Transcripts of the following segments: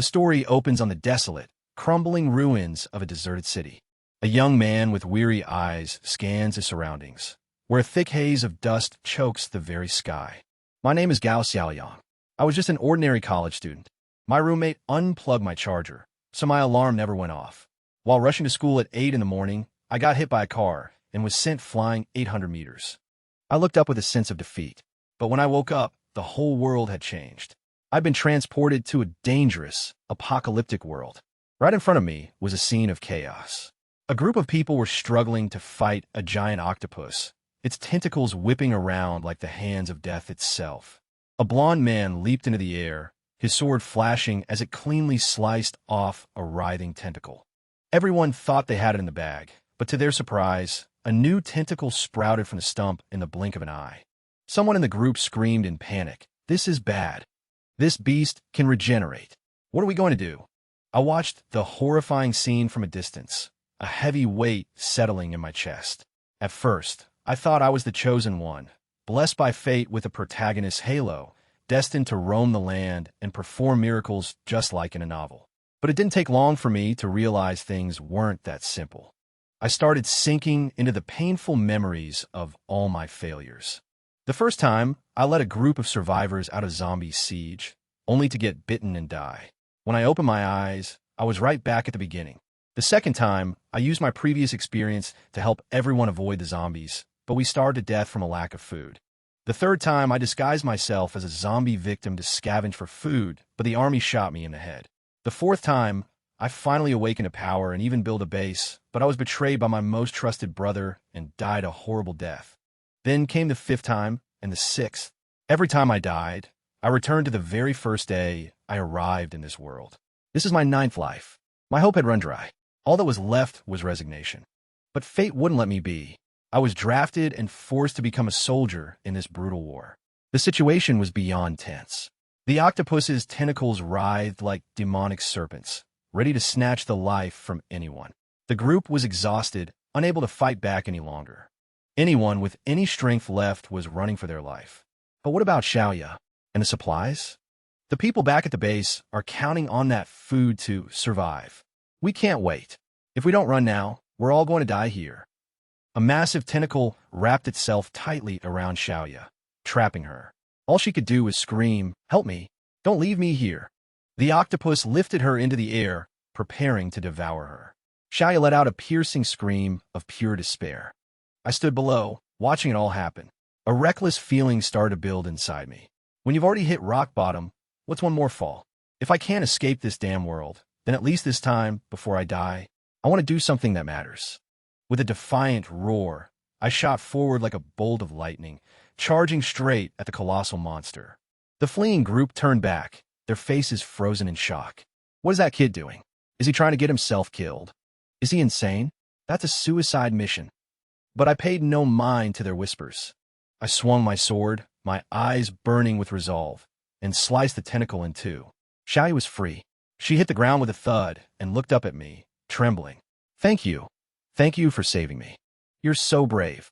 The story opens on the desolate, crumbling ruins of a deserted city. A young man with weary eyes scans his surroundings, where a thick haze of dust chokes the very sky. My name is Gao Xiaoyang. I was just an ordinary college student. My roommate unplugged my charger, so my alarm never went off. While rushing to school at 8 in the morning, I got hit by a car and was sent flying 800 meters. I looked up with a sense of defeat, but when I woke up, the whole world had changed. I'd been transported to a dangerous, apocalyptic world. Right in front of me was a scene of chaos. A group of people were struggling to fight a giant octopus, its tentacles whipping around like the hands of death itself. A blond man leaped into the air, his sword flashing as it cleanly sliced off a writhing tentacle. Everyone thought they had it in the bag, but to their surprise, a new tentacle sprouted from the stump in the blink of an eye. Someone in the group screamed in panic, "This is bad. This beast can regenerate. What are we going to do?" I watched the horrifying scene from a distance, a heavy weight settling in my chest. At first, I thought I was the chosen one, blessed by fate with a protagonist's halo, destined to roam the land and perform miracles just like in a novel. But it didn't take long for me to realize things weren't that simple. I started sinking into the painful memories of all my failures. The first time, I led a group of survivors out of zombie siege, only to get bitten and die. When I opened my eyes, I was right back at the beginning. The second time, I used my previous experience to help everyone avoid the zombies, but we starved to death from a lack of food. The third time, I disguised myself as a zombie victim to scavenge for food, but the army shot me in the head. The fourth time, I finally awakened to power and even built a base, but I was betrayed by my most trusted brother and died a horrible death. Then came the fifth time, and the sixth. Every time I died, I returned to the very first day I arrived in this world. This is my ninth life. My hope had run dry. All that was left was resignation. But fate wouldn't let me be. I was drafted and forced to become a soldier in this brutal war. The situation was beyond tense. The octopus's tentacles writhed like demonic serpents, ready to snatch the life from anyone. The group was exhausted, unable to fight back any longer. Anyone with any strength left was running for their life. But what about Xiaoya and the supplies? The people back at the base are counting on that food to survive. We can't wait. If we don't run now, we're all going to die here. A massive tentacle wrapped itself tightly around Xiaoya, trapping her. All she could do was scream, "Help me! Don't leave me here!" The octopus lifted her into the air, preparing to devour her. Xiaoya let out a piercing scream of pure despair. I stood below, watching it all happen. A reckless feeling started to build inside me. When you've already hit rock bottom, what's one more fall? If I can't escape this damn world, then at least this time, before I die, I want to do something that matters. With a defiant roar, I shot forward like a bolt of lightning, charging straight at the colossal monster. The fleeing group turned back, their faces frozen in shock. What is that kid doing? Is he trying to get himself killed? Is he insane? That's a suicide mission. But I paid no mind to their whispers. I swung my sword, my eyes burning with resolve, and sliced the tentacle in two. Xiaoya was free. She hit the ground with a thud and looked up at me, trembling. "Thank you. Thank you for saving me. You're so brave."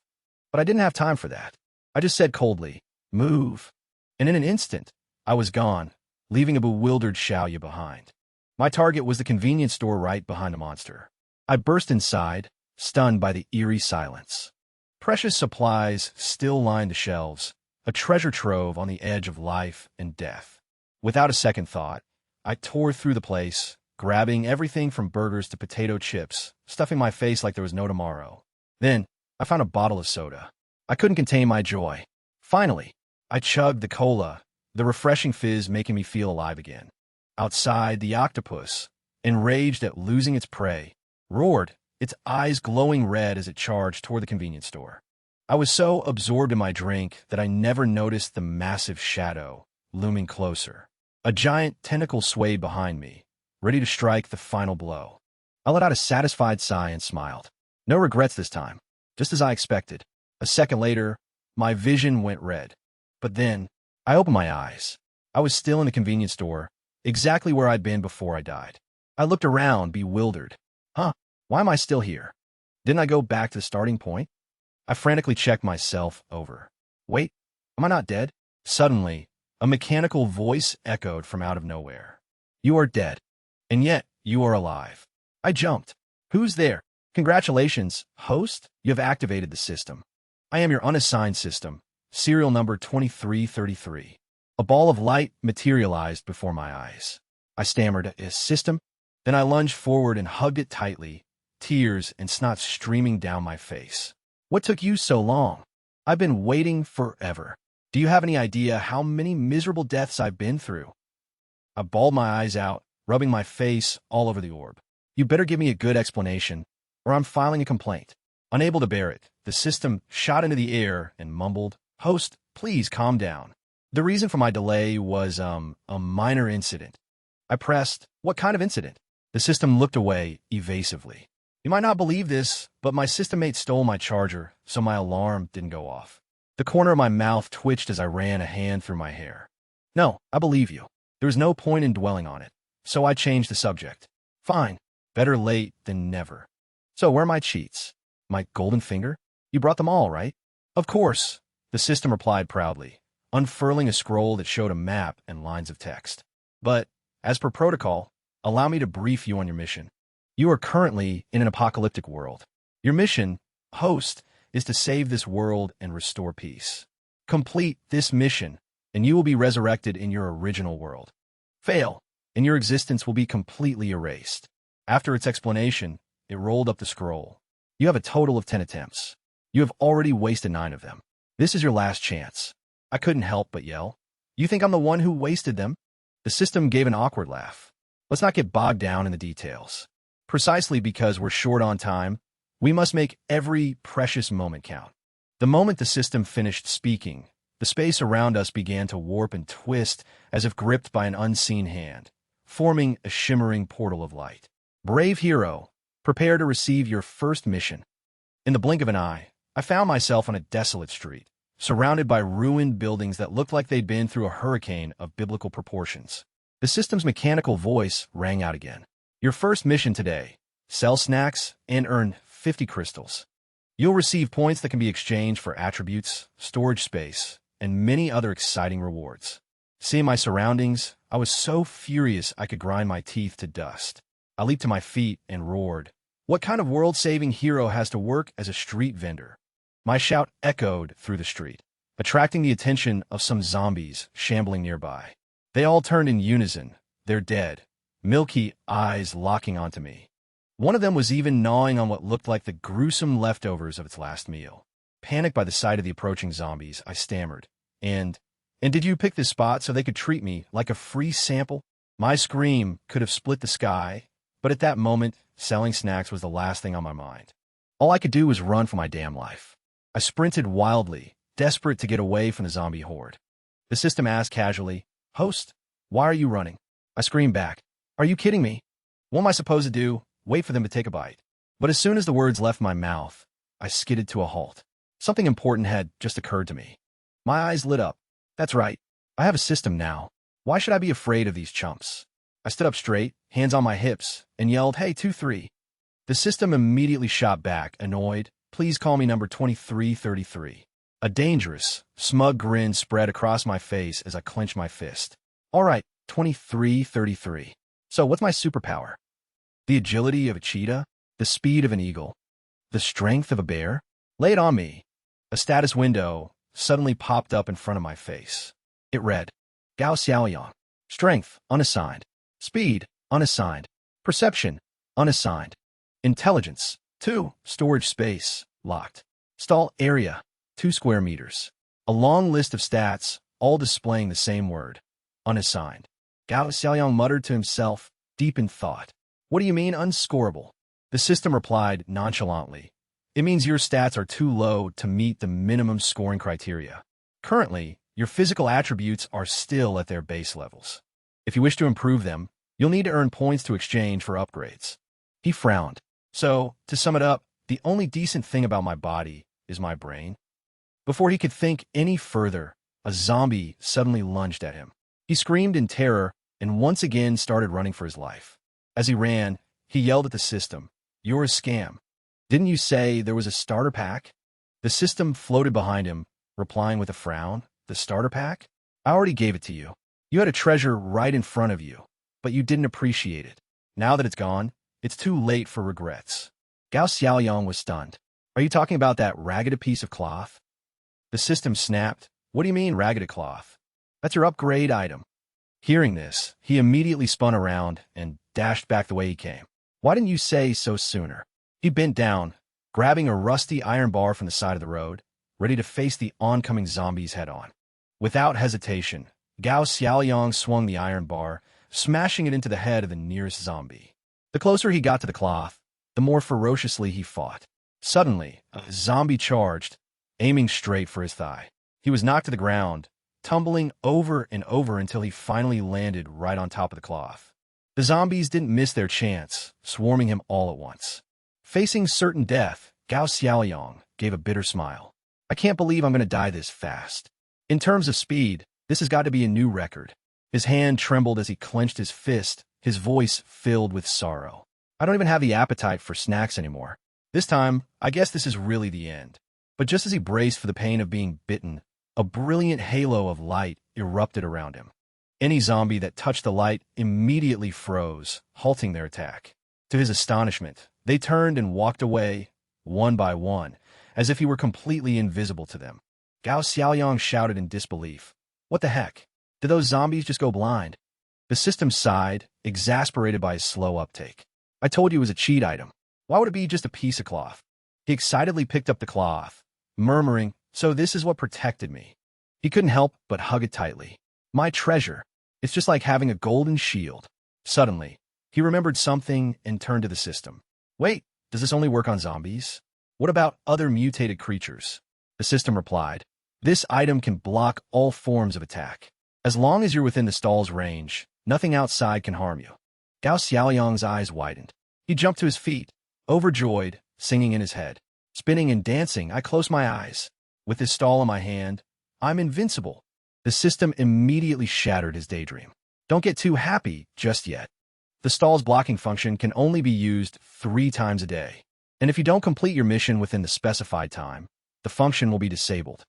But I didn't have time for that. I just said coldly, "Move." And in an instant, I was gone, leaving a bewildered Xiaoya behind. My target was the convenience store right behind the monster. I burst inside, stunned by the eerie silence. Precious supplies still lined the shelves, a treasure trove on the edge of life and death. Without a second thought, I tore through the place, grabbing everything from burgers to potato chips, stuffing my face like there was no tomorrow. Then, I found a bottle of soda. I couldn't contain my joy. Finally, I chugged the cola, the refreshing fizz making me feel alive again. Outside, the octopus, enraged at losing its prey, roared, its eyes glowing red as it charged toward the convenience store. I was so absorbed in my drink that I never noticed the massive shadow looming closer. A giant tentacle swayed behind me, ready to strike the final blow. I let out a satisfied sigh and smiled. No regrets this time, just as I expected. A second later, my vision went red. But then, I opened my eyes. I was still in the convenience store, exactly where I'd been before I died. I looked around, bewildered. Why am I still here? Didn't I go back to the starting point? I frantically checked myself over. Wait, am I not dead? Suddenly, a mechanical voice echoed from out of nowhere. You are dead. And yet, you are alive. I jumped. Who's there? Congratulations, host. You have activated the system. I am your unassigned system, serial number 2333. A ball of light materialized before my eyes. I stammered, "Is system?" Then I lunged forward and hugged it tightly, tears and snot streaming down my face. What took you so long? I've been waiting forever. Do you have any idea how many miserable deaths I've been through? I bawled my eyes out, rubbing my face all over the orb. You better give me a good explanation, or I'm filing a complaint. Unable to bear it, the system shot into the air and mumbled, "Host, please calm down. The reason for my delay was, a minor incident." I pressed, "What kind of incident?" The system looked away evasively. You might not believe this, but my system mate stole my charger, so my alarm didn't go off. The corner of my mouth twitched as I ran a hand through my hair. No, I believe you. There was no point in dwelling on it, so I changed the subject. Fine, better late than never. So where are my cheats? My golden finger? You brought them all, right? Of course, the system replied proudly, unfurling a scroll that showed a map and lines of text. But, as per protocol, allow me to brief you on your mission. You are currently in an apocalyptic world. Your mission, host, is to save this world and restore peace. Complete this mission, and you will be resurrected in your original world. Fail, and your existence will be completely erased. After its explanation, it rolled up the scroll. You have a total of 10 attempts. You have already wasted 9 of them. This is your last chance. I couldn't help but yell. You think I'm the one who wasted them? The system gave an awkward laugh. Let's not get bogged down in the details. Precisely because we're short on time, we must make every precious moment count. The moment the system finished speaking, the space around us began to warp and twist as if gripped by an unseen hand, forming a shimmering portal of light. Brave hero, prepare to receive your first mission. In the blink of an eye, I found myself on a desolate street, surrounded by ruined buildings that looked like they'd been through a hurricane of biblical proportions. The system's mechanical voice rang out again. Your first mission today: sell snacks and earn 50 crystals. You'll receive points that can be exchanged for attributes, storage space, and many other exciting rewards. Seeing my surroundings, I was so furious I could grind my teeth to dust. I leaped to my feet and roared, "What kind of world-saving hero has to work as a street vendor?" My shout echoed through the street, attracting the attention of some zombies shambling nearby. They all turned in unison, their dead, milky eyes locking onto me. One of them was even gnawing on what looked like the gruesome leftovers of its last meal. Panicked by the sight of the approaching zombies, I stammered, And did you pick this spot so they could treat me like a free sample?" My scream could have split the sky, but at that moment, selling snacks was the last thing on my mind. All I could do was run for my damn life. I sprinted wildly, desperate to get away from the zombie horde. The system asked casually, "Host, why are you running?" I screamed back, "Are you kidding me? What am I supposed to do? Wait for them to take a bite?" But as soon as the words left my mouth, I skidded to a halt. Something important had just occurred to me. My eyes lit up. That's right. I have a system now. Why should I be afraid of these chumps? I stood up straight, hands on my hips, and yelled, "Hey, 2-3. The system immediately shot back, annoyed, "Please call me number 2333. A dangerous, smug grin spread across my face as I clenched my fist. All right, 2333. So what's my superpower? The agility of a cheetah? The speed of an eagle? The strength of a bear? Lay it on me. A status window suddenly popped up in front of my face. It read, Gao Xiaoyang. Strength, unassigned. Speed, unassigned. Perception, unassigned. Intelligence, 2. Storage space, locked. Stall area, 2 square meters. A long list of stats, all displaying the same word, unassigned. Gao Xiaoyang muttered to himself, deep in thought. What do you mean, unscorable? The system replied nonchalantly. It means your stats are too low to meet the minimum scoring criteria. Currently, your physical attributes are still at their base levels. If you wish to improve them, you'll need to earn points to exchange for upgrades. He frowned. So, to sum it up, the only decent thing about my body is my brain. Before he could think any further, a zombie suddenly lunged at him. He screamed in terror and once again started running for his life. As he ran, he yelled at the system, "You're a scam. Didn't you say there was a starter pack?" The system floated behind him, replying with a frown, "The starter pack? I already gave it to you. You had a treasure right in front of you. but you didn't appreciate it. Now that it's gone, it's too late for regrets. Gao Xiaoyang was stunned. Are you talking about that ragged piece of cloth? The system snapped. What do you mean, ragged cloth? That's your upgrade item. Hearing this, he immediately spun around and dashed back the way he came. Why didn't you say so sooner? He bent down, grabbing a rusty iron bar from the side of the road, ready to face the oncoming zombies head-on. Without hesitation, Gao Xiaoyang swung the iron bar, smashing it into the head of the nearest zombie. The closer he got to the cloth, the more ferociously he fought. Suddenly, a zombie charged, aiming straight for his thigh. He was knocked to the ground, tumbling over and over until he finally landed right on top of the cloth. The zombies didn't miss their chance, swarming him all at once. Facing certain death, Gao Xiaoyang gave a bitter smile. I can't believe I'm going to die this fast. In terms of speed, this has got to be a new record. His hand trembled as he clenched his fist, his voice filled with sorrow. I don't even have the appetite for snacks anymore. This time, I guess this is really the end. But just as he braced for the pain of being bitten, a brilliant halo of light erupted around him. Any zombie that touched the light immediately froze, halting their attack. To his astonishment, they turned and walked away, one by one, as if he were completely invisible to them. Gao Xiaoyang shouted in disbelief. What the heck? Did those zombies just go blind? The system sighed, exasperated by his slow uptake. I told you it was a cheat item. Why would it be just a piece of cloth? He excitedly picked up the cloth, murmuring, so this is what protected me. He couldn't help but hug it tightly. My treasure. It's just like having a golden shield. Suddenly, he remembered something and turned to the system. Wait, does this only work on zombies? What about other mutated creatures? The system replied. This item can block all forms of attack. As long as you're within the stall's range, nothing outside can harm you. Gao Xiaoyang's eyes widened. He jumped to his feet, overjoyed, singing in his head. Spinning and dancing, I close my eyes. With his stall in my hand, I'm invincible. The system immediately shattered his daydream. Don't get too happy just yet. The stall's blocking function can only be used 3 times a day. And if you don't complete your mission within the specified time, the function will be disabled.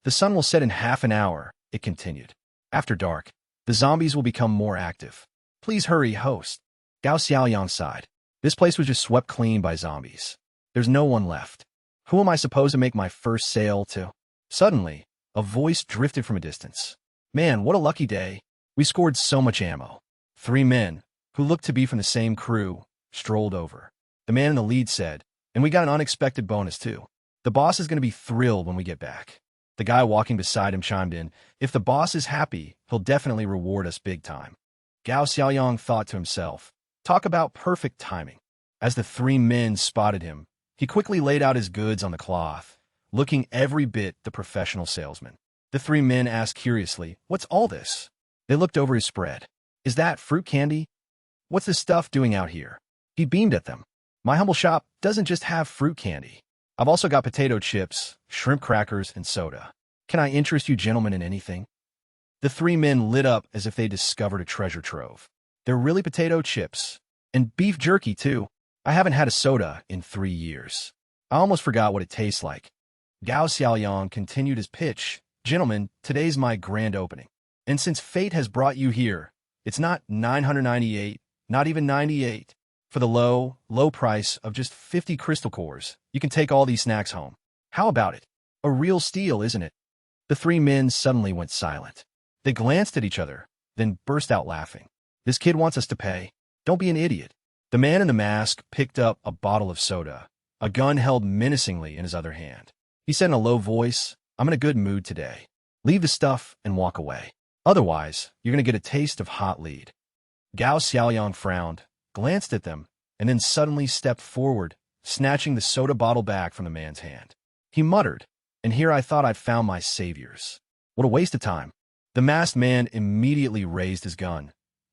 The sun will set in half an hour, it continued. After dark, the zombies will become more active. Please hurry, host. Gao Xiaoyang sighed. This place was just swept clean by zombies. There's no one left. Who am I supposed to make my first sale to? Suddenly, a voice drifted from a distance. Man, what a lucky day. We scored so much ammo. 3 men, who looked to be from the same crew, strolled over. The man in the lead said, and we got an unexpected bonus too. The boss is going to be thrilled when we get back. The guy walking beside him chimed in, if the boss is happy, he'll definitely reward us big time. Gao Xiaoyang thought to himself, talk about perfect timing. As the 3 men spotted him, he quickly laid out his goods on the cloth, looking every bit the professional salesman. The 3 men asked curiously, what's all this? They looked over his spread. Is that fruit candy? What's this stuff doing out here? He beamed at them. My humble shop doesn't just have fruit candy. I've also got potato chips, shrimp crackers, and soda. Can I interest you gentlemen in anything? The 3 men lit up as if they discovered a treasure trove. They're really potato chips. And beef jerky, too. I haven't had a soda in 3 years. I almost forgot what it tastes like. Gao Xiaoyang continued his pitch. Gentlemen, today's my grand opening. And since fate has brought you here, it's not 998, not even 98. For the low price of just 50 crystal cores, you can take all these snacks home. How about it? A real steal, isn't it? The 3 men suddenly went silent. They glanced at each other, then burst out laughing. This kid wants us to pay. Don't be an idiot. The man in the mask picked up a bottle of soda, a gun held menacingly in his other hand. He said in a low voice, I'm in a good mood today. Leave the stuff and walk away. Otherwise, you're going to get a taste of hot lead. Gao Xiaoyang frowned, glanced at them, and then suddenly stepped forward, snatching the soda bottle back from the man's hand. He muttered, and here I thought I'd found my saviors. What a waste of time. The masked man immediately raised his gun,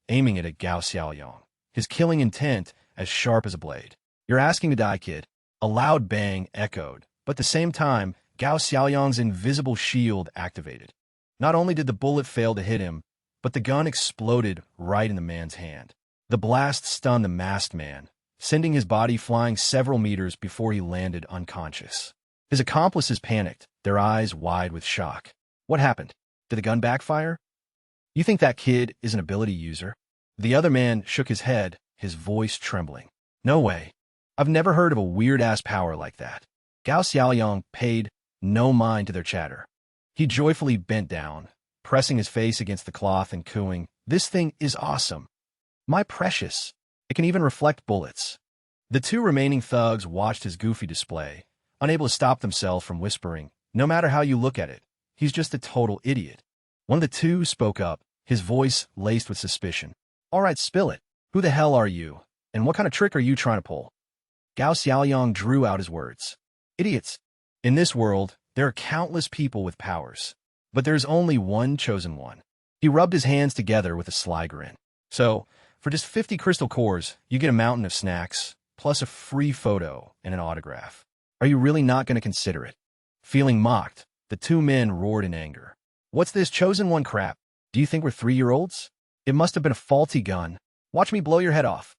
aiming it at Gao Xiaoyang, his killing intent as sharp as a blade. You're asking to die, kid. A loud bang echoed, but at the same time, Gao Xiaoyang's invisible shield activated. Not only did the bullet fail to hit him, but the gun exploded right in the man's hand. The blast stunned the masked man, sending his body flying several meters before he landed unconscious. His accomplices panicked, their eyes wide with shock. What happened? Did the gun backfire? You think that kid is an ability user? The other man shook his head, his voice trembling. No way. I've never heard of a weird-ass power like that. Gao Xiaoyang paid no mind to their chatter. He joyfully bent down, pressing his face against the cloth and cooing, "This thing is awesome. My precious. It can even reflect bullets." The two remaining thugs watched his goofy display, unable to stop themselves from whispering, "No matter how you look at it, he's just a total idiot." One of the two spoke up, his voice laced with suspicion. "All right, spill it. Who the hell are you, and what kind of trick are you trying to pull?" Gao Xiaoyang drew out his words. "Idiots. In this world, there are countless people with powers, but there's only one chosen one." He rubbed his hands together with a sly grin. "So, for just 50 crystal cores, you get a mountain of snacks, plus a free photo and an autograph. Are you really not going to consider it?" Feeling mocked, the two men roared in anger. "What's this chosen one crap? Do you think we're 3-year-olds? It must have been a faulty gun. Watch me blow your head off."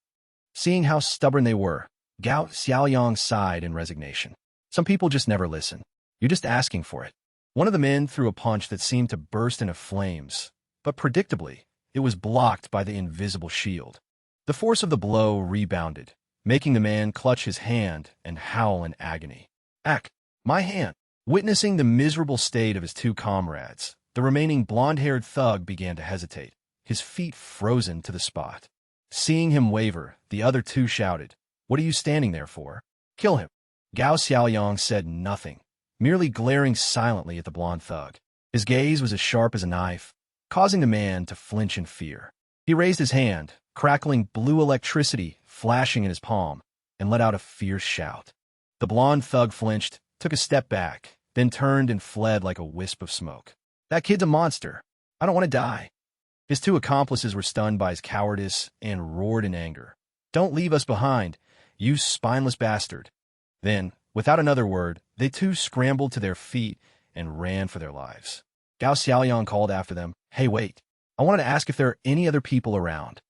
Seeing how stubborn they were, Gao Xiaoyang sighed in resignation. Some people just never listen. You're just asking for it. One of the men threw a punch that seemed to burst into flames, but predictably, it was blocked by the invisible shield. The force of the blow rebounded, making the man clutch his hand and howl in agony. "Ack, my hand!" Witnessing the miserable state of his two comrades, the remaining blonde-haired thug began to hesitate, his feet frozen to the spot. Seeing him waver, the other two shouted, "What are you standing there for? Kill him!" Gao Xiaoyang said nothing, merely glaring silently at the blonde thug. His gaze was as sharp as a knife, causing the man to flinch in fear. He raised his hand, crackling blue electricity flashing in his palm, and let out a fierce shout. The blonde thug flinched, took a step back, then turned and fled like a wisp of smoke. "That kid's a monster. I don't want to die." His two accomplices were stunned by his cowardice and roared in anger. "Don't leave us behind, you spineless bastard." Then, without another word, they too scrambled to their feet and ran for their lives. Gao Xiaoyang called after them, "Hey, wait. I wanted to ask if there are any other people around."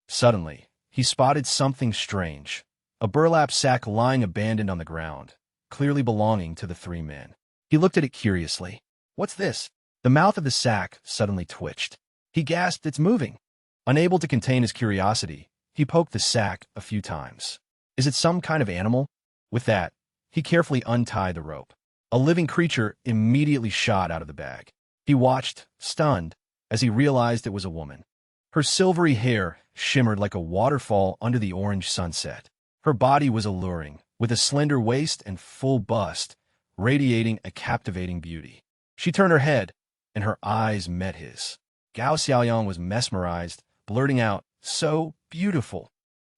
Suddenly, he spotted something strange. A burlap sack lying abandoned on the ground, clearly belonging to the three men. He looked at it curiously. "What's this?" The mouth of the sack suddenly twitched. He gasped, "It's moving." Unable to contain his curiosity, he poked the sack a few times. "Is it some kind of animal?" With that, he carefully untied the rope. A living creature immediately shot out of the bag. He watched, stunned, as he realized it was a woman. Her silvery hair shimmered like a waterfall under the orange sunset. Her body was alluring, with a slender waist and full bust, radiating a captivating beauty. She turned her head, and her eyes met his. Gao Xiaoyang was mesmerized, blurting out, "So beautiful."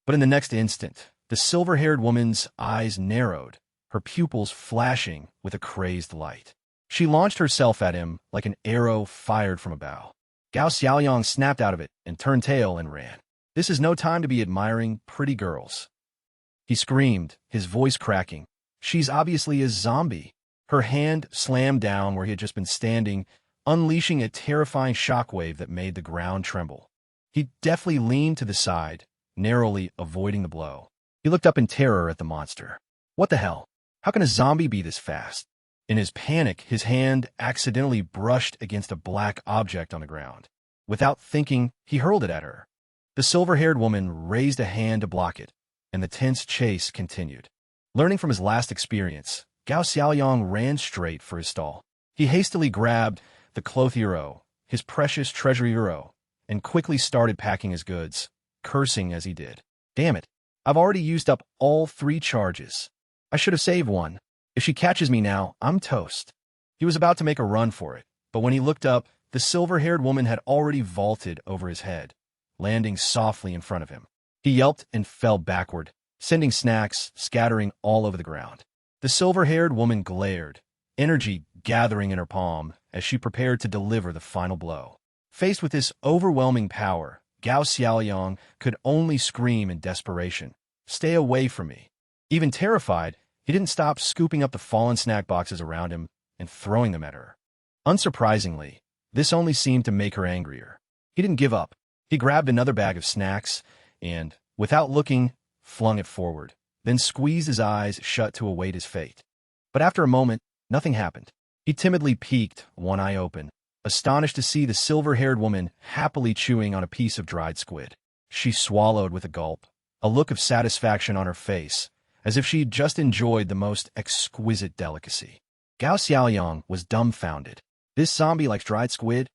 But in the next instant, the silver-haired woman's eyes narrowed, her pupils flashing with a crazed light. She launched herself at him like an arrow fired from a bow. Gao Xiaoyang snapped out of it and turned tail and ran. This is no time to be admiring pretty girls. He screamed, his voice cracking. "She's obviously a zombie." Her hand slammed down where he had just been standing, unleashing a terrifying shockwave that made the ground tremble. He deftly leaned to the side, narrowly avoiding the blow. He looked up in terror at the monster. What the hell? How can a zombie be this fast? In his panic, his hand accidentally brushed against a black object on the ground. Without thinking, he hurled it at her. The silver-haired woman raised a hand to block it, and the tense chase continued. Learning from his last experience, Gao Xiaoyang ran straight for his stall. He hastily grabbed the clothiero, his precious treasureero, and quickly started packing his goods, cursing as he did. "Damn it, I've already used up all 3 charges. I should have saved one. If she catches me now, I'm toast." He was about to make a run for it, but when he looked up, the silver-haired woman had already vaulted over his head, landing softly in front of him. He yelped and fell backward, sending snacks scattering all over the ground. The silver-haired woman glared, energy gathering in her palm as she prepared to deliver the final blow. Faced with this overwhelming power, Gao Xiaoyang could only scream in desperation, "Stay away from me." Even terrified, he didn't stop scooping up the fallen snack boxes around him and throwing them at her. Unsurprisingly, this only seemed to make her angrier. He didn't give up. He grabbed another bag of snacks and, without looking, flung it forward, then squeezed his eyes shut to await his fate. But after a moment, nothing happened. He timidly peeked, one eye open, astonished to see the silver-haired woman happily chewing on a piece of dried squid. She swallowed with a gulp, a look of satisfaction on her face, as if she'd just enjoyed the most exquisite delicacy. Gao Xiaoyang was dumbfounded. This zombie likes dried squid?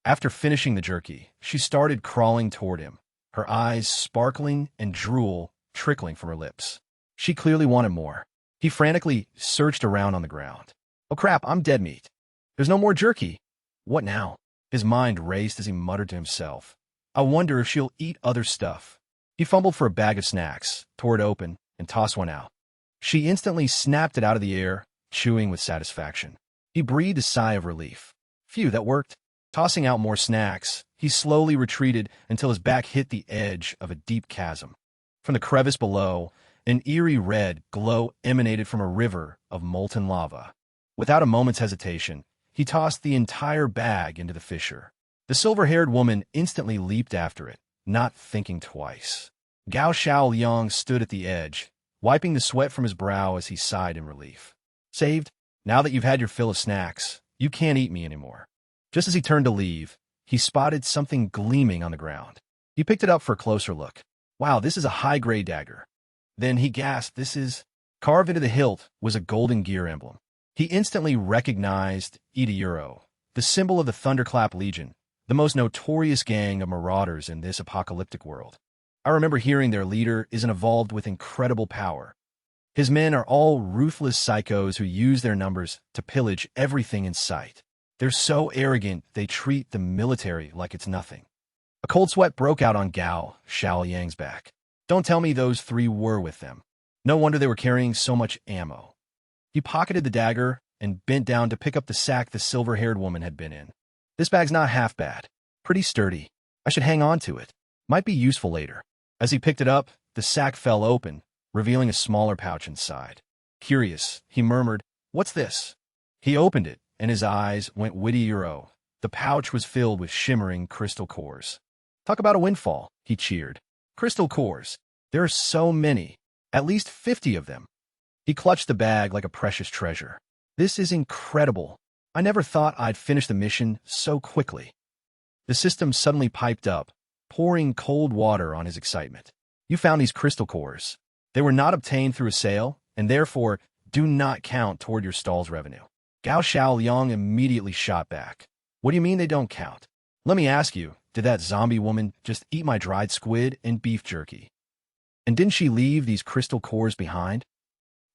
After finishing the jerky, she started crawling toward him, her eyes sparkling and drool trickling from her lips. She clearly wanted more. He frantically searched around on the ground. Oh crap, I'm dead meat. There's no more jerky. What now? His mind raced as he muttered to himself. I wonder if she'll eat other stuff. He fumbled for a bag of snacks, tore it open, and tossed one out. She instantly snapped it out of the air, chewing with satisfaction. He breathed a sigh of relief. Phew, that worked. Tossing out more snacks, he slowly retreated until his back hit the edge of a deep chasm. From the crevice below, an eerie red glow emanated from a river of molten lava. Without a moment's hesitation, he tossed the entire bag into the fissure. The silver-haired woman instantly leaped after it, not thinking twice. Gao Xiaoyang stood at the edge, wiping the sweat from his brow as he sighed in relief. Saved? Now that you've had your fill of snacks, you can't eat me anymore. Just as he turned to leave, he spotted something gleaming on the ground. He picked it up for a closer look. Wow, this is a high-grade dagger. Then he gasped, this is... Carved into the hilt was a golden gear emblem. He instantly recognized Itauro, the symbol of the Thunderclap Legion, the most notorious gang of marauders in this apocalyptic world. I remember hearing their leader is an evolved with incredible power. His men are all ruthless psychos who use their numbers to pillage everything in sight. They're so arrogant, they treat the military like it's nothing. A cold sweat broke out on Gao Xiaoyang's back. Don't tell me those three were with them. No wonder they were carrying so much ammo. He pocketed the dagger and bent down to pick up the sack the silver-haired woman had been in. This bag's not half bad. Pretty sturdy. I should hang on to it. Might be useful later. As he picked it up, the sack fell open, revealing a smaller pouch inside. Curious, he murmured, "What's this?" He opened it, and his eyes went witty-euro. The pouch was filled with shimmering crystal cores. Talk about a windfall, he cheered. Crystal cores. There are so many. At least 50 of them. He clutched the bag like a precious treasure. This is incredible. I never thought I'd finish the mission so quickly. The system suddenly piped up, pouring cold water on his excitement. You found these crystal cores. They were not obtained through a sale, and therefore do not count toward your stall's revenue. Gao Xiaoyang immediately shot back. What do you mean they don't count? Let me ask you, did that zombie woman just eat my dried squid and beef jerky? And didn't she leave these crystal cores behind?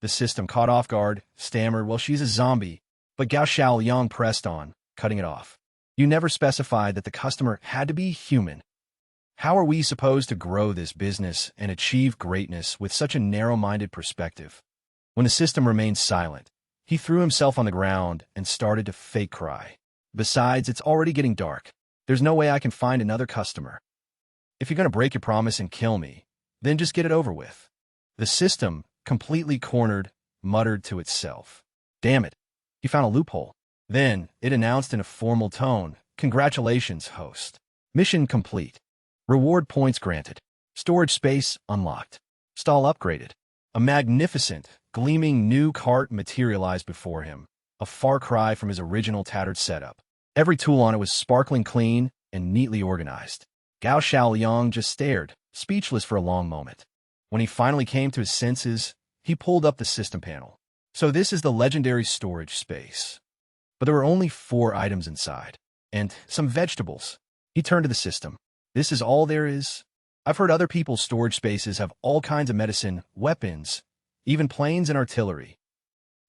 The system, caught off guard, stammered, well, she's a zombie, but Gao Xiaoyang pressed on, cutting it off. You never specified that the customer had to be human. How are we supposed to grow this business and achieve greatness with such a narrow-minded perspective? When the system remained silent, he threw himself on the ground and started to fake cry. Besides, it's already getting dark. There's no way I can find another customer. If you're going to break your promise and kill me, then just get it over with. The system, completely cornered, muttered to itself. Damn it, he found a loophole. Then it announced in a formal tone, congratulations, host. Mission complete. Reward points granted. Storage space unlocked. Stall upgraded. A magnificent, gleaming new cart materialized before him, a far cry from his original tattered setup. Every tool on it was sparkling clean and neatly organized. Gao Xiaoyang just stared, speechless for a long moment. When he finally came to his senses, he pulled up the system panel. So this is the legendary storage space. But there were only 4 items inside, and some vegetables. He turned to the system. This is all there is? I've heard other people's storage spaces have all kinds of medicine, weapons, even planes and artillery.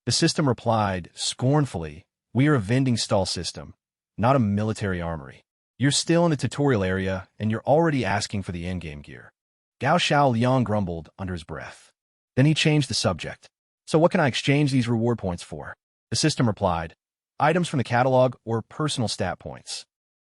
The system replied, scornfully, we are a vending stall system, not a military armory. You're still in the tutorial area, and you're already asking for the endgame gear. Gao Xiaoyang grumbled under his breath. Then he changed the subject. So what can I exchange these reward points for? The system replied, items from the catalog or personal stat points.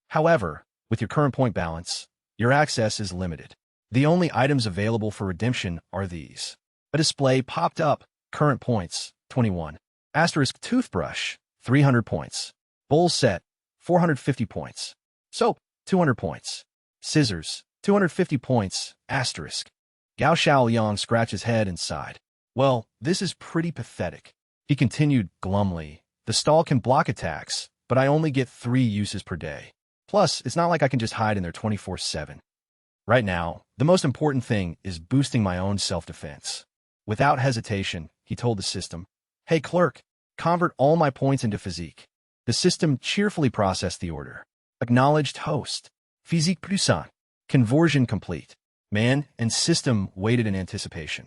However, with your current point balance, your access is limited. The only items available for redemption are these. A display popped up, current points, 21. Asterisk toothbrush, 300 points. Bowl set, 450 points. Soap, 200 points. Scissors, 250 points, asterisk. Gao Xiaoyang scratched his head and sighed. Well, this is pretty pathetic. He continued glumly. The stall can block attacks, but I only get 3 uses per day. Plus, it's not like I can just hide in there 24/7. Right now, the most important thing is boosting my own self-defense. Without hesitation, he told the system, "Hey clerk, convert all my points into physique." The system cheerfully processed the order. Acknowledged host. Physique puissant. Conversion complete. Man and system waited in anticipation.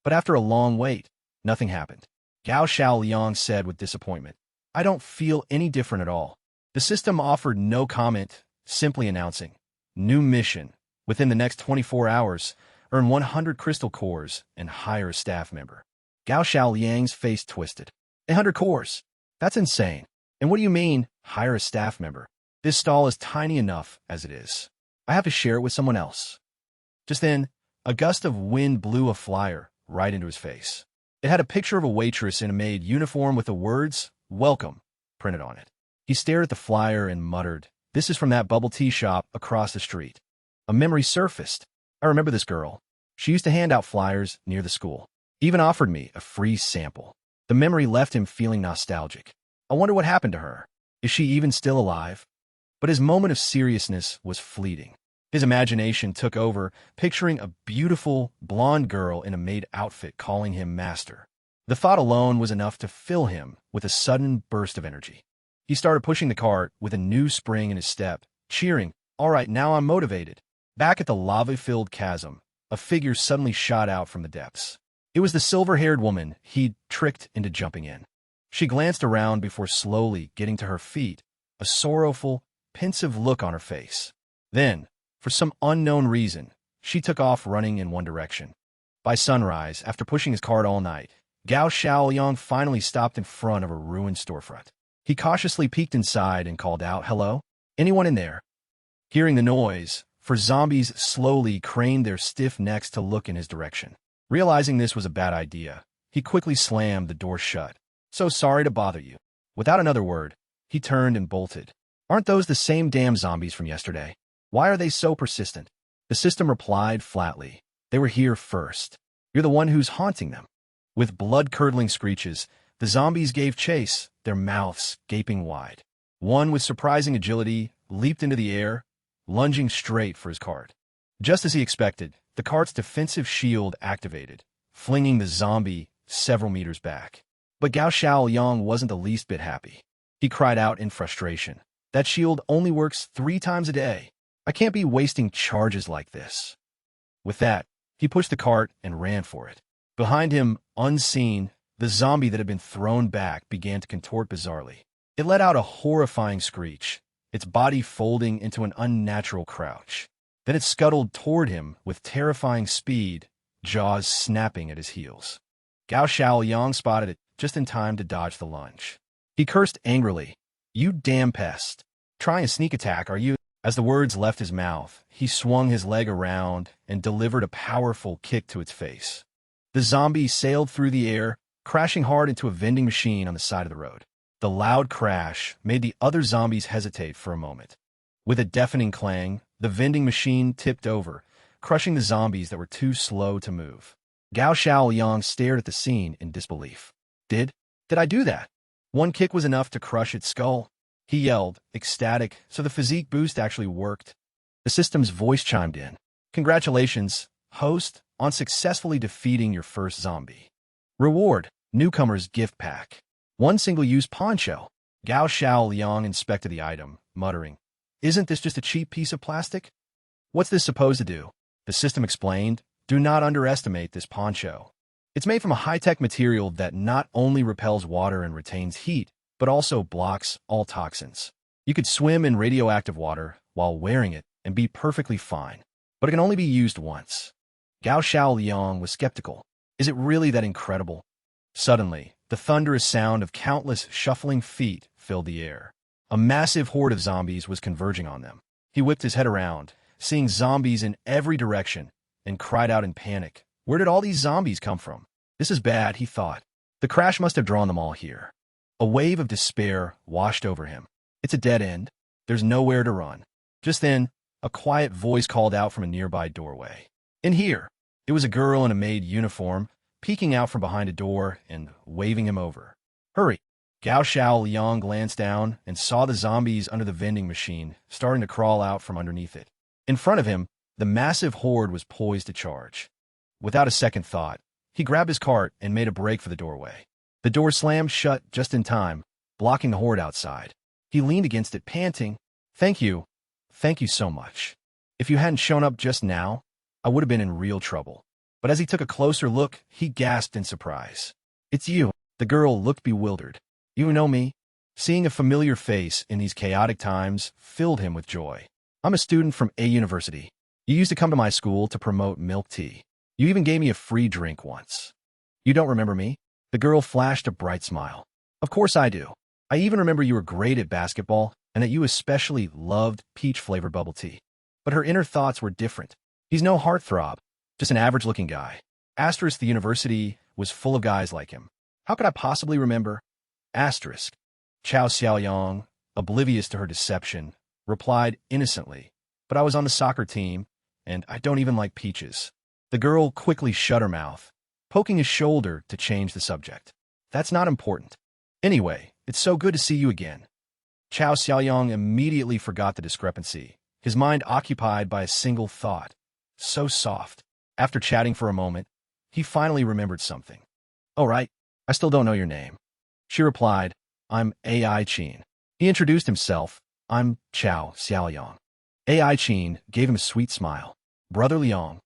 But after a long wait, nothing happened. Gao Xiaoliang said with disappointment, "I don't feel any different at all." The system offered no comment, simply announcing, "New mission. Within the next 24 hours, earn 100 crystal cores and hire a staff member." Gao Xiaoliang's face twisted. 100 cores? That's insane. And what do you mean, hire a staff member? This stall is tiny enough as it is. I have to share it with someone else. Just then, a gust of wind blew a flyer right into his face. It had a picture of a waitress in a maid uniform with the words, "Welcome," printed on it. He stared at the flyer and muttered, "This is from that bubble tea shop across the street." A memory surfaced. I remember this girl. She used to hand out flyers near the school. Even offered me a free sample. The memory left him feeling nostalgic. I wonder what happened to her. Is she even still alive? But his moment of seriousness was fleeting. His imagination took over, picturing a beautiful, blonde girl in a maid outfit calling him master. The thought alone was enough to fill him with a sudden burst of energy. He started pushing the cart with a new spring in his step, cheering, "All right, now I'm motivated." Back at the lava-filled chasm, a figure suddenly shot out from the depths. It was the silver-haired woman he'd tricked into jumping in. She glanced around before slowly getting to her feet, a sorrowful, pensive look on her face. Then, for some unknown reason, she took off running in one direction. By sunrise, after pushing his cart all night, Gao Xiaoliang finally stopped in front of a ruined storefront. He cautiously peeked inside and called out, "Hello? Anyone in there?" Hearing the noise, four zombies slowly craned their stiff necks to look in his direction. Realizing this was a bad idea, he quickly slammed the door shut. "So sorry to bother you." Without another word, he turned and bolted. "Aren't those the same damn zombies from yesterday? Why are they so persistent?" The system replied flatly, "They were here first. You're the one who's haunting them." With blood-curdling screeches, the zombies gave chase, their mouths gaping wide. One, with surprising agility, leaped into the air, lunging straight for his cart. Just as he expected, the cart's defensive shield activated, flinging the zombie several meters back. But Gao Xiaoliang wasn't the least bit happy. He cried out in frustration, "That shield only works 3 times a day. I can't be wasting charges like this." With that, he pushed the cart and ran for it. Behind him, unseen, the zombie that had been thrown back began to contort bizarrely. It let out a horrifying screech, its body folding into an unnatural crouch. Then it scuttled toward him with terrifying speed, jaws snapping at his heels. Gao Xiaoliang spotted it just in time to dodge the lunge. He cursed angrily, "You damn pest. Trying a sneak attack, are you?" As the words left his mouth, he swung his leg around and delivered a powerful kick to its face. The zombie sailed through the air, crashing hard into a vending machine on the side of the road. The loud crash made the other zombies hesitate for a moment. With a deafening clang, the vending machine tipped over, crushing the zombies that were too slow to move. Gao Xiaoliang stared at the scene in disbelief. Did I do that? One kick was enough to crush its skull? He yelled, ecstatic, so the physique boost actually worked. The system's voice chimed in. "Congratulations, host, on successfully defeating your first zombie. Reward, newcomer's gift pack. 1 single-use poncho." Gao Xiaoliang inspected the item, muttering, "Isn't this just a cheap piece of plastic? What's this supposed to do?" The system explained, "Do not underestimate this poncho. It's made from a high-tech material that not only repels water and retains heat, but also blocks all toxins. You could swim in radioactive water while wearing it and be perfectly fine, but it can only be used once." Gao Xiaoliang was skeptical. Is it really that incredible? Suddenly, the thunderous sound of countless shuffling feet filled the air. A massive horde of zombies was converging on them. He whipped his head around, seeing zombies in every direction, and cried out in panic, "Where did all these zombies come from? This is bad," he thought. The crash must have drawn them all here. A wave of despair washed over him. It's a dead end. There's nowhere to run. Just then, a quiet voice called out from a nearby doorway. "In here." It was a girl in a maid uniform, peeking out from behind a door and waving him over. "Hurry." Gao Xiaoliang glanced down and saw the zombies under the vending machine starting to crawl out from underneath it. In front of him, The massive horde was poised to charge. Without a second thought, he grabbed his cart and made a break for the doorway. The door slammed shut just in time, blocking the horde outside. He leaned against it, panting, "Thank you. Thank you so much. If you hadn't shown up just now, I would have been in real trouble." But as he took a closer look, he gasped in surprise. "It's you." The girl looked bewildered. "You know me?" Seeing a familiar face in these chaotic times filled him with joy. "I'm a student from a university. You used to come to my school to promote milk tea. You even gave me a free drink once." "You don't remember me?" The girl flashed a bright smile. "Of course I do. I even remember you were great at basketball and that you especially loved peach-flavored bubble tea." But her inner thoughts were different. He's no heartthrob, just an average-looking guy. Asterisk, the university was full of guys like him. How could I possibly remember? Asterisk. Chao Xiaoyang, oblivious to her deception, replied innocently, "But I was on the soccer team, and I don't even like peaches." The girl quickly shut her mouth, poking his shoulder to change the subject. "That's not important. Anyway, it's so good to see you again." Chao Xiaoyang immediately forgot the discrepancy, his mind occupied by a single thought. So soft. After chatting for a moment, he finally remembered something. "Oh, right. I still don't know your name." She replied, "I'm AI Chin." He introduced himself. "I'm Chao Xiaoyang." AI Chin gave him a sweet smile. "Brother Liang."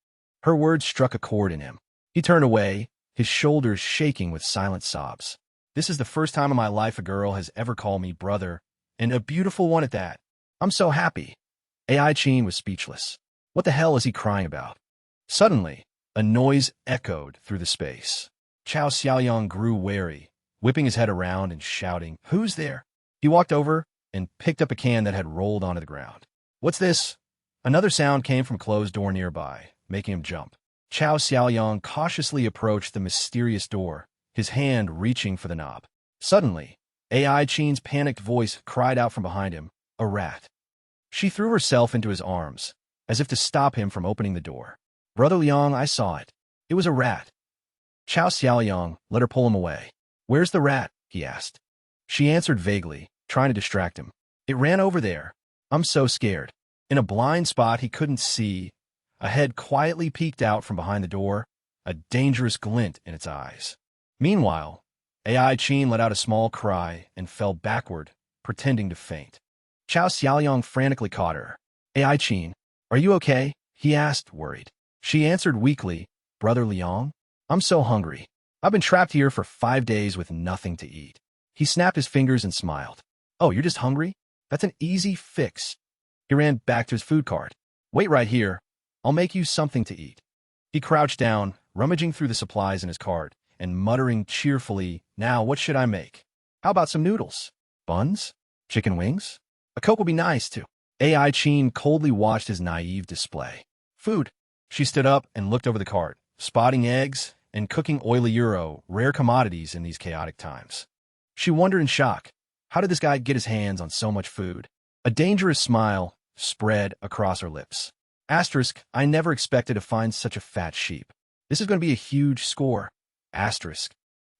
Her words struck a chord in him. He turned away, his shoulders shaking with silent sobs. "This is the first time in my life a girl has ever called me brother, and a beautiful one at that. I'm so happy." AI Chin was speechless. What the hell is he crying about? Suddenly, a noise echoed through the space. Chao Xiaoyang grew wary, whipping his head around and shouting, "Who's there?" He walked over and picked up a can that had rolled onto the ground. "What's this?" Another sound came from a closed door nearby, making him jump. Chao Xiaoyang cautiously approached the mysterious door, his hand reaching for the knob. Suddenly, AI Chin's panicked voice cried out from behind him, "A rat." She threw herself into his arms, as if to stop him from opening the door. "Brother Liang, I saw it. It was a rat." Chao Xiaoyang let her pull him away. "Where's the rat?" he asked. She answered vaguely, trying to distract him. "It ran over there. I'm so scared." In a blind spot he couldn't see, a head quietly peeked out from behind the door, a dangerous glint in its eyes. Meanwhile, AI Chin let out a small cry and fell backward, pretending to faint. Chao Xiaoyang frantically caught her. "AI Chin, are you okay?" he asked, worried. She answered weakly, "Brother Liang, I'm so hungry. I've been trapped here for 5 days with nothing to eat." He snapped his fingers and smiled. "Oh, you're just hungry? That's an easy fix." He ran back to his food cart. "Wait right here. I'll make you something to eat." He crouched down, rummaging through the supplies in his cart, and muttering cheerfully, "Now what should I make? How about some noodles? Buns? Chicken wings? A Coke would be nice, too." AI Chin coldly watched his naive display. "Food." She stood up and looked over the cart, spotting eggs and cooking oily euro, rare commodities in these chaotic times. She wondered in shock, how did this guy get his hands on so much food? A dangerous smile spread across her lips. Asterisk, I never expected to find such a fat sheep. This is going to be a huge score. Asterisk.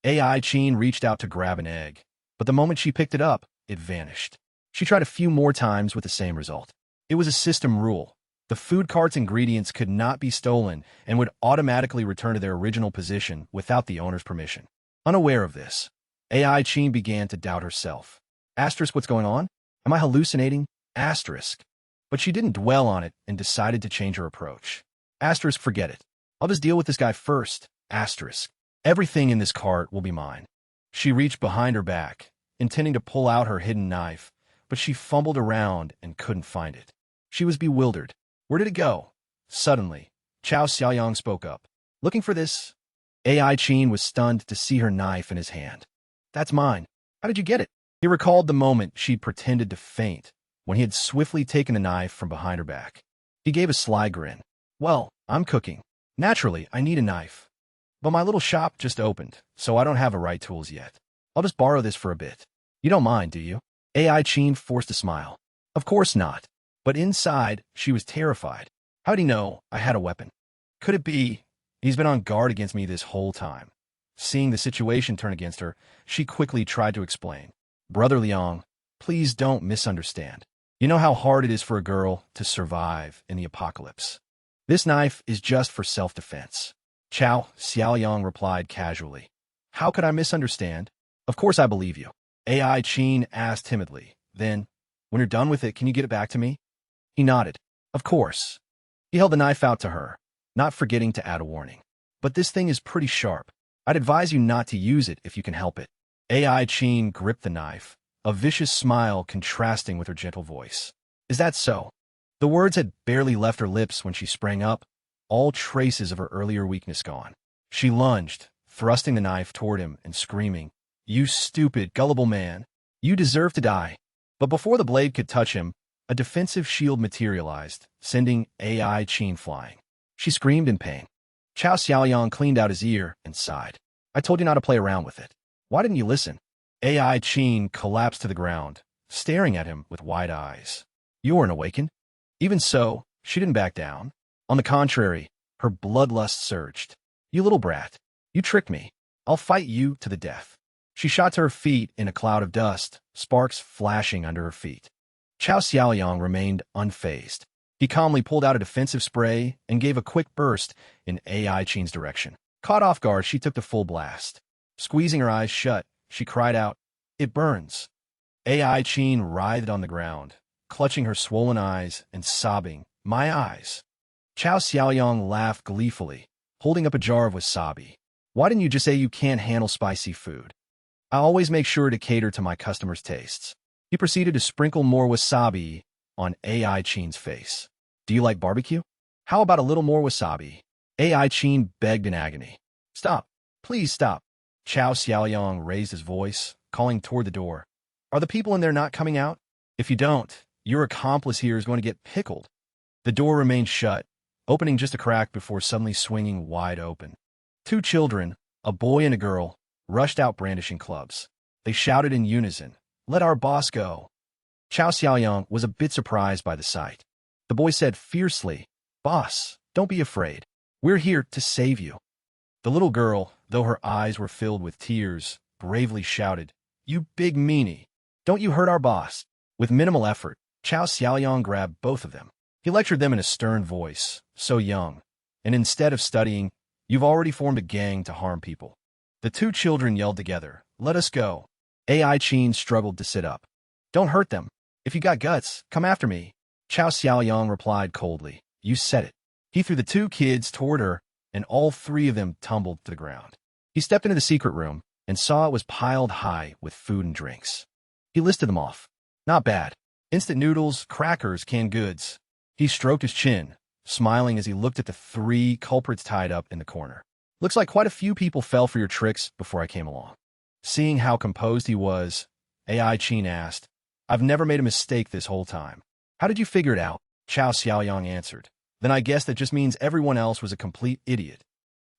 AI Chin reached out to grab an egg, but the moment she picked it up, it vanished. She tried a few more times with the same result. It was a system rule. The food cart's ingredients could not be stolen and would automatically return to their original position without the owner's permission. Unaware of this, AI Chin began to doubt herself. Asterisk, what's going on? Am I hallucinating? Asterisk. But she didn't dwell on it and decided to change her approach. Asterisk, forget it. I'll just deal with this guy first. Asterisk. Everything in this cart will be mine. She reached behind her back, intending to pull out her hidden knife, but she fumbled around and couldn't find it. She was bewildered. Where did it go? Suddenly, Chao Xiaoyang spoke up. Looking for this? AI Chin was stunned to see her knife in his hand. That's mine. How did you get it? He recalled the moment she'd pretended to faint, when he had swiftly taken the knife from behind her back. He gave a sly grin. Well, I'm cooking. Naturally, I need a knife. But my little shop just opened, so I don't have the right tools yet. I'll just borrow this for a bit. You don't mind, do you? AI Chin forced a smile. Of course not. But inside, she was terrified. How'd he know I had a weapon? Could it be he's been on guard against me this whole time? Seeing the situation turn against her, she quickly tried to explain. Brother Liang, please don't misunderstand. You know how hard it is for a girl to survive in the apocalypse. This knife is just for self-defense. Chow Xiaoyang replied casually. How could I misunderstand? Of course I believe you. AI Chin asked timidly. Then, when you're done with it, can you get it back to me? He nodded. Of course. He held the knife out to her, not forgetting to add a warning. But this thing is pretty sharp. I'd advise you not to use it if you can help it. AI Chin gripped the knife, a vicious smile contrasting with her gentle voice. Is that so? The words had barely left her lips when she sprang up, all traces of her earlier weakness gone. She lunged, thrusting the knife toward him and screaming, You stupid, gullible man. You deserve to die. But before the blade could touch him, a defensive shield materialized, sending AI Chin flying. She screamed in pain. Chow Xiaoyang cleaned out his ear and sighed. I told you not to play around with it. Why didn't you listen? AI Chin collapsed to the ground, staring at him with wide eyes. You weren't awakened. Even so, she didn't back down. On the contrary, her bloodlust surged. You little brat. You tricked me. I'll fight you to the death. She shot to her feet in a cloud of dust, sparks flashing under her feet. Chow Xiaoyang remained unfazed. He calmly pulled out a defensive spray and gave a quick burst in AI Chin's direction. Caught off guard, she took the full blast. Squeezing her eyes shut, she cried out, It burns. AI Chin writhed on the ground, clutching her swollen eyes and sobbing, My eyes. Chow Xiaoyang laughed gleefully, holding up a jar of wasabi. Why didn't you just say you can't handle spicy food? I always make sure to cater to my customers' tastes. He proceeded to sprinkle more wasabi on AI Chin's face. Do you like barbecue? How about a little more wasabi? AI Chin begged in agony. Stop. Please stop. Chow Xiaoyang raised his voice, calling toward the door. Are the people in there not coming out? If you don't, your accomplice here is going to get pickled. The door remained shut, opening just a crack before suddenly swinging wide open. Two children, a boy and a girl, rushed out brandishing clubs. They shouted in unison, Let our boss go. Chow Xiaoyang was a bit surprised by the sight. The boy said fiercely, Boss, don't be afraid. We're here to save you. The little girl, though her eyes were filled with tears, bravely shouted, You big meanie. Don't you hurt our boss. With minimal effort, Chow Xiaoyang grabbed both of them. He lectured them in a stern voice, so young, and instead of studying, You've already formed a gang to harm people. The two children yelled together, Let us go. AI Chin struggled to sit up. Don't hurt them. If you got guts, come after me. Chow Xiaoyang replied coldly. You said it. He threw the two kids toward her, and all three of them tumbled to the ground. He stepped into the secret room and saw it was piled high with food and drinks. He listed them off. Not bad. Instant noodles, crackers, canned goods. He stroked his chin, smiling as he looked at the three culprits tied up in the corner. Looks like quite a few people fell for your tricks before I came along. Seeing how composed he was, AI Chin asked, I've never made a mistake this whole time. How did you figure it out? Chow Xiaoyang answered. Then I guess that just means everyone else was a complete idiot.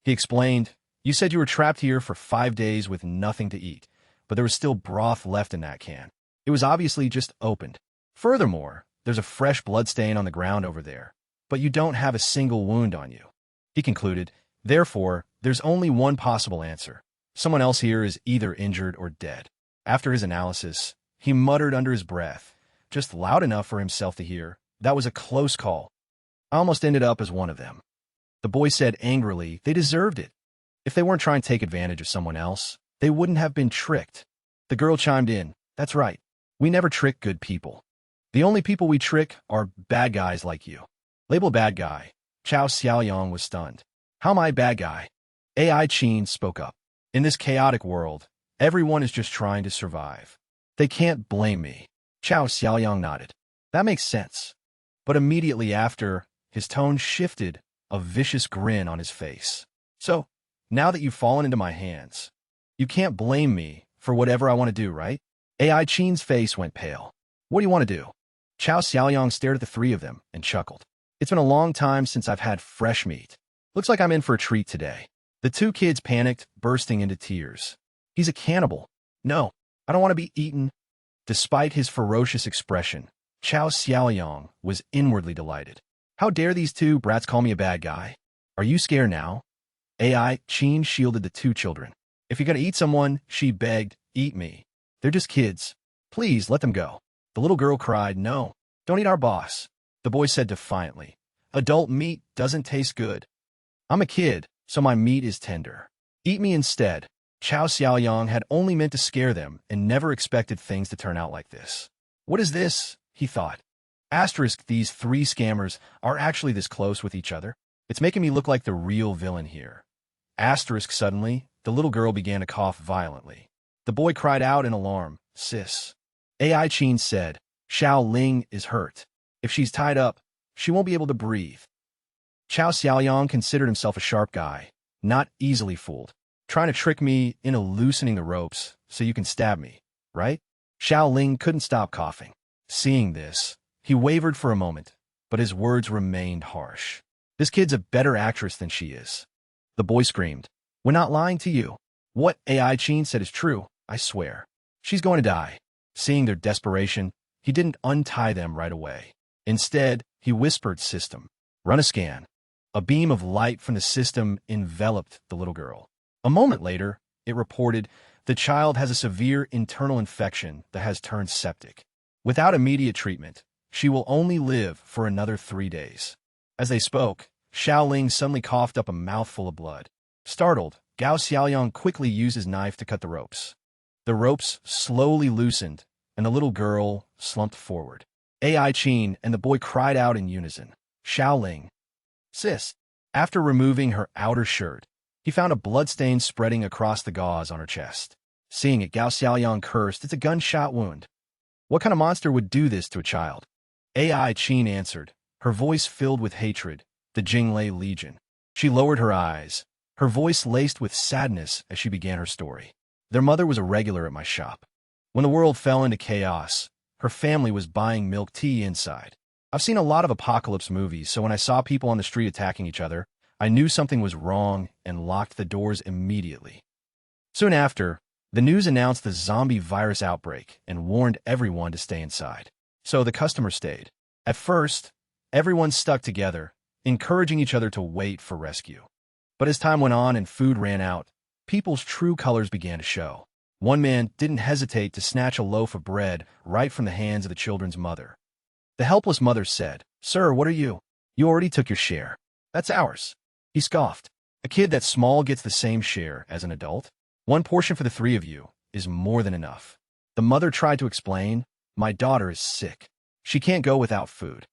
He explained, You said you were trapped here for 5 days with nothing to eat, but there was still broth left in that can. It was obviously just opened. Furthermore, there's a fresh bloodstain on the ground over there, but you don't have a single wound on you. He concluded, Therefore, there's only one possible answer. Someone else here is either injured or dead. After his analysis, he muttered under his breath, just loud enough for himself to hear, That was a close call. I almost ended up as one of them. The boy said angrily, They deserved it. If they weren't trying to take advantage of someone else, they wouldn't have been tricked. The girl chimed in, That's right. We never trick good people. The only people we trick are bad guys like you. Labeled bad guy. Chow Xiaoyang was stunned. How am I a bad guy? AI Chin spoke up. In this chaotic world, everyone is just trying to survive. They can't blame me. Chow Xiaoyang nodded. That makes sense. But immediately after, his tone shifted, a vicious grin on his face. So, now that you've fallen into my hands, you can't blame me for whatever I want to do, right? AI Chin's face went pale. What do you want to do? Chow Xiaoyang stared at the three of them and chuckled. It's been a long time since I've had fresh meat. Looks like I'm in for a treat today. The two kids panicked, bursting into tears. He's a cannibal. No, I don't want to be eaten. Despite his ferocious expression, Chow Xiaoyang was inwardly delighted. How dare these two brats call me a bad guy? Are you scared now? AI Chin shielded the two children. If you're going to eat someone, she begged, eat me. They're just kids. Please let them go. The little girl cried, No, don't eat our boss. The boy said defiantly, Adult meat doesn't taste good. I'm a kid, so my meat is tender. Eat me instead. Chao Xiaoyang had only meant to scare them and never expected things to turn out like this. What is this? He thought. Asterisk, these three scammers are actually this close with each other. It's making me look like the real villain here. Asterisk, suddenly, the little girl began to cough violently. The boy cried out in alarm. Sis. AI Chin said, Xiao Ling is hurt. If she's tied up, she won't be able to breathe. Chao Xiaoyang considered himself a sharp guy, not easily fooled. Trying to trick me into loosening the ropes so you can stab me, right? Xiao Ling couldn't stop coughing. Seeing this, he wavered for a moment, but his words remained harsh. This kid's a better actress than she is. The boy screamed. We're not lying to you. What AI Chin said is true, I swear. She's going to die. Seeing their desperation, he didn't untie them right away. Instead, he whispered, System, run a scan. A beam of light from the system enveloped the little girl. A moment later, it reported, the child has a severe internal infection that has turned septic. Without immediate treatment, she will only live for another 3 days. As they spoke, Xiao Ling suddenly coughed up a mouthful of blood. Startled, Gao Xiaoyang quickly used his knife to cut the ropes. The ropes slowly loosened, and the little girl slumped forward. AI Chin and the boy cried out in unison. Xiao Ling. Sis. After removing her outer shirt, he found a bloodstain spreading across the gauze on her chest. Seeing it, Gao Xiaoyang cursed, it's a gunshot wound. What kind of monster would do this to a child? AI Chin answered, her voice filled with hatred, the Jinglei Legion. She lowered her eyes, her voice laced with sadness as she began her story. Their mother was a regular at my shop. When the world fell into chaos, her family was buying milk tea inside. I've seen a lot of apocalypse movies, so when I saw people on the street attacking each other, I knew something was wrong and locked the doors immediately. Soon after, the news announced the zombie virus outbreak and warned everyone to stay inside. So the customers stayed. At first, everyone stuck together, encouraging each other to wait for rescue. But as time went on and food ran out, people's true colors began to show. One man didn't hesitate to snatch a loaf of bread right from the hands of the children's mother. The helpless mother said, Sir, what are you? You already took your share. That's ours. He scoffed. A kid that small gets the same share as an adult? One portion for the three of you is more than enough. The mother tried to explain, my daughter is sick. She can't go without food.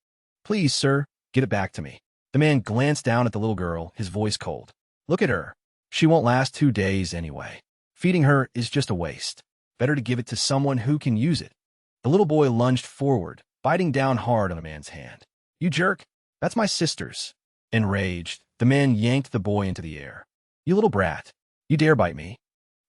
Please, sir, get it back to me. The man glanced down at the little girl, his voice cold. Look at her. She won't last 2 days anyway. Feeding her is just a waste. Better to give it to someone who can use it. The little boy lunged forward, biting down hard on the man's hand. You jerk. That's my sister's. Enraged, the man yanked the boy into the air. You little brat. You dare bite me?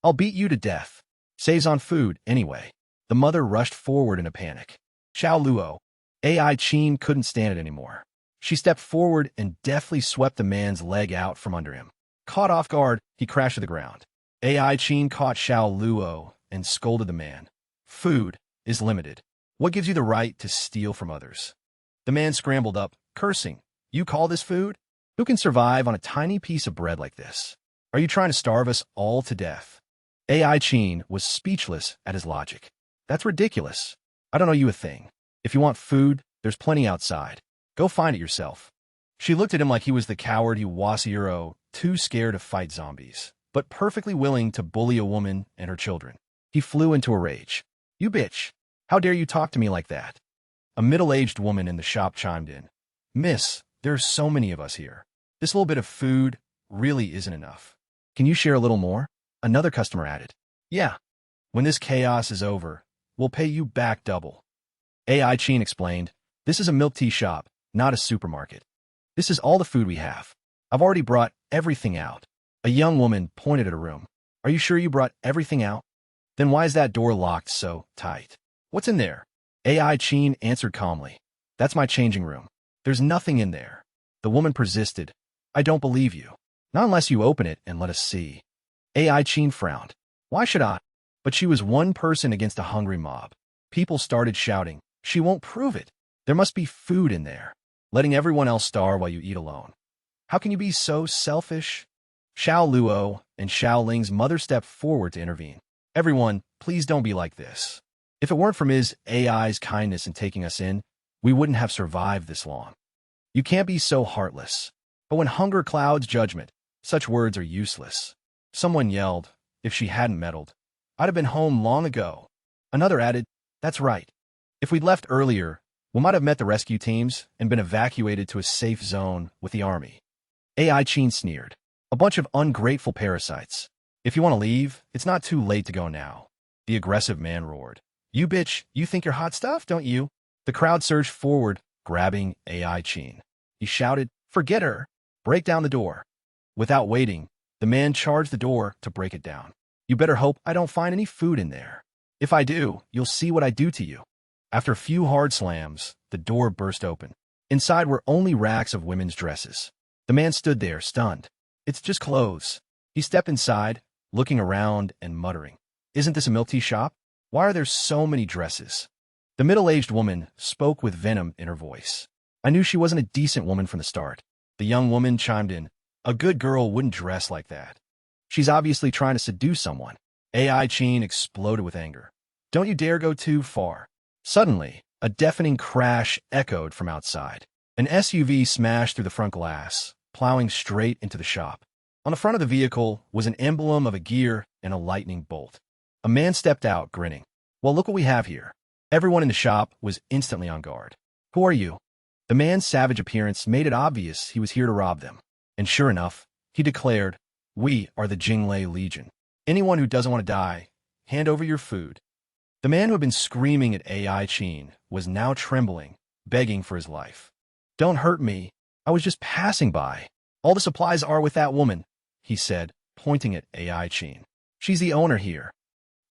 I'll beat you to death. Saves on food, anyway. The mother rushed forward in a panic. Xiao Luo. AI Chin couldn't stand it anymore. She stepped forward and deftly swept the man's leg out from under him. Caught off guard, he crashed to the ground. AI Chin caught Xiao Luo and scolded the man. Food is limited. What gives you the right to steal from others? The man scrambled up, cursing. You call this food? Who can survive on a tiny piece of bread like this? Are you trying to starve us all to death? AI Chin was speechless at his logic. That's ridiculous. I don't owe you a thing. If you want food, there's plenty outside. Go find it yourself. She looked at him like he was the coward he was, too scared to fight zombies, but perfectly willing to bully a woman and her children. He flew into a rage. You bitch. How dare you talk to me like that? A middle-aged woman in the shop chimed in. Miss, there are so many of us here. This little bit of food really isn't enough. Can you share a little more? Another customer added. Yeah. When this chaos is over, we'll pay you back double. AI Chin explained, this is a milk tea shop, not a supermarket. This is all the food we have. I've already brought everything out. A young woman pointed at a room. Are you sure you brought everything out? Then why is that door locked so tight? What's in there? AI Chin answered calmly. That's my changing room. There's nothing in there. The woman persisted. I don't believe you. Not unless you open it and let us see. AI Chin frowned. Why should I? But she was one person against a hungry mob. People started shouting, she won't prove it. There must be food in there. Letting everyone else starve while you eat alone. How can you be so selfish? Xiao Luo and Xiao Ling's mother stepped forward to intervene. Everyone, please don't be like this. If it weren't for Ms. AI's kindness in taking us in, we wouldn't have survived this long. You can't be so heartless. But when hunger clouds judgment, such words are useless. Someone yelled, if she hadn't meddled, I'd have been home long ago. Another added, that's right. If we'd left earlier, we might have met the rescue teams and been evacuated to a safe zone with the army. AI Chin sneered. A bunch of ungrateful parasites. If you want to leave, it's not too late to go now. The aggressive man roared. You bitch, you think you're hot stuff, don't you? The crowd surged forward, grabbing AI Chin. He shouted, forget her. Break down the door. Without waiting, the man charged the door to break it down. You better hope I don't find any food in there. If I do, you'll see what I do to you. After a few hard slams, the door burst open. Inside were only racks of women's dresses. The man stood there, stunned. It's just clothes. He stepped inside, looking around and muttering. Isn't this a milk tea shop? Why are there so many dresses? The middle-aged woman spoke with venom in her voice. I knew she wasn't a decent woman from the start. The young woman chimed in. A good girl wouldn't dress like that. She's obviously trying to seduce someone. AI Chin exploded with anger. Don't you dare go too far. Suddenly, a deafening crash echoed from outside. An SUV smashed through the front glass, plowing straight into the shop. On the front of the vehicle was an emblem of a gear and a lightning bolt. A man stepped out, grinning. Well, look what we have here. Everyone in the shop was instantly on guard. Who are you? The man's savage appearance made it obvious he was here to rob them. And sure enough, he declared, we are the Jinglei Legion. Anyone who doesn't want to die, hand over your food. The man who had been screaming at AI Chin was now trembling, begging for his life. Don't hurt me. I was just passing by. All the supplies are with that woman, he said, pointing at AI Chin. She's the owner here.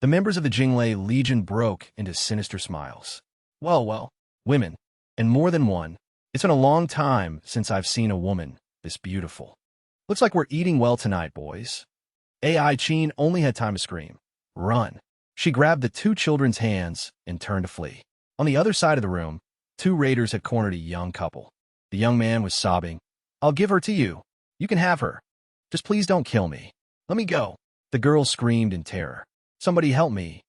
The members of the Jinglei Legion broke into sinister smiles. Well, women, and more than one. It's been a long time since I've seen a woman this beautiful. Looks like we're eating well tonight, boys. AI Chin only had time to scream. Run. She grabbed the two children's hands and turned to flee. On the other side of the room, two raiders had cornered a young couple. The young man was sobbing. I'll give her to you. You can have her. Just please don't kill me. Let me go. The girl screamed in terror. Somebody help me.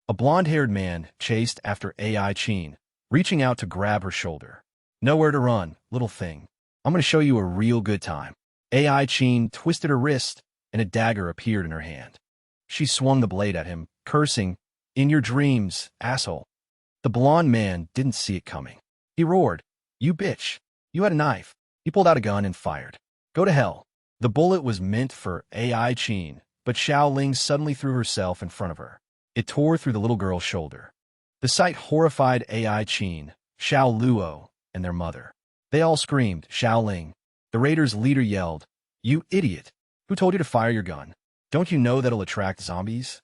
A blonde-haired man chased after AI Chin, reaching out to grab her shoulder. Nowhere to run, little thing. I'm going to show you a real good time. AI Chin twisted her wrist, and a dagger appeared in her hand. She swung the blade at him, cursing, in your dreams, asshole. The blonde man didn't see it coming. He roared, you bitch. You had a knife. He pulled out a gun and fired. Go to hell. The bullet was meant for AI Chin, but Xiaoling suddenly threw herself in front of her. It tore through the little girl's shoulder. The sight horrified AI Chin, Xiao Luo, and their mother. They all screamed, Xiaoling. The raiders' leader yelled, you idiot. Who told you to fire your gun? Don't you know that'll attract zombies?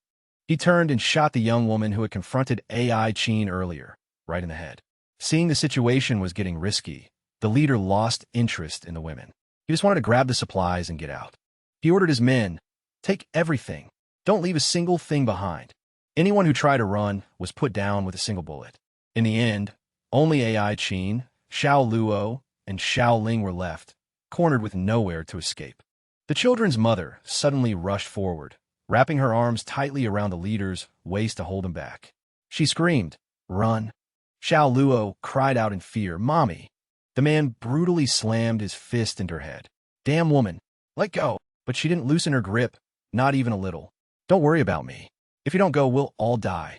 He turned and shot the young woman who had confronted AI Chin earlier, right in the head. Seeing the situation was getting risky, the leader lost interest in the women. He just wanted to grab the supplies and get out. He ordered his men, take everything. Don't leave a single thing behind. Anyone who tried to run was put down with a single bullet. In the end, only AI Chin, Xiao Luo, and Xiaoling were left, cornered with nowhere to escape. The children's mother suddenly rushed forward, wrapping her arms tightly around the leader's waist to hold him back. She screamed, run. Xiao Luo cried out in fear, Mommy. The man brutally slammed his fist into her head. Damn woman, let go. But she didn't loosen her grip, not even a little. Don't worry about me. If you don't go, we'll all die.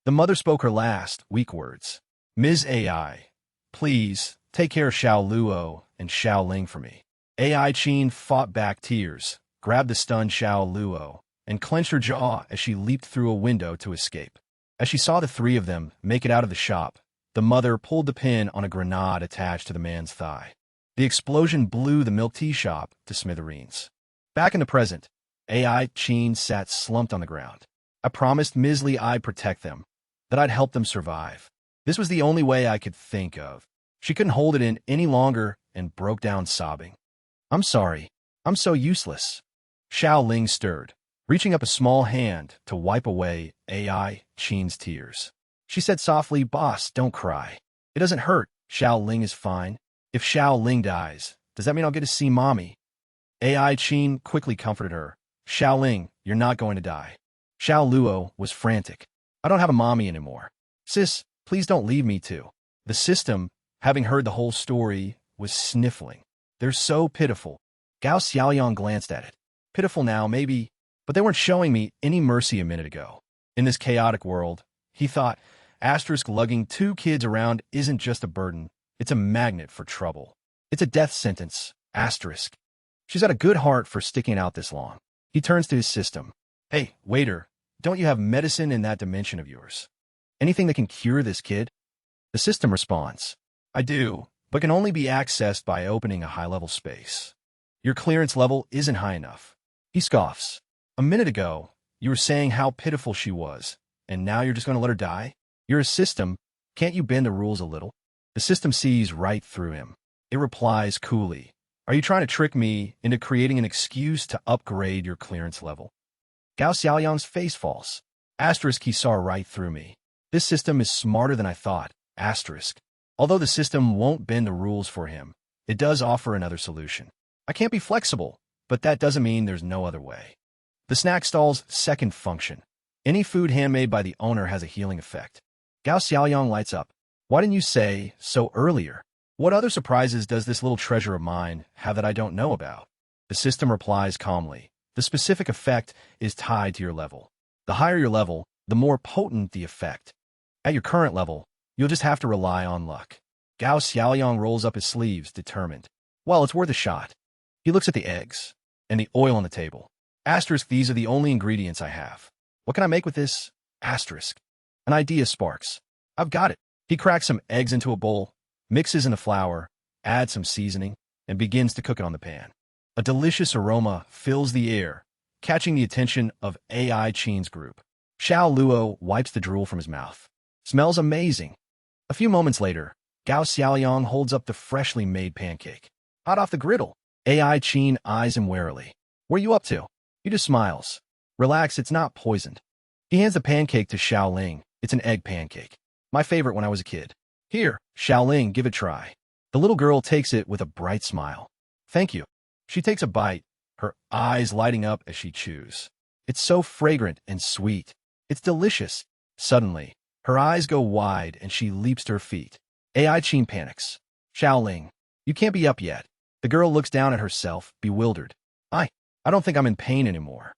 The mother spoke her last, weak words. Ms. AI, please, take care of Xiao Luo and Xiaoling for me. AI Chin fought back tears, grabbed the stunned Xiao Luo, and clenched her jaw as she leaped through a window to escape. As she saw the three of them make it out of the shop, the mother pulled the pin on a grenade attached to the man's thigh. The explosion blew the milk tea shop to smithereens. Back in the present, AI Chin sat slumped on the ground. I promised Ms. Lee I'd protect them, that I'd help them survive. This was the only way I could think of. She couldn't hold it in any longer and broke down sobbing. I'm sorry. I'm so useless. Xiaoling stirred, reaching up a small hand to wipe away AI Chin's tears. She said softly, Boss, don't cry. It doesn't hurt. Xiaoling is fine. If Xiaoling dies, does that mean I'll get to see Mommy? AI Chin quickly comforted her. Xiaoling, you're not going to die. Xiao Luo was frantic. I don't have a mommy anymore. Sis, please don't leave me too. The system, having heard the whole story, was sniffling. "They're so pitiful." Gao Xiaoyang glanced at it. "Pitiful now, maybe, but they weren't showing me any mercy a minute ago." In this chaotic world, he thought, lugging 2 kids around isn't just a burden, it's a magnet for trouble. It's a death sentence, asterisk. She's got a good heart for sticking out this long. He turns to his system. "Hey, waiter, don't you have medicine in that dimension of yours? Anything that can cure this kid?" The system responds, "I do, but can only be accessed by opening a high-level space. Your clearance level isn't high enough." He scoffs. "A minute ago, you were saying how pitiful she was, and now you're just going to let her die? You're a system. Can't you bend the rules a little?" The system sees right through him. It replies coolly, "Are you trying to trick me into creating an excuse to upgrade your clearance level?" Gao Xiaoyang's face falls. He saw right through me. This system is smarter than I thought. Although the system won't bend the rules for him, it does offer another solution. I can't be flexible, but that doesn't mean there's no other way. The snack stall's second function. Any food handmade by the owner has a healing effect. Gao Xiaoyang lights up. "Why didn't you say so earlier? What other surprises does this little treasure of mine have that I don't know about?" The system replies calmly. "The specific effect is tied to your level. The higher your level, the more potent the effect. At your current level, you'll just have to rely on luck." Gao Xiaoyang rolls up his sleeves, determined. "Well, it's worth a shot." He looks at the eggs and the oil on the table. "These are the only ingredients I have. What can I make with this?" An idea sparks. "I've got it." He cracks some eggs into a bowl, mixes in the flour, adds some seasoning, and begins to cook it on the pan. A delicious aroma fills the air, catching the attention of AI Chin's group. Xiao Luo wipes the drool from his mouth. "Smells amazing." A few moments later, Gao Xiaoyang holds up the freshly made pancake. "Hot off the griddle." AI Chin eyes him warily. "What are you up to?" He just smiles. "Relax, it's not poisoned." He hands the pancake to Xiaoling. It's an egg pancake. My favorite when I was a kid. "Here, Xiaoling, give it a try." The little girl takes it with a bright smile. "Thank you." She takes a bite, her eyes lighting up as she chews. It's so fragrant and sweet. It's delicious. Suddenly, her eyes go wide and she leaps to her feet. AI Chin panics. "Xiaoling, you can't be up yet." The girl looks down at herself, bewildered. I don't think I'm in pain anymore."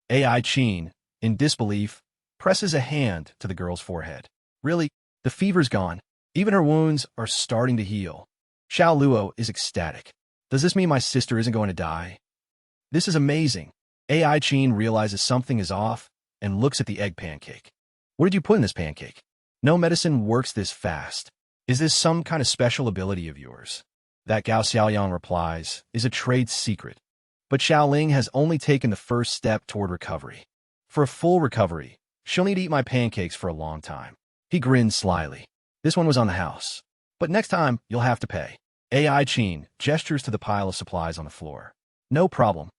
AI Chin, in disbelief, presses a hand to the girl's forehead. "Really? The fever's gone. Even her wounds are starting to heal." Xiao Luo is ecstatic. "Does this mean my sister isn't going to die?" "This is amazing." AI Chin realizes something is off and looks at the egg pancake. "What did you put in this pancake? No medicine works this fast. Is this some kind of special ability of yours?" That, Gao Xiaoyang replies, is a trade secret. But Xiaoling has only taken the first step toward recovery. For a full recovery, she'll need to eat my pancakes for a long time. He grins slyly. "This one was on the house. But next time, you'll have to pay." AI Chin gestures to the pile of supplies on the floor. "No problem.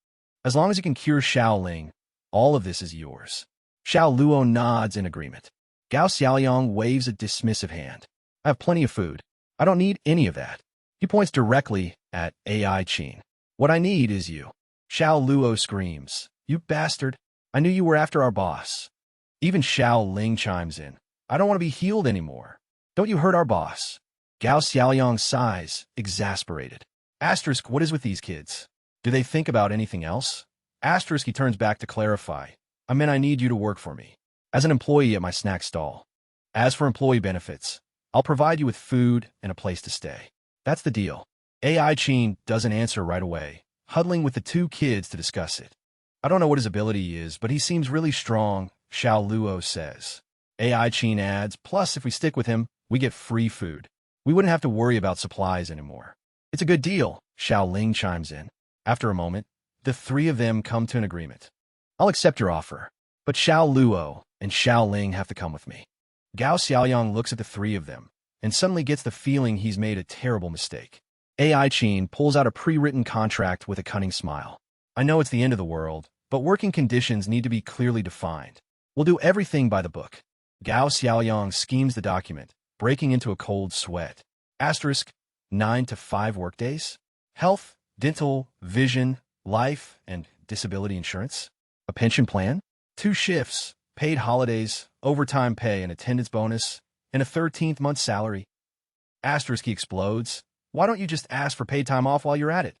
As long as you can cure Xiaoling, all of this is yours." Xiao Luo nods in agreement. Gao Xiaoyang waves a dismissive hand. "I have plenty of food. I don't need any of that." He points directly at AI Chin. "What I need is you." Xiao Luo screams. "You bastard. I knew you were after our boss." Even Xiao Ling chimes in. "I don't want to be healed anymore. Don't you hurt our boss." Gao Xiaoyang sighs, exasperated. What is with these kids? Do they think about anything else? He turns back to clarify. "I meant I need you to work for me, as an employee at my snack stall. As for employee benefits, I'll provide you with food and a place to stay. That's the deal." AI Chin doesn't answer right away, huddling with the 2 kids to discuss it. "I don't know what his ability is, but he seems really strong," Xiao Luo says. AI Chin adds, "Plus, if we stick with him, we get free food. We wouldn't have to worry about supplies anymore." "It's a good deal," Xiao Ling chimes in. After a moment, the 3 of them come to an agreement. "I'll accept your offer, but Xiao Luo and Xiao Ling have to come with me." Gao Xiaoyang looks at the 3 of them and suddenly gets the feeling he's made a terrible mistake. AI Chin pulls out a pre-written contract with a cunning smile. "I know it's the end of the world, but working conditions need to be clearly defined. We'll do everything by the book." Gao Xiaoyang schemes the document, breaking into a cold sweat. 9 to 5 workdays? Health, dental, vision, life, and disability insurance? A pension plan? 2 shifts, paid holidays, overtime pay and attendance bonus, and a 13th month salary? He explodes. Why don't you just ask for paid time off while you're at it?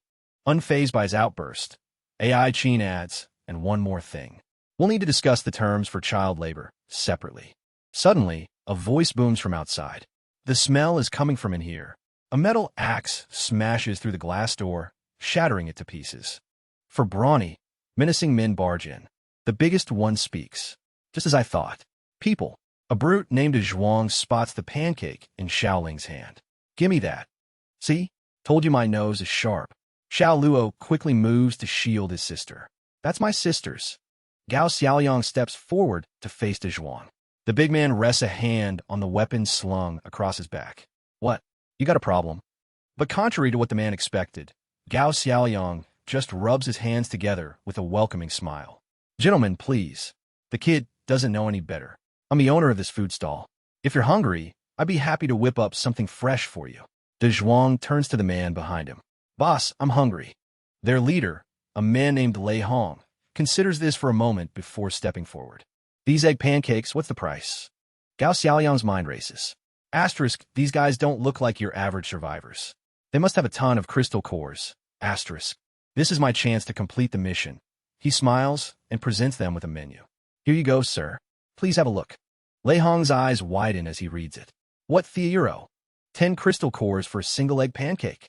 Unfazed by his outburst, AI Chin adds, and one more thing. We'll need to discuss the terms for child labor separately. Suddenly, a voice booms from outside. The smell is coming from in here. A metal axe smashes through the glass door, shattering it to pieces. For brawny, menacing men barge in. The biggest one speaks. Just as I thought. People. A brute named Zhuang spots the pancake in Xiaoling's hand. Gimme that. See? Told you my nose is sharp. Xiao Luo quickly moves to shield his sister. That's my sister's. Gao Xiaoyang steps forward to face De Zhuang. The big man rests a hand on the weapon slung across his back. What? You got a problem? But contrary to what the man expected, Gao Xiaoyang just rubs his hands together with a welcoming smile. Gentlemen, please. The kid doesn't know any better. I'm the owner of this food stall. If you're hungry, I'd be happy to whip up something fresh for you. De Zhuang turns to the man behind him. Boss, I'm hungry. Their leader, a man named Lei Hong, considers this for a moment before stepping forward. These egg pancakes, what's the price? Gao Xiaoyang's mind races. Asterisk, these guys don't look like your average survivors. They must have a ton of crystal cores. Asterisk. This is my chance to complete the mission. He smiles and presents them with a menu. Here you go, sir. Please have a look. Lei Hong's eyes widen as he reads it. What theoro? 10 crystal cores for a single egg pancake.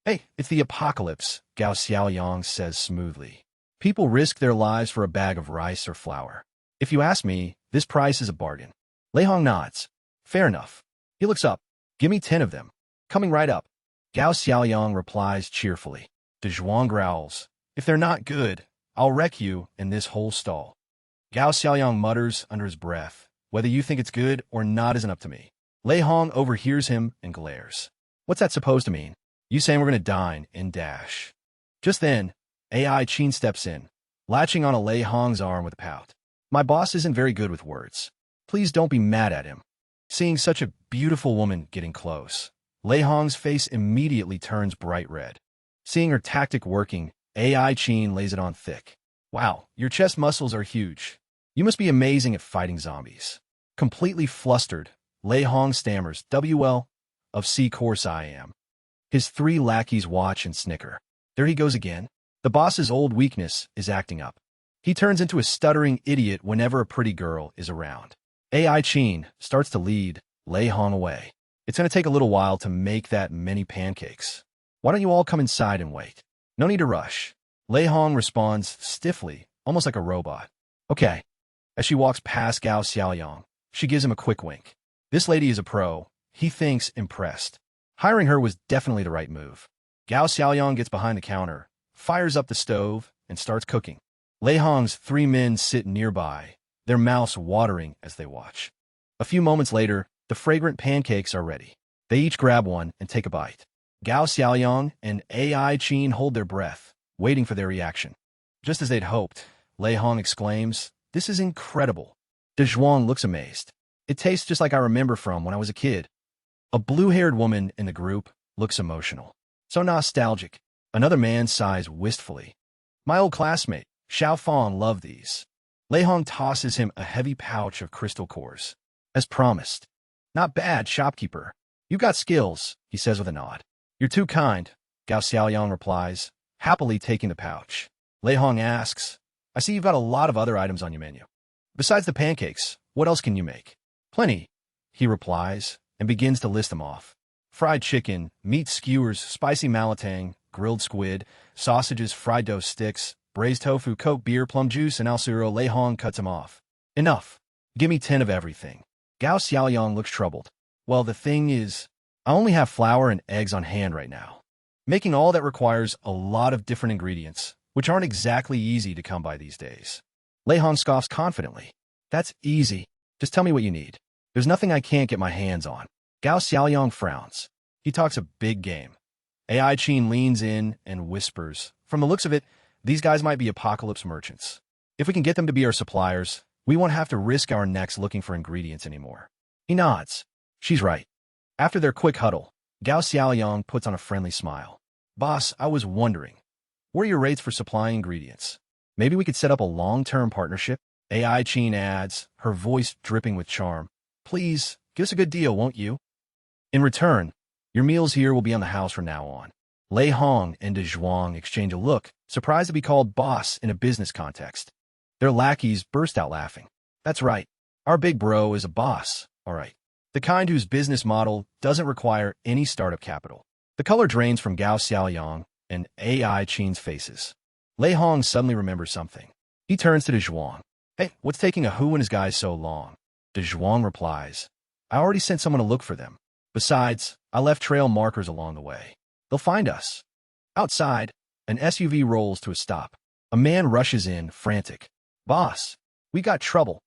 Hey, it's the apocalypse, Gao Xiaoyang says smoothly. People risk their lives for a bag of rice or flour. If you ask me, this price is a bargain. Lei Hong nods. Fair enough. He looks up. Give me 10 of them. Coming right up. Gao Xiaoyang replies cheerfully. De Zhuang growls. If they're not good, I'll wreck you in this whole stall. Gao Xiaoyang mutters under his breath. Whether you think it's good or not isn't up to me. Lei Hong overhears him and glares. What's that supposed to mean? You saying we're going to dine and dash? Just then, AI Chin steps in, latching on a Lei Hong's arm with a pout. My boss isn't very good with words. Please don't be mad at him. Seeing such a beautiful woman getting close, Lei Hong's face immediately turns bright red. Seeing her tactic working, AI Chin lays it on thick. Wow, your chest muscles are huge. You must be amazing at fighting zombies. Completely flustered, Lei Hong stammers, WL, of course I am. His 3 lackeys watch and snicker. There he goes again. The boss's old weakness is acting up. He turns into a stuttering idiot whenever a pretty girl is around. AI Chin starts to lead Lei Hong away. It's going to take a little while to make that many pancakes. Why don't you all come inside and wait? No need to rush. Lei Hong responds stiffly, almost like a robot. Okay. As she walks past Gao Xiaoyang, she gives him a quick wink. This lady is a pro. He thinks impressed. Hiring her was definitely the right move. Gao Xiaoyang gets behind the counter, fires up the stove, and starts cooking. Lei Hong's 3 men sit nearby, their mouths watering as they watch. A few moments later, the fragrant pancakes are ready. They each grab one and take a bite. Gao Xiaoyang and AI Chin hold their breath, waiting for their reaction. Just as they'd hoped, Lei Hong exclaims, "This is incredible." De Zhuang looks amazed. It tastes just like I remember from when I was a kid. A blue-haired woman in the group looks emotional. So nostalgic. Another man sighs wistfully. My old classmate, Xiao Fang, loved these. Lei Hong tosses him a heavy pouch of crystal cores. As promised. Not bad, shopkeeper. You got skills, he says with a nod. You're too kind, Gao Xiaoyang replies, happily taking the pouch. Lei Hong asks, I see you've got a lot of other items on your menu. Besides the pancakes, what else can you make? Plenty, he replies, and begins to list them off. Fried chicken, meat skewers, spicy malatang, grilled squid, sausages, fried dough sticks, braised tofu, Coke, beer, plum juice, and Alsuro. Lei Hong cuts him off. Enough. Give me 10 of everything. Gao Xiaoyang looks troubled. Well, the thing is, I only have flour and eggs on hand right now. Making all that requires a lot of different ingredients, which aren't exactly easy to come by these days. Lei Hong scoffs confidently. That's easy. Just tell me what you need. There's nothing I can't get my hands on. Gao Xiaoyang frowns. He talks a big game. AI Chin leans in and whispers, from the looks of it, these guys might be apocalypse merchants. If we can get them to be our suppliers, we won't have to risk our necks looking for ingredients anymore. He nods. She's right. After their quick huddle, Gao Xiaoyang puts on a friendly smile. Boss, I was wondering, what are your rates for supplying ingredients? Maybe we could set up a long-term partnership? AI Chin adds, her voice dripping with charm. Please, give us a good deal, won't you? In return, Your meals here will be on the house from now on. Lei Hong and De Zhuang exchange a look, surprised to be called boss in a business context. Their lackeys burst out laughing. That's right. Our big bro is a boss, all right. The kind whose business model doesn't require any startup capital. The color drains from Gao Xiaoyang and AI Qin's faces. Lei Hong suddenly remembers something. He turns to De Zhuang. Hey, what's taking a who and his guys so long? De Zhuang replies, I already sent someone to look for them. Besides, I left trail markers along the way. They'll find us. Outside, an SUV rolls to a stop. A man rushes in, frantic. Boss, we got trouble.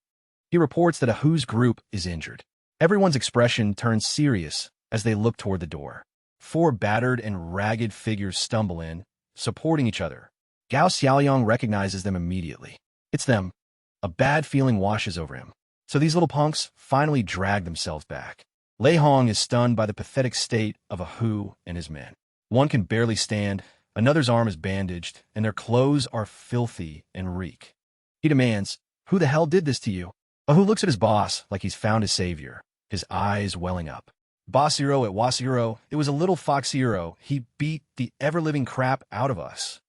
He reports that a who's group is injured. Everyone's expression turns serious as they look toward the door. 4 battered and ragged figures stumble in, supporting each other. Gao Xiaoyang recognizes them immediately. It's them. A bad feeling washes over him. So these little punks finally drag themselves back. Lei Hong is stunned by the pathetic state of a who and his men. One can barely stand, another's arm is bandaged, and their clothes are filthy and reek. He demands, who the hell did this to you? A who looks at his boss like he's found his savior, his eyes welling up. Bossiro at Wasiro, it was a little foxiro. He beat the ever-living crap out of us.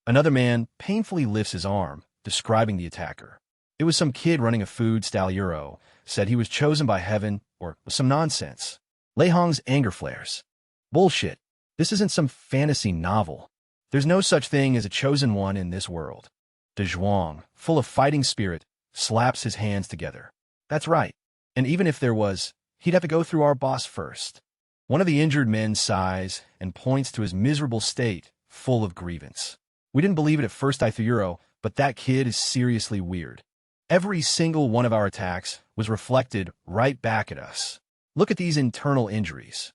Another man painfully lifts his arm, describing the attacker. It was some kid running a food style Euro, said he was chosen by heaven, or some nonsense. Lei Hong's anger flares. Bullshit. This isn't some fantasy novel. There's no such thing as a chosen one in this world. De Zhuang, full of fighting spirit, slaps his hands together. That's right. And even if there was, he'd have to go through our boss first. One of the injured men sighs and points to his miserable state, full of grievance. We didn't believe it at first, Euro, but that kid is seriously weird. Every single one of our attacks was reflected right back at us. Look at these internal injuries.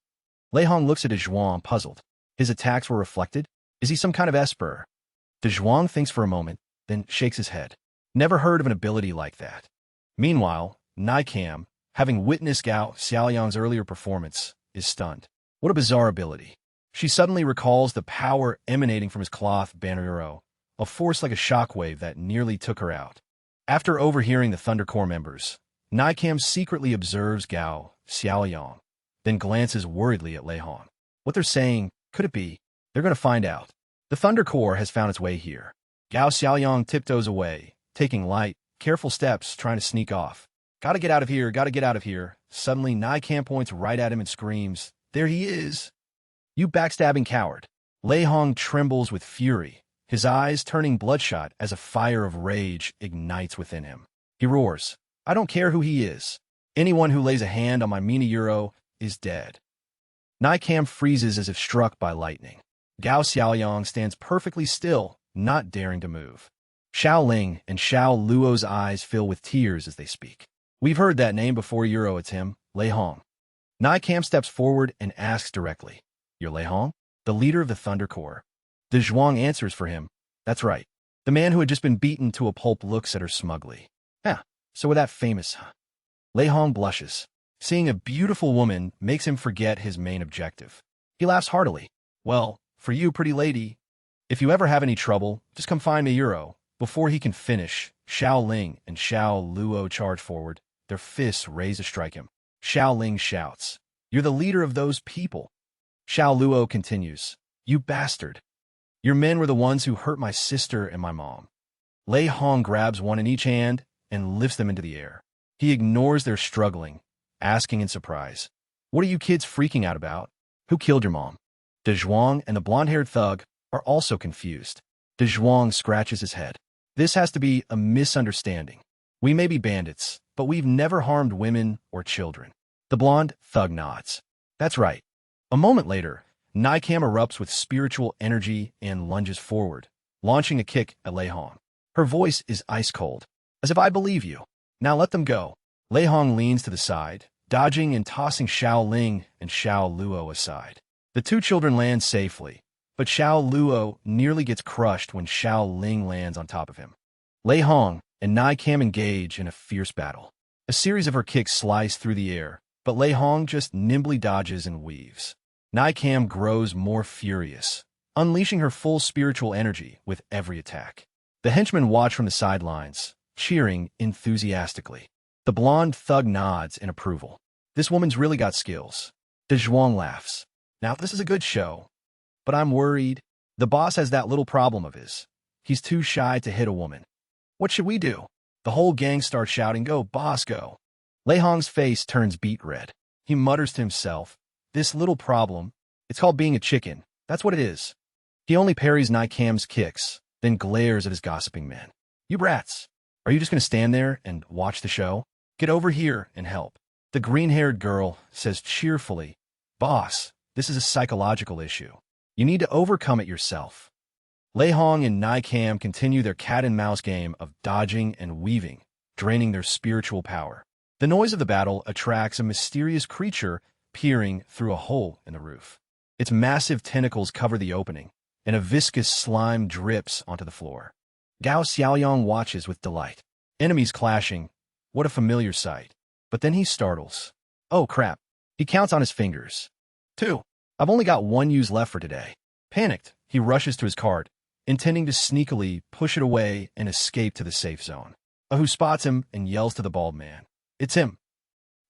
Lei Hong looks at De Zhuang, puzzled. His attacks were reflected? Is he some kind of esper? De Zhuang thinks for a moment, then shakes his head. Never heard of an ability like that. Meanwhile, Nicam, having witnessed Gao Xiaoyang's earlier performance, is stunned. What a bizarre ability. She suddenly recalls the power emanating from his cloth bannerero, a force like a shockwave that nearly took her out. After overhearing the Thunder Corps members, Nicam secretly observes Gao Xiaoyang, then glances worriedly at Lei Hong. What they're saying, could it be? They're going to find out. The Thunder Corps has found its way here. Gao Xiaoyang tiptoes away, taking light, careful steps, trying to sneak off. Gotta get out of here, gotta get out of here. Suddenly, Nicam points right at him and screams, There he is! You backstabbing coward. Lei Hong trembles with fury, his eyes turning bloodshot as a fire of rage ignites within him. He roars, I don't care who he is. Anyone who lays a hand on my Mina Euro is dead. Nicam freezes as if struck by lightning. Gao Xiaoyang stands perfectly still, not daring to move. Xiao Ling and Xiao Luo's eyes fill with tears as they speak. We've heard that name before, Euro, it's him, Lei Hong. Nicam steps forward and asks directly, You're Lei Hong? The leader of the Thunder Corps. De Zhuang answers for him. That's right. The man who had just been beaten to a pulp looks at her smugly. So we're that famous, huh? Lei Hong blushes. Seeing a beautiful woman makes him forget his main objective. He laughs heartily. Well, for you, pretty lady, if you ever have any trouble, just come find me, Euro. Before he can finish, Xiao Ling and Xiao Luo charge forward, their fists raised to strike him. Xiao Ling shouts, You're the leader of those people. Xiao Luo continues, You bastard. Your men were the ones who hurt my sister and my mom. Lei Hong grabs one in each hand and lifts them into the air. He ignores their struggling, asking in surprise, What are you kids freaking out about? Who killed your mom? De Zhuang and the blonde-haired thug are also confused. De Zhuang scratches his head. This has to be a misunderstanding. We may be bandits, but we've never harmed women or children. The blonde thug nods. That's right. A moment later, Nicam erupts with spiritual energy and lunges forward, launching a kick at Lei Hong. Her voice is ice cold. As if I believe you. Now let them go. Lei Hong leans to the side, dodging and tossing Xiao Ling and Xiao Luo aside. The two children land safely, but Xiao Luo nearly gets crushed when Xiao Ling lands on top of him. Lei Hong and Nicam engage in a fierce battle. A series of her kicks slice through the air, but Lei Hong just nimbly dodges and weaves. Nicam grows more furious, unleashing her full spiritual energy with every attack. The henchmen watch from the sidelines, cheering enthusiastically. The blonde thug nods in approval. This woman's really got skills. De Zhuang laughs. Now, this is a good show, but I'm worried. The boss has that little problem of his. He's too shy to hit a woman. What should we do? The whole gang starts shouting, "Go, boss, go." Lei Hong's face turns beet red. He mutters to himself, "This little problem, it's called being a chicken. That's what it is." He only parries Nicam's kicks, then glares at his gossiping men. "You brats, are you just going to stand there and watch the show? Get over here and help." The green-haired girl says cheerfully, "Boss, this is a psychological issue. You need to overcome it yourself." Lei Hong and Nicam continue their cat-and-mouse game of dodging and weaving, draining their spiritual power. The noise of the battle attracts a mysterious creature peering through a hole in the roof. Its massive tentacles cover the opening, and a viscous slime drips onto the floor. Gao Xiaoyang watches with delight. Enemies clashing. What a familiar sight. But then he startles. Oh, crap. He counts on his fingers. 2. I've only got 1 use left for today. Panicked, he rushes to his cart, intending to sneakily push it away and escape to the safe zone. Who spots him and yells to the bald man. It's him.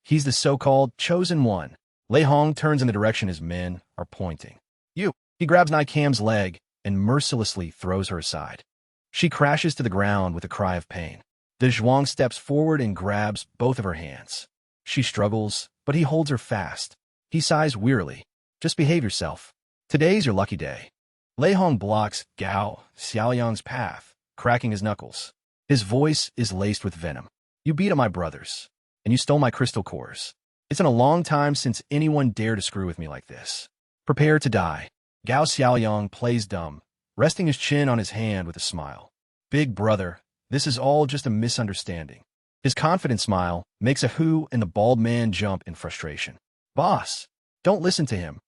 He's the so-called chosen one. Lei Hong turns in the direction his men are pointing. You. He grabs Nicam's leg and mercilessly throws her aside. She crashes to the ground with a cry of pain. The Zhuang steps forward and grabs both of her hands. She struggles, but he holds her fast. He sighs wearily. Just behave yourself. Today's your lucky day. Lei Hong blocks Gao Xiaoyang's path, cracking his knuckles. His voice is laced with venom. You beat up my brothers, and you stole my crystal cores. It's been a long time since anyone dared to screw with me like this. Prepare to die. Gao Xiaoyang plays dumb, resting his chin on his hand with a smile. Big brother, this is all just a misunderstanding. His confident smile makes a Hu and the bald man jump in frustration. Boss, don't listen to him.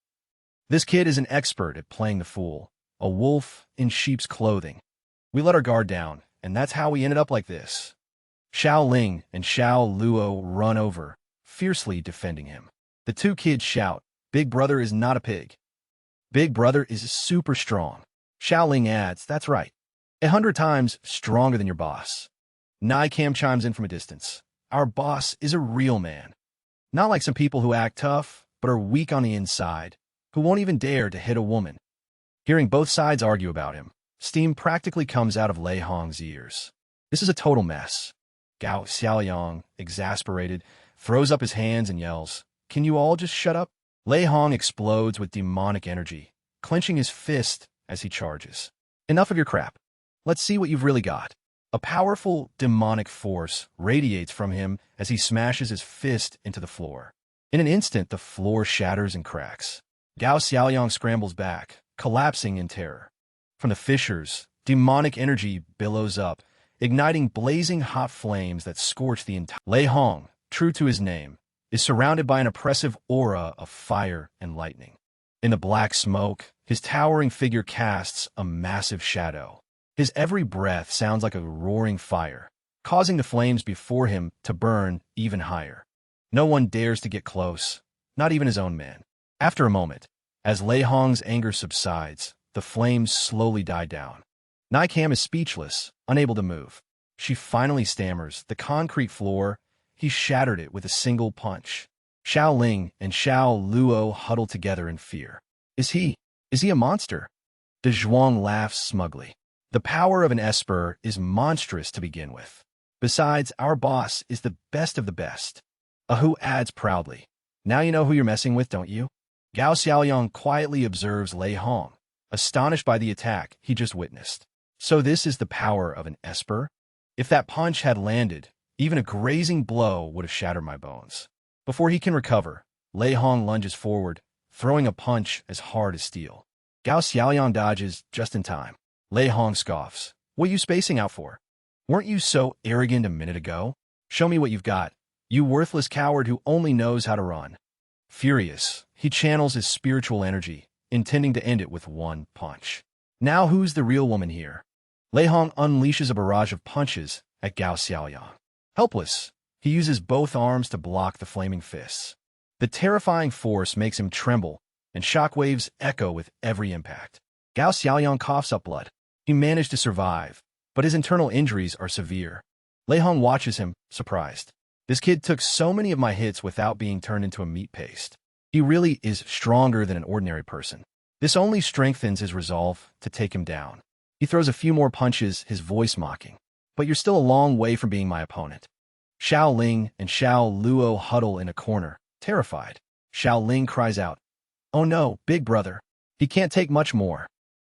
This kid is an expert at playing the fool, a wolf in sheep's clothing. We let our guard down, and that's how we ended up like this. Xiao Ling and Xiao Luo run over, fiercely defending him. The 2 kids shout, Big brother is not a pig. Big brother is super strong. Xiao Ling adds, that's right. 100 times stronger than your boss. Nicam chimes in from a distance. Our boss is a real man. Not like some people who act tough, but are weak on the inside, who won't even dare to hit a woman. Hearing both sides argue about him, steam practically comes out of Lei Hong's ears. This is a total mess. Gao Xiaoyang, exasperated, throws up his hands and yells, Can you all just shut up? Lei Hong explodes with demonic energy, clenching his fist as he charges. Enough of your crap. Let's see what you've really got. A powerful demonic force radiates from him as he smashes his fist into the floor. In an instant, the floor shatters and cracks. Gao Xiaoyang scrambles back, collapsing in terror. From the fissures, demonic energy billows up, igniting blazing hot flames that scorch the entire... Lei Hong, true to his name, is surrounded by an oppressive aura of fire and lightning. In the black smoke, his towering figure casts a massive shadow. His every breath sounds like a roaring fire, causing the flames before him to burn even higher. No one dares to get close, not even his own men. After a moment, as Lei Hong's anger subsides, the flames slowly die down. Nicam is speechless, unable to move. She finally stammers, the concrete floor, he shattered it with a single punch. Xiao Ling and Xiao Luo huddle together in fear. Is he a monster? De Zhuang laughs smugly. The power of an esper is monstrous to begin with. Besides, our boss is the best of the best. Ahu adds proudly. Now you know who you're messing with, don't you? Gao Xiaoyang quietly observes Lei Hong, astonished by the attack he just witnessed. So this is the power of an esper? If that punch had landed, even a grazing blow would have shattered my bones. Before he can recover, Lei Hong lunges forward, throwing a punch as hard as steel. Gao Xiaoyang dodges just in time. Lei Hong scoffs. What are you spacing out for? Weren't you so arrogant a minute ago? Show me what you've got, you worthless coward who only knows how to run. Furious, he channels his spiritual energy, intending to end it with one punch. Now who's the real woman here? Lei Hong unleashes a barrage of punches at Gao Xiaoyang. Helpless, he uses both arms to block the flaming fists. The terrifying force makes him tremble, and shockwaves echo with every impact. Gao Xiaoyang coughs up blood. He managed to survive, but his internal injuries are severe. Lei Hong watches him, surprised. This kid took so many of my hits without being turned into a meat paste. He really is stronger than an ordinary person. This only strengthens his resolve to take him down. He throws a few more punches, his voice mocking. But you're still a long way from being my opponent. Xiao Ling and Xiao Luo huddle in a corner, terrified. Xiao Ling cries out, "Oh no, big brother. He can't take much more."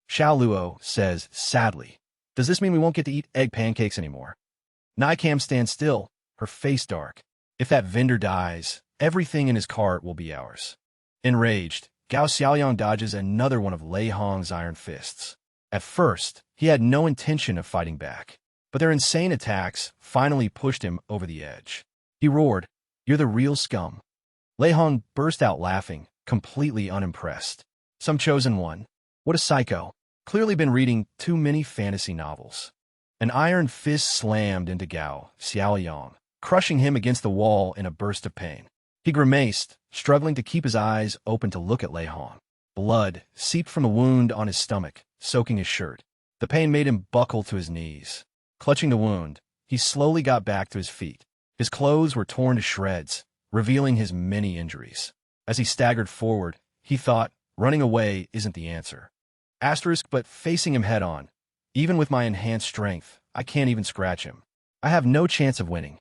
Xiao Luo says sadly, "Does this mean we won't get to eat egg pancakes anymore?" Nikam stands still, her face dark. "If that vendor dies, everything in his cart will be ours." Enraged, Gao Xiaoyang dodges another one of Lei Hong's iron fists. At first, he had no intention of fighting back, but their insane attacks finally pushed him over the edge. He roared, "You're the real scum." Lei Hong burst out laughing, completely unimpressed. Some chosen one. What a psycho. Clearly been reading too many fantasy novels. An iron fist slammed into Gao Xiaoyang, crushing him against the wall in a burst of pain. He grimaced, struggling to keep his eyes open to look at Lei Hong. Blood seeped from a wound on his stomach, soaking his shirt. The pain made him buckle to his knees. Clutching the wound, he slowly got back to his feet. His clothes were torn to shreds, revealing his many injuries. As he staggered forward, he thought, running away isn't the answer. But facing him head-on, even with my enhanced strength, I can't even scratch him. I have no chance of winning.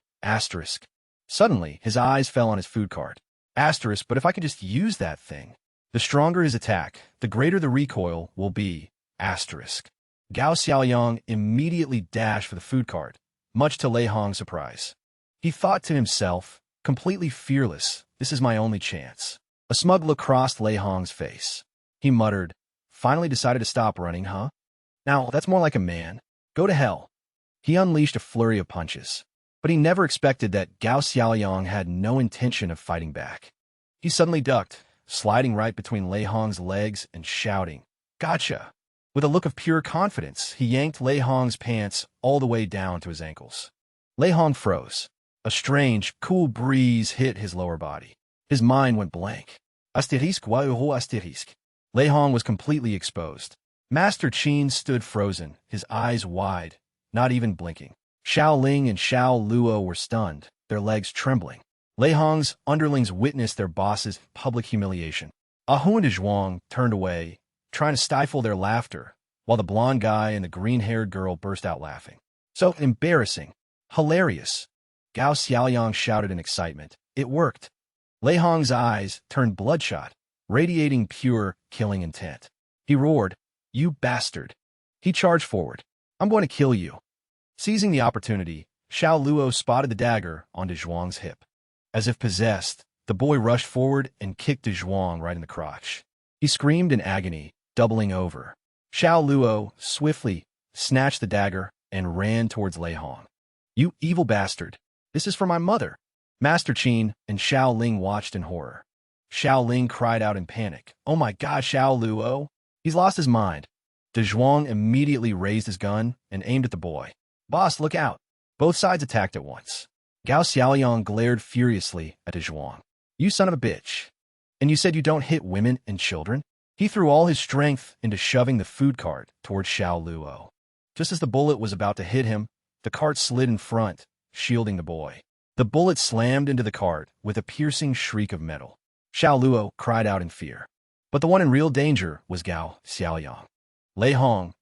Suddenly, his eyes fell on his food cart. But if I could just use that thing. The stronger his attack, the greater the recoil will be. Gao Xiaoyang immediately dashed for the food cart, much to Lei Hong's surprise. He thought to himself, completely fearless, this is my only chance. A smug look crossed Lei Hong's face. He muttered, "Finally decided to stop running, huh? Now, that's more like a man. Go to hell." He unleashed a flurry of punches, but he never expected that Gao Xiaoyang had no intention of fighting back. He suddenly ducked, sliding right between Lei Hong's legs and shouting, "Gotcha!" With a look of pure confidence, he yanked Lei Hong's pants all the way down to his ankles. Lei Hong froze. A strange, cool breeze hit his lower body. His mind went blank. Lei Hong was completely exposed. Master Qin stood frozen, his eyes wide, not even blinking. Xiao Ling and Xiao Luo were stunned, their legs trembling. Lei Hong's underlings witnessed their boss's public humiliation. Ahu and Zhuang turned away, trying to stifle their laughter, while the blonde guy and the green-haired girl burst out laughing. "So embarrassing. Hilarious." Gao Xiaoyang shouted in excitement. It worked. Lei Hong's eyes turned bloodshot, radiating pure, killing intent. He roared, "You bastard." He charged forward. "I'm going to kill you." Seizing the opportunity, Xiao Luo spotted the dagger onto Zhuang's hip. As if possessed, the boy rushed forward and kicked Zhuang right in the crotch. He screamed in agony, doubling over. Xiao Luo swiftly snatched the dagger and ran towards Lei Hong. "You evil bastard. This is for my mother." Master Qin and Xiao Ling watched in horror. Xiao Ling cried out in panic, "Oh my God, Xiao Luo! He's lost his mind." De Zhuang immediately raised his gun and aimed at the boy. "Boss, look out." Both sides attacked at once. Gao Xiaoyang glared furiously at De Zhuang. "You son of a bitch. And you said you don't hit women and children?" He threw all his strength into shoving the food cart towards Xiao Luo. Just as the bullet was about to hit him, the cart slid in front, shielding the boy. The bullet slammed into the cart with a piercing shriek of metal. Xiao Luo cried out in fear. But the one in real danger was Gao Xiaoyang. Lei Hong,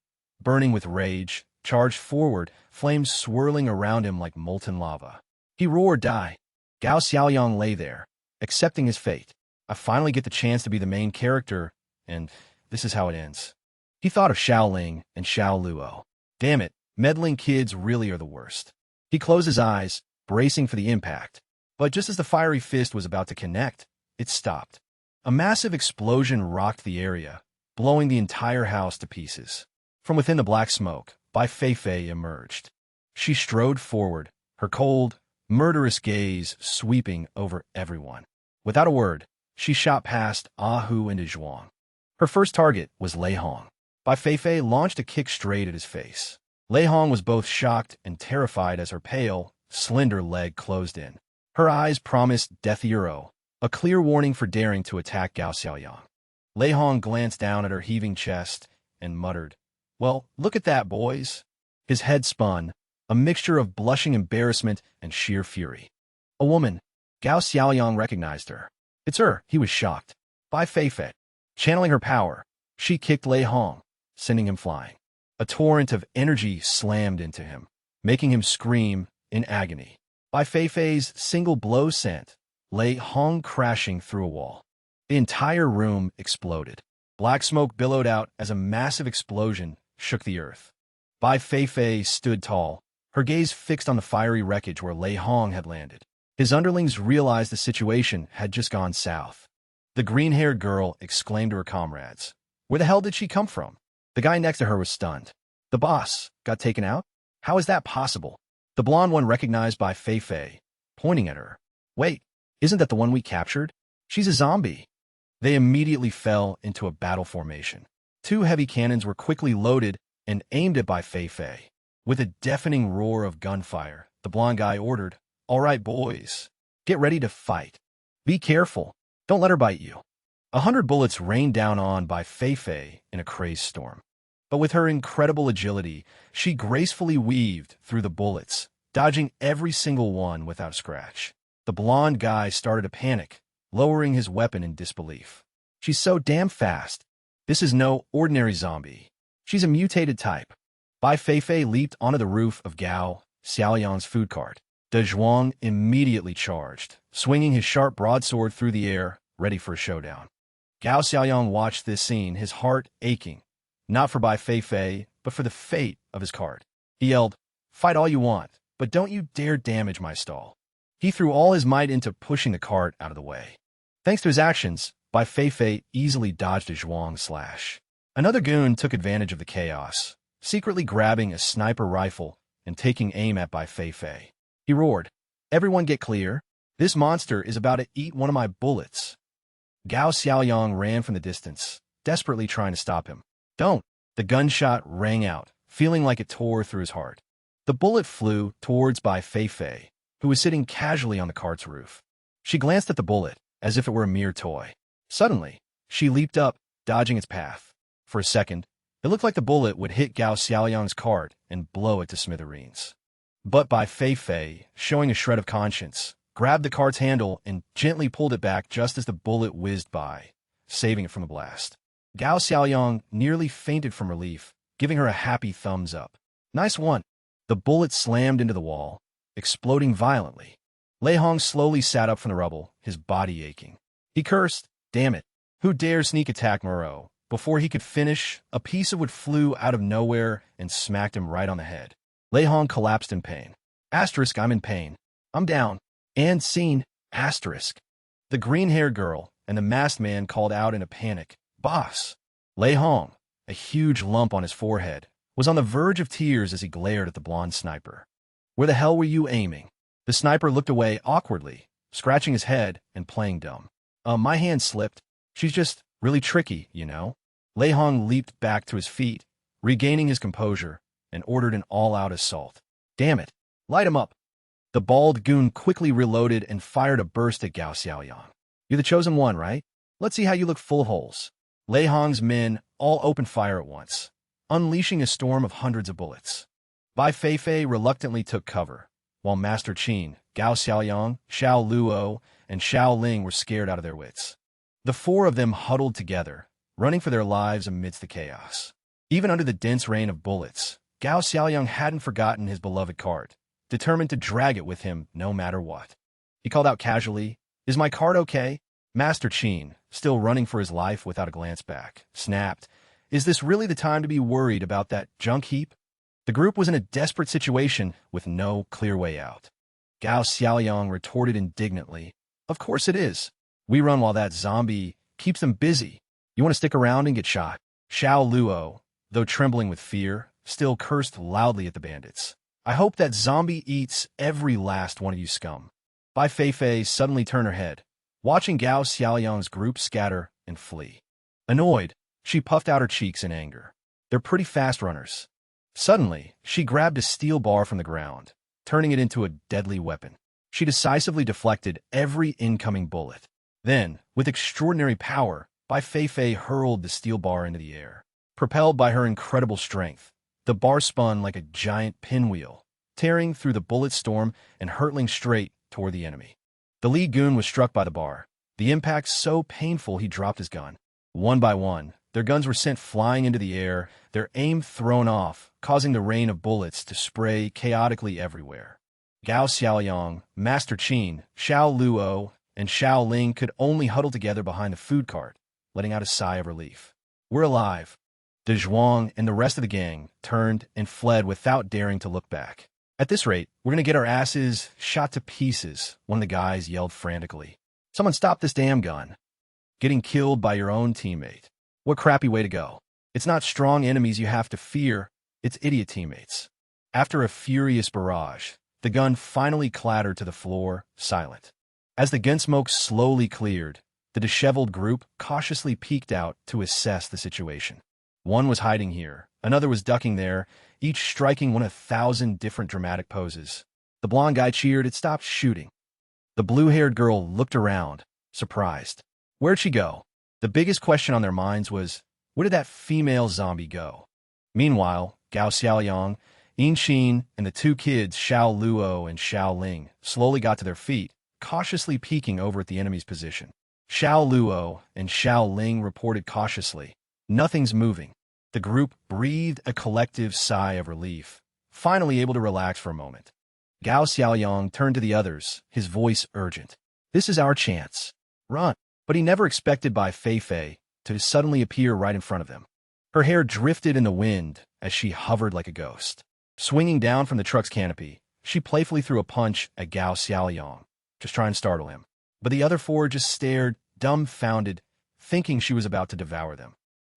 burning with rage, charged forward, flames swirling around him like molten lava. He roared, "Die!" Gao Xiaoyang lay there, accepting his fate. I finally get the chance to be the main character, and this is how it ends. He thought of Xiao Ling and Xiao Luo. Damn it, meddling kids really are the worst. He closed his eyes, bracing for the impact. But just as the fiery fist was about to connect, it stopped. A massive explosion rocked the area, blowing the entire house to pieces. From within the black smoke, By Fay emerged. She strode forward, her cold, murderous gaze sweeping over everyone. Without a word, she shot past Ahu and Zhuang. Her first target was Lei Hong. By Fei launched a kick straight at his face. Lei Hong was both shocked and terrified as her pale, slender leg closed in. Her eyes promised death arrow, a clear warning for daring to attack Gao Xiaoyang. Lei Hong glanced down at her heaving chest and muttered, "Well, look at that, boys." His head spun, a mixture of blushing embarrassment and sheer fury. A woman. Gao Xiaoyang recognized her. It's her, he was shocked. By Fay. Channeling her power, she kicked Lei Hong, sending him flying. A torrent of energy slammed into him, making him scream in agony. By Fei's single blow sent Lei Hong crashing through a wall. The entire room exploded. Black smoke billowed out as a massive explosion shook the earth. By Fei stood tall, her gaze fixed on the fiery wreckage where Lei Hong had landed. His underlings realized the situation had just gone south. The green-haired girl exclaimed to her comrades, "Where the hell did she come from?" The guy next to her was stunned. "The boss got taken out? How is that possible?" The blonde one recognized By Fei, pointing at her. "Wait, isn't that the one we captured? She's a zombie." They immediately fell into a battle formation. 2 heavy cannons were quickly loaded and aimed at By Fei. With a deafening roar of gunfire, the blonde guy ordered, "All right, boys, get ready to fight. Be careful. Don't let her bite you." 100 bullets rained down on By Fei in a crazed storm. But with her incredible agility, she gracefully weaved through the bullets, dodging every single one without a scratch. The blonde guy started to panic, lowering his weapon in disbelief. "She's so damn fast. This is no ordinary zombie. She's a mutated type." By Fei leaped onto the roof of Gao Xiaoyang's food cart. De Zhuang immediately charged, swinging his sharp broadsword through the air, ready for a showdown. Gao Xiaoyang watched this scene, his heart aching, not for By Fei, but for the fate of his cart. He yelled, "Fight all you want, but don't you dare damage my stall." He threw all his might into pushing the cart out of the way. Thanks to his actions, By Fei easily dodged a Zhuang slash. Another goon took advantage of the chaos, secretly grabbing a sniper rifle and taking aim at By Fei. He roared, "Everyone get clear. This monster is about to eat one of my bullets." Gao Xiaoyang ran from the distance, desperately trying to stop him. "Don't!" The gunshot rang out, feeling like it tore through his heart. The bullet flew towards By Fei, who was sitting casually on the cart's roof. She glanced at the bullet, as if it were a mere toy. Suddenly, she leaped up, dodging its path. For a second, it looked like the bullet would hit Gao Xiaoyang's cart and blow it to smithereens. But By Fei, showing a shred of conscience, grabbed the cart's handle and gently pulled it back just as the bullet whizzed by, saving it from the blast. Gao Xiaoyang nearly fainted from relief, giving her a happy thumbs up. "Nice one." The bullet slammed into the wall, exploding violently. Lei Hong slowly sat up from the rubble, his body aching. He cursed, "Damn it, who dares sneak attack Moreau?" Before he could finish, a piece of wood flew out of nowhere and smacked him right on the head. Lei Hong collapsed in pain. Asterisk, I'm in pain. I'm down. And scene, asterisk. The green-haired girl and the masked man called out in a panic, "Boss!" Lei Hong, a huge lump on his forehead, was on the verge of tears as he glared at the blonde sniper. "Where the hell were you aiming?" The sniper looked away awkwardly, scratching his head and playing dumb. My hand slipped. She's just really tricky, you know." Lei Hong leaped back to his feet, regaining his composure, and ordered an all-out assault. "Damn it, light him up." The bald goon quickly reloaded and fired a burst at Gao Xiaoyang. "You're the chosen one, right? Let's see how you look full of holes." Lei Hong's men all opened fire at once, unleashing a storm of hundreds of bullets. By Fei reluctantly took cover, while Master Qin, Gao Xiaoyang, Xiao Luo, and Xiao Ling were scared out of their wits. The 4 of them huddled together, running for their lives amidst the chaos. Even under the dense rain of bullets, Gao Xiaoyang hadn't forgotten his beloved cart, determined to drag it with him no matter what. He called out casually, "Is my cart okay?" Master Qin, still running for his life without a glance back, snapped, "Is this really the time to be worried about that junk heap?" The group was in a desperate situation with no clear way out. Gao Xiaoyang retorted indignantly, "Of course it is. We run while that zombie keeps them busy. You want to stick around and get shot?" Xiao Luo, though trembling with fear, still cursed loudly at the bandits. "I hope that zombie eats every last one of you scum." By Fei suddenly turned her head, watching Gao Xiaoyang's group scatter and flee. Annoyed, she puffed out her cheeks in anger. They're pretty fast runners. Suddenly, she grabbed a steel bar from the ground, turning it into a deadly weapon. She decisively deflected every incoming bullet. Then, with extraordinary power, By Fei hurled the steel bar into the air. Propelled by her incredible strength, the bar spun like a giant pinwheel, tearing through the bullet storm and hurtling straight toward the enemy. The lead goon was struck by the bar, The impact so painful he dropped his gun. One by one, their guns were sent flying into the air, their aim thrown off, causing the rain of bullets to spray chaotically everywhere. Gao Xiaoyang, Master Qin, Xiao Luo, and Xiao Ling could only huddle together behind the food cart, letting out a sigh of relief. We're alive. De Zhuang and the rest of the gang turned and fled without daring to look back. At this rate, we're going to get our asses shot to pieces, one of the guys yelled frantically. Someone stop this damn gun. Getting killed by your own teammate. What crappy way to go. It's not strong enemies you have to fear, it's idiot teammates. After a furious barrage, the gun finally clattered to the floor, silent. As the gun smoke slowly cleared, the disheveled group cautiously peeked out to assess the situation. One was hiding here, another was ducking there, each striking 1,000 different dramatic poses. The blonde guy cheered, it stopped shooting. The blue-haired girl looked around, surprised. Where'd she go? The biggest question on their minds was, where did that female zombie go? Meanwhile, Gao Xiaoyang, Yin Xin, and the two kids, Xiao Luo and Xiao Ling, slowly got to their feet, cautiously peeking over at the enemy's position. Xiao Luo and Xiao Ling reported cautiously, nothing's moving. The group breathed a collective sigh of relief, finally able to relax for a moment. Gao Xiaoyang turned to the others, his voice urgent. This is our chance. Run. But he never expected By Fay to suddenly appear right in front of them. Her hair drifted in the wind as she hovered like a ghost. Swinging down from the truck's canopy, she playfully threw a punch at Gao Xiaoyang, just trying to startle him. But the other four just stared, dumbfounded, thinking she was about to devour them.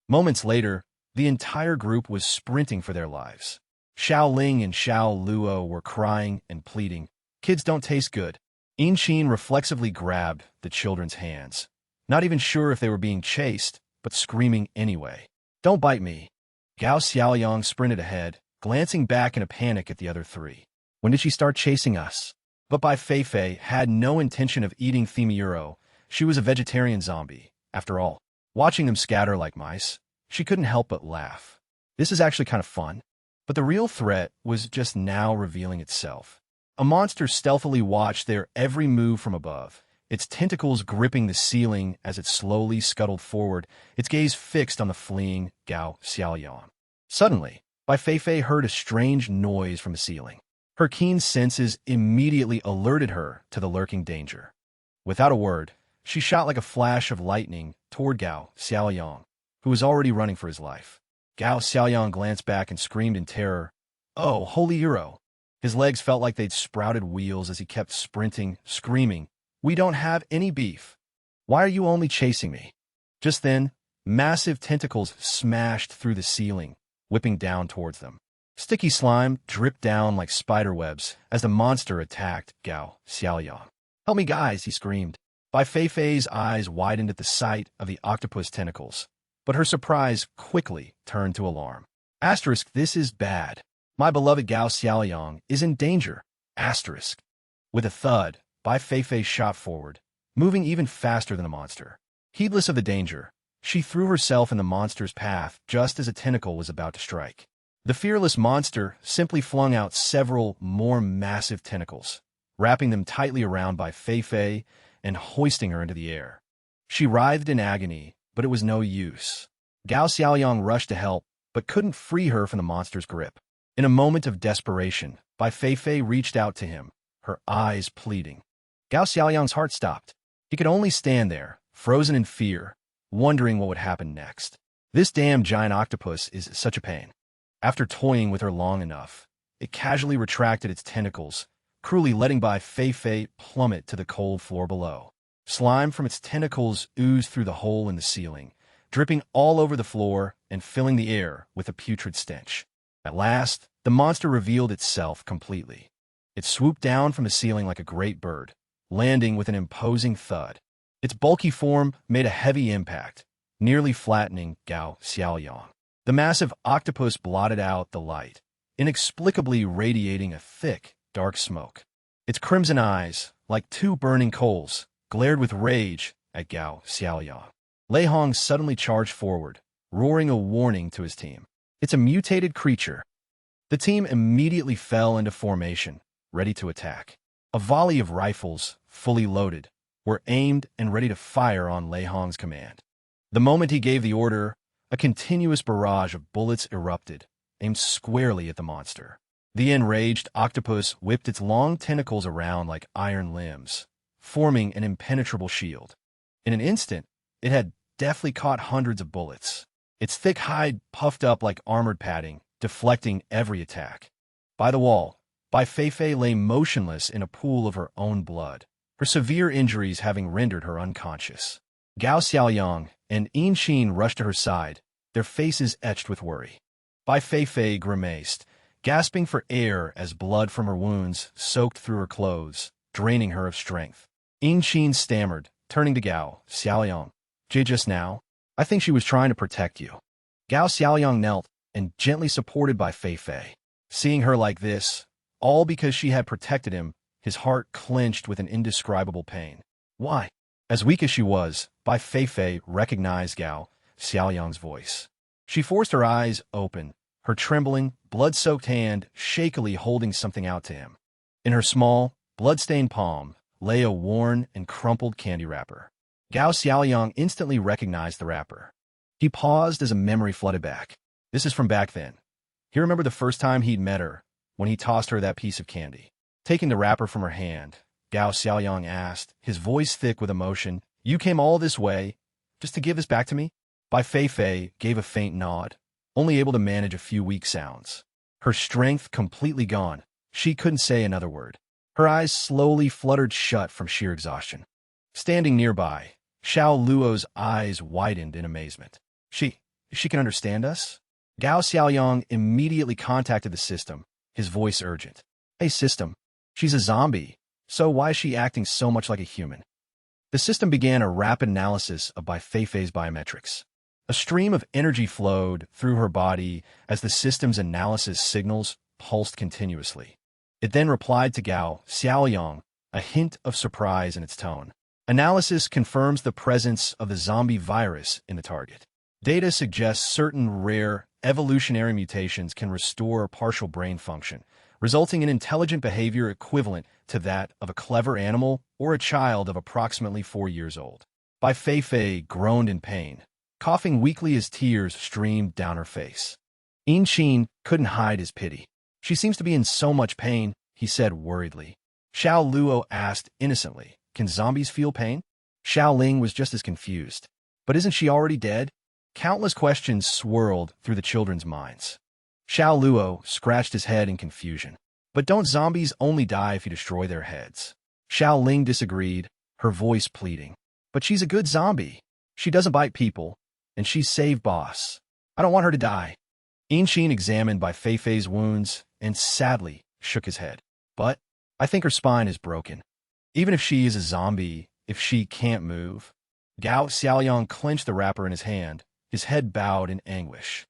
Moments later, the entire group was sprinting for their lives. Xiao Ling and Xiao Luo were crying and pleading. Kids don't taste good. Yin Xin reflexively grabbed the children's hands, not even sure if they were being chased, but screaming anyway. Don't bite me. Gao Xiaoyang sprinted ahead, glancing back in a panic at the other three. When did she start chasing us? But By Fay had no intention of eating Themiuro. She was a vegetarian zombie, after all. Watching them scatter like mice, she couldn't help but laugh. This is actually kind of fun. But the real threat was just now revealing itself. A monster stealthily watched their every move from above, its tentacles gripping the ceiling as it slowly scuttled forward, its gaze fixed on the fleeing Gao Xiaoyang. Suddenly, By Fay heard a strange noise from the ceiling. Her keen senses immediately alerted her to the lurking danger. Without a word, she shot like a flash of lightning toward Gao Xiaoyang, who was already running for his life. Gao Xiaoyang glanced back and screamed in terror, "Oh, holy hero!" His legs felt like they'd sprouted wheels as he kept sprinting, screaming, "We don't have any beef. Why are you only chasing me?" Just then, massive tentacles smashed through the ceiling, whipping down towards them. Sticky slime dripped down like spider webs as the monster attacked Gao Xiaoyang. "Help me, guys," he screamed. By Fay's eyes widened at the sight of the octopus tentacles, but her surprise quickly turned to alarm. Asterisk, this is bad. My beloved Gao Xiaoyang is in danger. Asterisk. With a thud, By Fay shot forward, moving even faster than the monster. Heedless of the danger, she threw herself in the monster's path just as a tentacle was about to strike. The fearless monster simply flung out several more massive tentacles, wrapping them tightly around By Fay and hoisting her into the air. She writhed in agony, but it was no use. Gao Xiaoyang rushed to help, but couldn't free her from the monster's grip. In a moment of desperation, By Fay reached out to him, her eyes pleading. Gao Xiaoyang's heart stopped. He could only stand there, frozen in fear, wondering what would happen next. This damn giant octopus is such a pain. After toying with her long enough, it casually retracted its tentacles, cruelly letting By Fay plummet to the cold floor below. Slime from its tentacles oozed through the hole in the ceiling, dripping all over the floor and filling the air with a putrid stench. At last, the monster revealed itself completely. It swooped down from the ceiling like a great bird, landing with an imposing thud. Its bulky form made a heavy impact, nearly flattening Gao Xiaoyang. The massive octopus blotted out the light, inexplicably radiating a thick, dark smoke. Its crimson eyes, like two burning coals, glared with rage at Gao Xiaoyang. Lei Hong suddenly charged forward, roaring a warning to his team. "It's a mutated creature." The team immediately fell into formation, ready to attack. A volley of rifles, fully loaded, were aimed and ready to fire on Lei Hong's command. The moment he gave the order, a continuous barrage of bullets erupted, aimed squarely at the monster. The enraged octopus whipped its long tentacles around like iron limbs, forming an impenetrable shield. In an instant, it had deftly caught hundreds of bullets, its thick hide puffed up like armored padding, deflecting every attack. By the wall, By Fay lay motionless in a pool of her own blood, her severe injuries having rendered her unconscious. Gao Xiaoyang and Yin Xin rushed to her side, their faces etched with worry. By Fay grimaced, gasping for air as blood from her wounds soaked through her clothes, draining her of strength. Yin Xin stammered, turning to Gao Xiaoyang. Just now? I think she was trying to protect you. Gao Xiaoyang knelt and gently supported By Fay. Seeing her like this, all because she had protected him, his heart clenched with an indescribable pain. Why? As weak as she was, By Fay recognized Gao Xiaoyang's voice. She forced her eyes open, her trembling, blood-soaked hand shakily holding something out to him. In her small, blood-stained palm lay a worn and crumpled candy wrapper. Gao Xiaoyang instantly recognized the wrapper. He paused as a memory flooded back. This is from back then. He remembered the first time he'd met her, when he tossed her that piece of candy. Taking the wrapper from her hand, Gao Xiaoyang asked, his voice thick with emotion, "You came all this way, just to give this back to me?" By Fay gave a faint nod, only able to manage a few weak sounds. Her strength completely gone, she couldn't say another word. Her eyes slowly fluttered shut from sheer exhaustion. Standing nearby, Xiao Luo's eyes widened in amazement. She can understand us? Gao Xiaoyang immediately contacted the system, his voice urgent. Hey system, she's a zombie, so why is she acting so much like a human? The system began a rapid analysis of By Fay's biometrics. A stream of energy flowed through her body as the system's analysis signals pulsed continuously. It then replied to Gao Xiaoyang, a hint of surprise in its tone. Analysis confirms the presence of the zombie virus in the target. Data suggests certain rare evolutionary mutations can restore partial brain function, resulting in intelligent behavior equivalent to that of a clever animal or a child of approximately 4 years old. By Fay groaned in pain, coughing weakly as tears streamed down her face. Yin Xin couldn't hide his pity. She seems to be in so much pain, he said worriedly. Xiao Luo asked innocently, can zombies feel pain? Xiao Ling was just as confused. But isn't she already dead? Countless questions swirled through the children's minds. Xiao Luo scratched his head in confusion. But don't zombies only die if you destroy their heads? Xiao Ling disagreed, her voice pleading. But she's a good zombie. She doesn't bite people, and she's saved boss. I don't want her to die. Yin Xin examined By Fay's wounds and sadly shook his head. But I think her spine is broken. Even if she is a zombie, if she can't move. Gao Xiaoyang clenched the wrapper in his hand, his head bowed in anguish.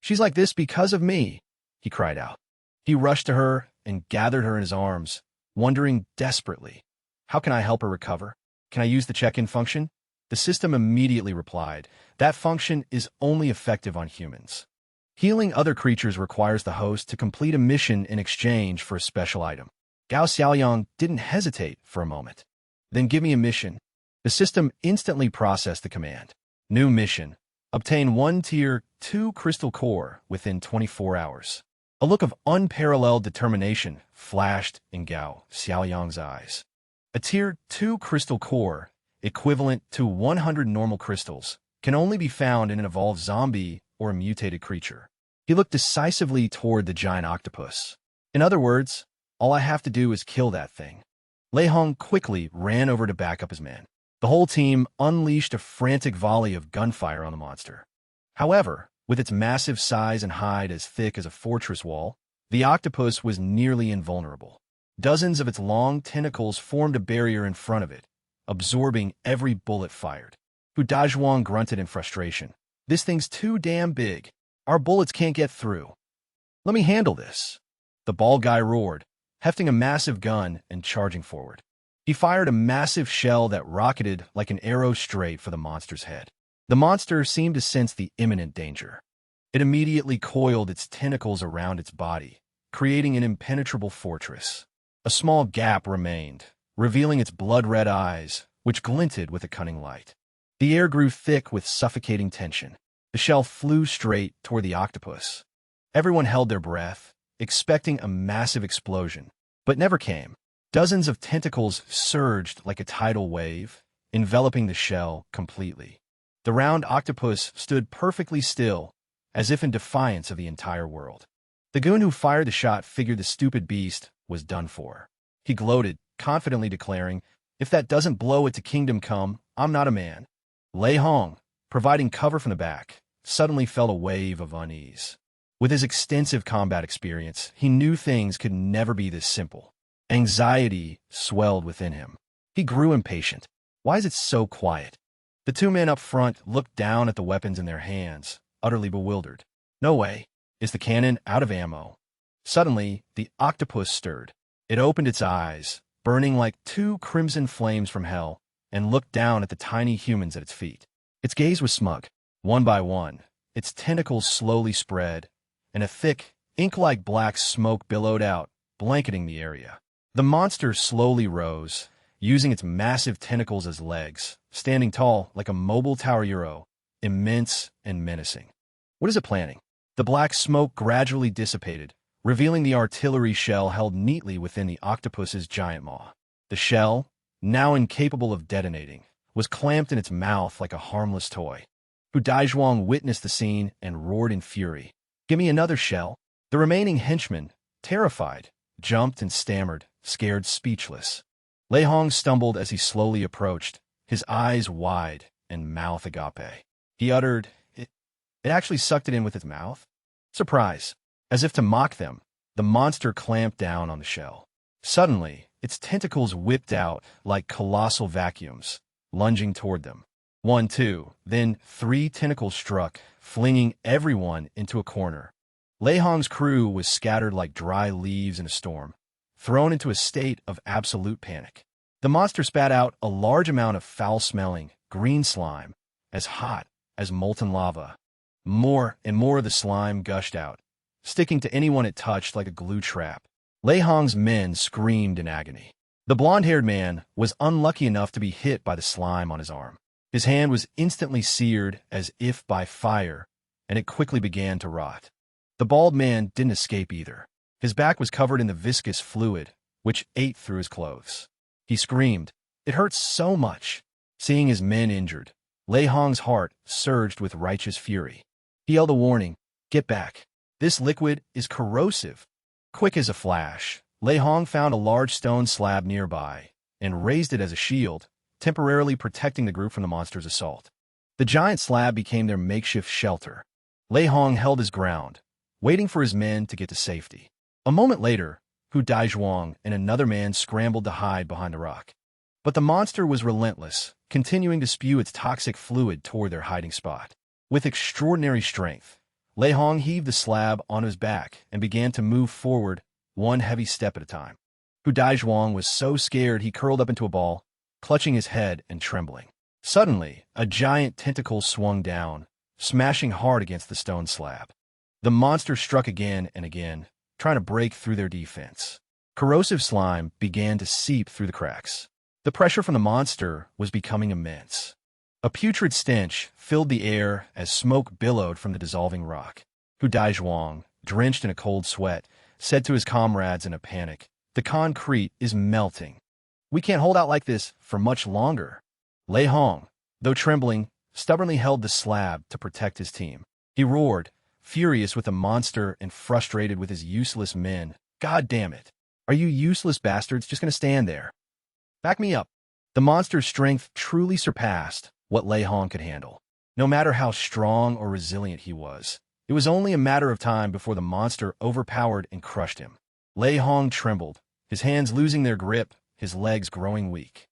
She's like this because of me, he cried out. He rushed to her and gathered her in his arms, wondering desperately, how can I help her recover? Can I use the check-in function? The system immediately replied, that function is only effective on humans. Healing other creatures requires the host to complete a mission in exchange for a special item. Gao Xiaoyang didn't hesitate for a moment. Then give me a mission. The system instantly processed the command. New mission. Obtain 1 Tier 2 crystal core within 24 hours. A look of unparalleled determination flashed in Gao Xiaoyang's eyes. A Tier 2 crystal core, equivalent to 100 normal crystals, can only be found in an evolved zombie or a mutated creature. He looked decisively toward the giant octopus. In other words, all I have to do is kill that thing. Lei Hong quickly ran over to back up his men. The whole team unleashed a frantic volley of gunfire on the monster. However, with its massive size and hide as thick as a fortress wall, the octopus was nearly invulnerable. Dozens of its long tentacles formed a barrier in front of it, absorbing every bullet fired. Hu Dazhuang grunted in frustration. This thing's too damn big. Our bullets can't get through. Let me handle this. The bald guy roared, hefting a massive gun and charging forward. He fired a massive shell that rocketed like an arrow straight for the monster's head. The monster seemed to sense the imminent danger. It immediately coiled its tentacles around its body, creating an impenetrable fortress. A small gap remained, revealing its blood-red eyes, which glinted with a cunning light. The air grew thick with suffocating tension. The shell flew straight toward the octopus. Everyone held their breath, expecting a massive explosion, but never came. Dozens of tentacles surged like a tidal wave, enveloping the shell completely. The round octopus stood perfectly still, as if in defiance of the entire world. The goon who fired the shot figured the stupid beast was done for. He gloated, confidently declaring, "If that doesn't blow it to kingdom come, I'm not a man." Lei Hong, providing cover from the back, suddenly felt a wave of unease. With his extensive combat experience, he knew things could never be this simple. Anxiety swelled within him. He grew impatient. Why is it so quiet? The two men up front looked down at the weapons in their hands, utterly bewildered. No way. Is the cannon out of ammo? Suddenly, the octopus stirred. It opened its eyes, burning like two crimson flames from hell, and looked down at the tiny humans at its feet. Its gaze was smug. One by one, its tentacles slowly spread, and a thick, ink-like black smoke billowed out, blanketing the area. The monster slowly rose, using its massive tentacles as legs, standing tall like a mobile tower euro, immense and menacing. What is it planning? The black smoke gradually dissipated, revealing the artillery shell held neatly within the octopus's giant maw. The shell, now incapable of detonating, was clamped in its mouth like a harmless toy. Hu Daizhuang witnessed the scene and roared in fury. "Give me another shell." The remaining henchmen, terrified, jumped and stammered, scared speechless. Lei Hong stumbled as he slowly approached, his eyes wide and mouth agape. He uttered, It actually sucked it in with its mouth?" Surprise. As if to mock them, the monster clamped down on the shell. Suddenly, its tentacles whipped out like colossal vacuums, lunging toward them. 1, 2, then 3 tentacles struck, flinging everyone into a corner. Lei Hong's crew was scattered like dry leaves in a storm, thrown into a state of absolute panic. The monster spat out a large amount of foul-smelling, green slime, as hot as molten lava. More and more of the slime gushed out, sticking to anyone it touched like a glue trap. Lei Hong's men screamed in agony. The blonde-haired man was unlucky enough to be hit by the slime on his arm. His hand was instantly seared as if by fire, and it quickly began to rot. The bald man didn't escape either. His back was covered in the viscous fluid, which ate through his clothes. He screamed, "It hurts so much." Seeing his men injured, Lei Hong's heart surged with righteous fury. He yelled a warning, "Get back. This liquid is corrosive." Quick as a flash, Lei Hong found a large stone slab nearby and raised it as a shield, temporarily protecting the group from the monster's assault. The giant slab became their makeshift shelter. Lei Hong held his ground, waiting for his men to get to safety. A moment later, Hu Daizhuang and another man scrambled to hide behind the rock. But the monster was relentless, continuing to spew its toxic fluid toward their hiding spot. With extraordinary strength, Lei Hong heaved the slab on his back and began to move forward, one heavy step at a time. Hu Daizhuang was so scared he curled up into a ball, clutching his head and trembling. Suddenly, a giant tentacle swung down, smashing hard against the stone slab. The monster struck again and again, trying to break through their defense. Corrosive slime began to seep through the cracks. The pressure from the monster was becoming immense. A putrid stench filled the air as smoke billowed from the dissolving rock. Hu Daizhuang, drenched in a cold sweat, said to his comrades in a panic, "The concrete is melting. We can't hold out like this for much longer." Lei Hong, though trembling, stubbornly held the slab to protect his team. He roared, furious with the monster and frustrated with his useless men. "God damn it. Are you useless bastards just going to stand there? Back me up." The monster's strength truly surpassed what Lei Hong could handle. No matter how strong or resilient he was, it was only a matter of time before the monster overpowered and crushed him. Lei Hong trembled, his hands losing their grip, his legs growing weak.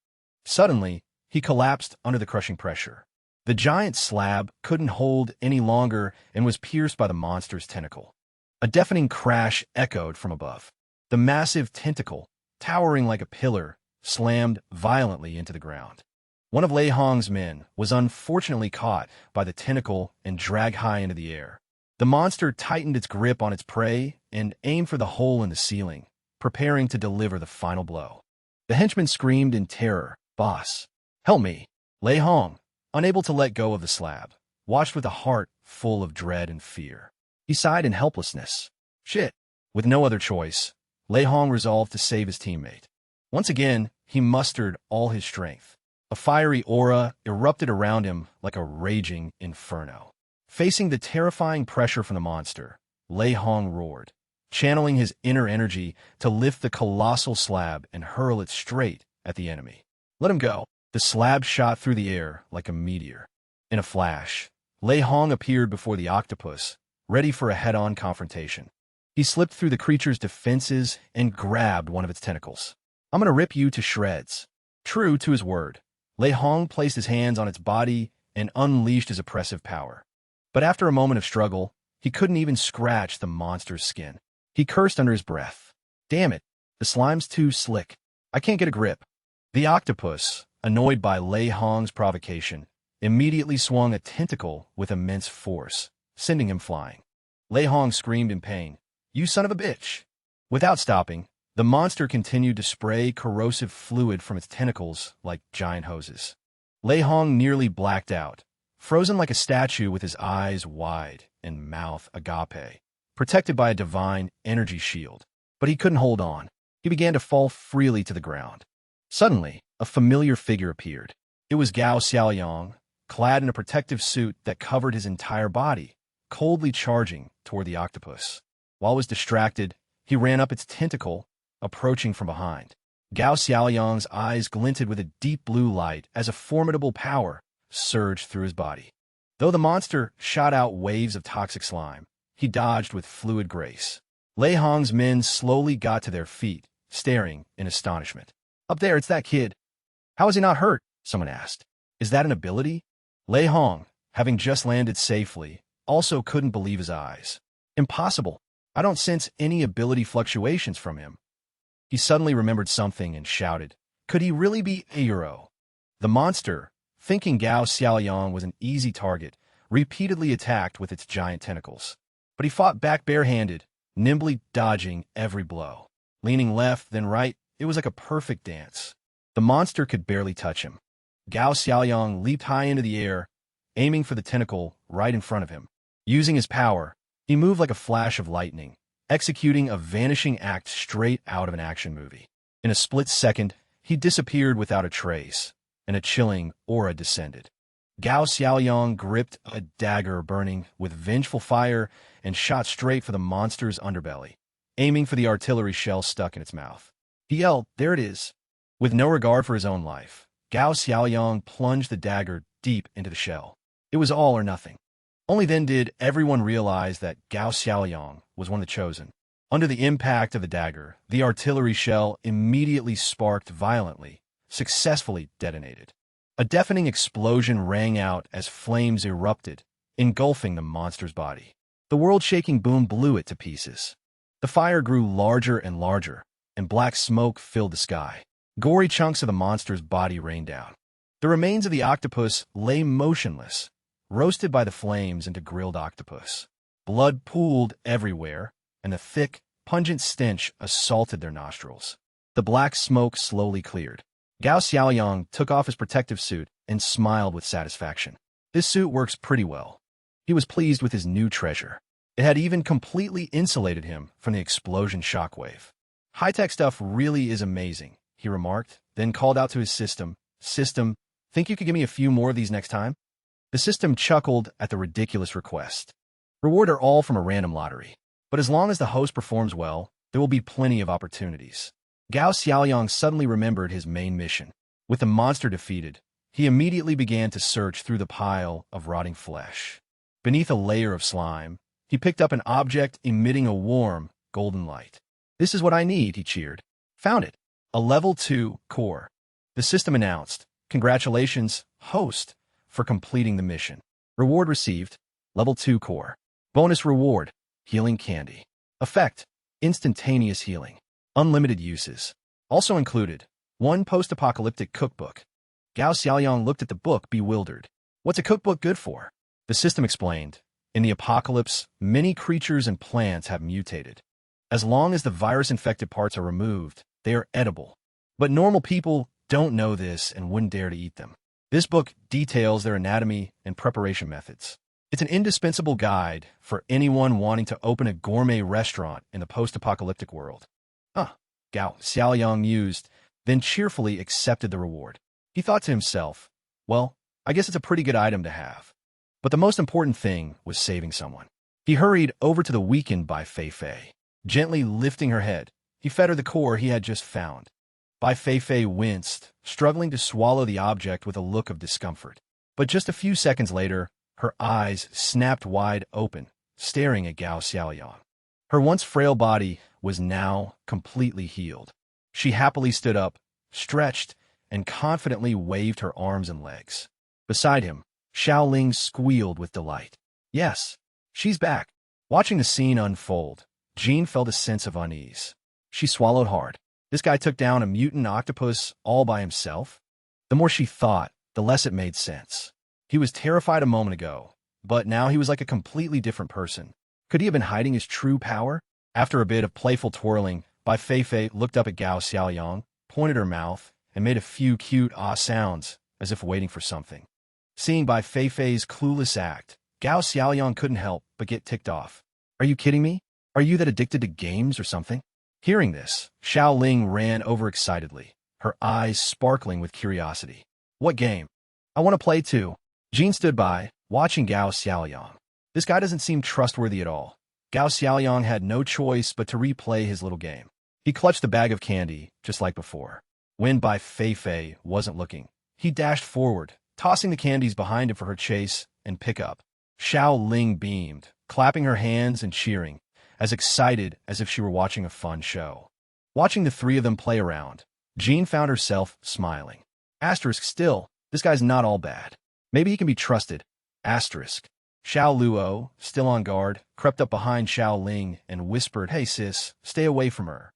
Suddenly, he collapsed under the crushing pressure. The giant slab couldn't hold any longer and was pierced by the monster's tentacle. A deafening crash echoed from above. The massive tentacle, towering like a pillar, slammed violently into the ground. One of Lei Hong's men was unfortunately caught by the tentacle and dragged high into the air. The monster tightened its grip on its prey and aimed for the hole in the ceiling, preparing to deliver the final blow. The henchman screamed in terror, "Boss, Help me. Lei Hong, unable to let go of the slab, watched with a heart full of dread and fear. He sighed in helplessness. Shit. With no other choice, Lei Hong resolved to save his teammate. Once again, he mustered all his strength. A fiery aura erupted around him like a raging inferno. Facing the terrifying pressure from the monster, Lei Hong roared, channeling his inner energy to lift the colossal slab and hurl it straight at the enemy. Let him go. The slab shot through the air like a meteor. In a flash, Lei Hong appeared before the octopus, ready for a head-on confrontation. He slipped through the creature's defenses and grabbed one of its tentacles. I'm gonna rip you to shreds. True to his word, Lei Hong placed his hands on its body and unleashed his oppressive power. But after a moment of struggle, he couldn't even scratch the monster's skin. He cursed under his breath. Damn it, the slime's too slick. I can't get a grip. The octopus, annoyed by Lei Hong's provocation, immediately swung a tentacle with immense force, sending him flying. Lei Hong screamed in pain. You son of a bitch! Without stopping, the monster continued to spray corrosive fluid from its tentacles like giant hoses. Lei Hong nearly blacked out, frozen like a statue with his eyes wide and mouth agape, protected by a divine energy shield. But he couldn't hold on. He began to fall freely to the ground. Suddenly, a familiar figure appeared. It was Gao Xiaoyang, clad in a protective suit that covered his entire body, coldly charging toward the octopus. While it was distracted, he ran up its tentacle, approaching from behind. Gao Xiaoyang's eyes glinted with a deep blue light as a formidable power surged through his body. Though the monster shot out waves of toxic slime, he dodged with fluid grace. Lei Hong's men slowly got to their feet, staring in astonishment. Up there, it's that kid. How is he not hurt? Someone asked. Is that an ability? Lei Hong, having just landed safely, also couldn't believe his eyes. Impossible. I don't sense any ability fluctuations from him. He suddenly remembered something and shouted, could he really be a hero? The monster, thinking Gao Xiaoyang was an easy target, repeatedly attacked with its giant tentacles. But he fought back barehanded, nimbly dodging every blow. Leaning left, then right, it was like a perfect dance. The monster could barely touch him. Gao Xiaoyang leaped high into the air, aiming for the tentacle right in front of him. Using his power, he moved like a flash of lightning, executing a vanishing act straight out of an action movie. In a split second, he disappeared without a trace, and a chilling aura descended. Gao Xiaoyang gripped a dagger burning with vengeful fire and shot straight for the monster's underbelly, aiming for the artillery shell stuck in its mouth. He yelled, there it is. With no regard for his own life, Gao Xiaoyang plunged the dagger deep into the shell. It was all or nothing. Only then did everyone realize that Gao Xiaoyang was one of the chosen. Under the impact of the dagger, the artillery shell immediately sparked violently, successfully detonated. A deafening explosion rang out as flames erupted, engulfing the monster's body. The world-shaking boom blew it to pieces. The fire grew larger and larger, and black smoke filled the sky. Gory chunks of the monster's body rained down. The remains of the octopus lay motionless, roasted by the flames into grilled octopus. Blood pooled everywhere, and a thick, pungent stench assaulted their nostrils. The black smoke slowly cleared. Gao Xiaoyang took off his protective suit and smiled with satisfaction. This suit works pretty well. He was pleased with his new treasure. It had even completely insulated him from the explosion shockwave. High-tech stuff really is amazing, he remarked, then called out to his system. System, think you could give me a few more of these next time? The system chuckled at the ridiculous request. Reward are all from a random lottery, but as long as the host performs well, there will be plenty of opportunities. Gao Xiaoyang suddenly remembered his main mission. With the monster defeated, he immediately began to search through the pile of rotting flesh. Beneath a layer of slime, he picked up an object emitting a warm, golden light. This is what I need, he cheered. Found it. A level 2 core. The system announced, congratulations, host, for completing the mission. Reward received, level 2 core. Bonus reward, healing candy. Effect, instantaneous healing. Unlimited uses. Also included, 1 post-apocalyptic cookbook. Gao Xiaoyang looked at the book bewildered. What's a cookbook good for? The system explained, in the apocalypse, many creatures and plants have mutated. As long as the virus-infected parts are removed, they are edible. But normal people don't know this and wouldn't dare to eat them. This book details their anatomy and preparation methods. It's an indispensable guide for anyone wanting to open a gourmet restaurant in the post-apocalyptic world. Gao Xiaoyang mused, then cheerfully accepted the reward. He thought to himself, well, I guess it's a pretty good item to have. But the most important thing was saving someone. He hurried over to the weakened By Fay. Gently lifting her head, he fed her the core he had just found. By Fay winced, struggling to swallow the object with a look of discomfort. But just a few seconds later, her eyes snapped wide open, staring at Gao Xiaoyang. Her once frail body was now completely healed. She happily stood up, stretched, and confidently waved her arms and legs. Beside him, Xiaoling squealed with delight. Yes, she's back. Watching the scene unfold, Jean felt a sense of unease. She swallowed hard. This guy took down a mutant octopus all by himself? The more she thought, the less it made sense. He was terrified a moment ago, but now he was like a completely different person. Could he have been hiding his true power? After a bit of playful twirling, By Fay looked up at Gao Xiaoyang, pointed her mouth, and made a few cute sounds, as if waiting for something. Seeing By Fay's clueless act, Gao Xiaoyang couldn't help but get ticked off. Are you kidding me? Are you that addicted to games or something? Hearing this, Xiaoling ran over excitedly, her eyes sparkling with curiosity. What game? I want to play too. Jean stood by, watching Gao Xiaoyang. This guy doesn't seem trustworthy at all. Gao Xiaoyang had no choice but to replay his little game. He clutched the bag of candy, just like before. When By Fay wasn't looking, he dashed forward, tossing the candies behind him for her chase and pick up. Xiaoling beamed, clapping her hands and cheering, as excited as if she were watching a fun show. Watching the three of them play around, Jean found herself smiling. Asterisk still, this guy's not all bad. Maybe he can be trusted. Asterisk. Xiao Luo, still on guard, crept up behind Xiaoling and whispered, "Hey sis, stay away from her."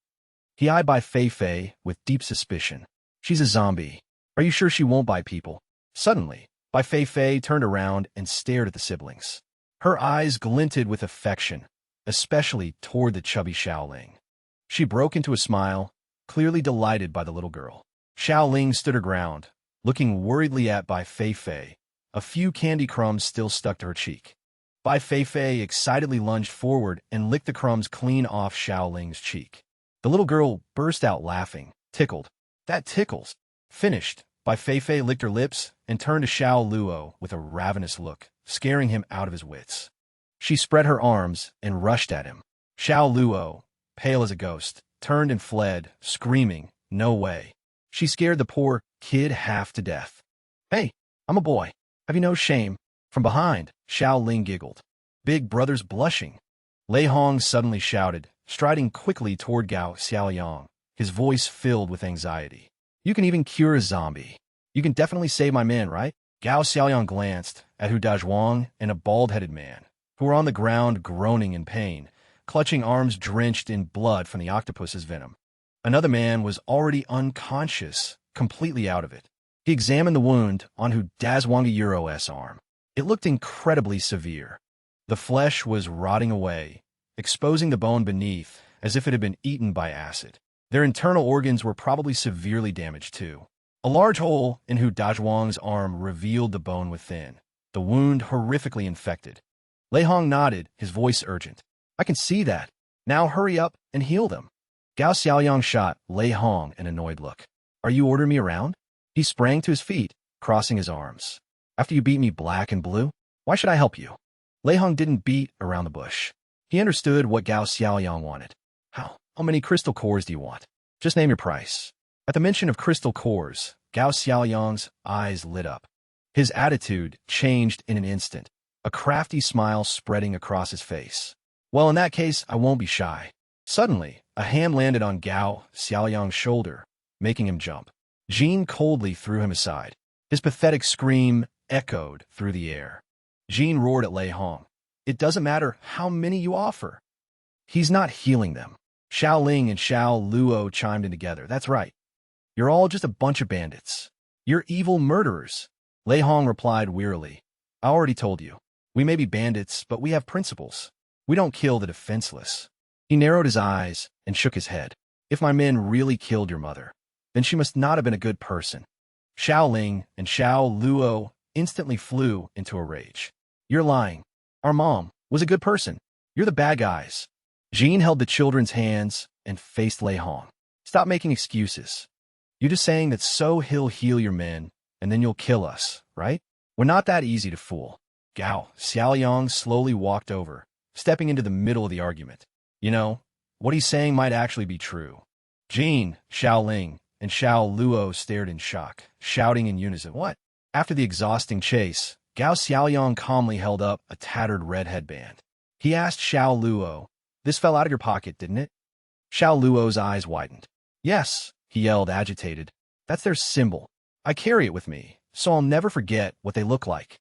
He eyed By Fay with deep suspicion. She's a zombie. Are you sure she won't bite people? Suddenly, By Fay turned around and stared at the siblings. Her eyes glinted with affection, especially toward the chubby Xiaoling. She broke into a smile, clearly delighted by the little girl. Xiaoling stood her ground, looking worriedly at By Fay. A few candy crumbs still stuck to her cheek. By Fay excitedly lunged forward and licked the crumbs clean off Xiaoling's cheek. The little girl burst out laughing, tickled. That tickles. Finished, By Fay licked her lips and turned to Xiao Luo with a ravenous look, scaring him out of his wits. She spread her arms and rushed at him. Xiao Luo, pale as a ghost, turned and fled, screaming, "No way." She scared the poor kid half to death. "Hey, I'm a boy. Have you no shame?" From behind, Xiaoling giggled. "Big brother's blushing." Lei Hong suddenly shouted, striding quickly toward Gao Xiaoyang, his voice filled with anxiety. "You can even cure a zombie. You can definitely save my man, right?" Gao Xiaoyang glanced at Hu Dazhuang and a bald-headed man, who were on the ground groaning in pain, clutching arms drenched in blood from the octopus's venom. Another man was already unconscious, completely out of it. He examined the wound on Hu Dazhuang's arm. It looked incredibly severe. The flesh was rotting away, exposing the bone beneath as if it had been eaten by acid. Their internal organs were probably severely damaged too. A large hole in Hu Dazhuang's arm revealed the bone within, the wound horrifically infected. Lei Hong nodded, his voice urgent. "I can see that. Now hurry up and heal them." Gao Xiaoyang shot Lei Hong an annoyed look. "Are you ordering me around?" He sprang to his feet, crossing his arms. "After you beat me black and blue, why should I help you?" Lei Hong didn't beat around the bush. He understood what Gao Xiaoyang wanted. How many crystal cores do you want? Just name your price." At the mention of crystal cores, Gao Xiaoyang's eyes lit up. His attitude changed in an instant, a crafty smile spreading across his face. "Well, in that case, I won't be shy." Suddenly, a hand landed on Gao Xiaoyang's shoulder, making him jump. Jean coldly threw him aside. His pathetic scream echoed through the air. Jean roared at Lei Hong. "It doesn't matter how many you offer. He's not healing them." Xiaoling and Xiao Luo chimed in together. "That's right. You're all just a bunch of bandits. You're evil murderers." Lei Hong replied wearily. "I already told you. We may be bandits, but we have principles. We don't kill the defenseless." He narrowed his eyes and shook his head. "If my men really killed your mother, Then she must not have been a good person. Xiao Ling and Xiao Luo instantly flew into a rage. You're lying. Our mom was a good person. You're the bad guys. Jean held the children's hands and faced Lei Hong. Stop making excuses. You're just saying that so he'll heal your men, and then you'll kill us, right? We're not that easy to fool. Gao Xiaoyang slowly walked over, stepping into the middle of the argument. You know, what he's saying might actually be true. Jean, Xiao Ling, and Xiao Luo stared in shock, shouting in unison, what? After the exhausting chase, Gao Xiaoyang calmly held up a tattered red headband. He asked Xiao Luo, this fell out of your pocket, didn't it? Xiao Luo's eyes widened. Yes, he yelled, agitated. That's their symbol. I carry it with me, so I'll never forget what they look like.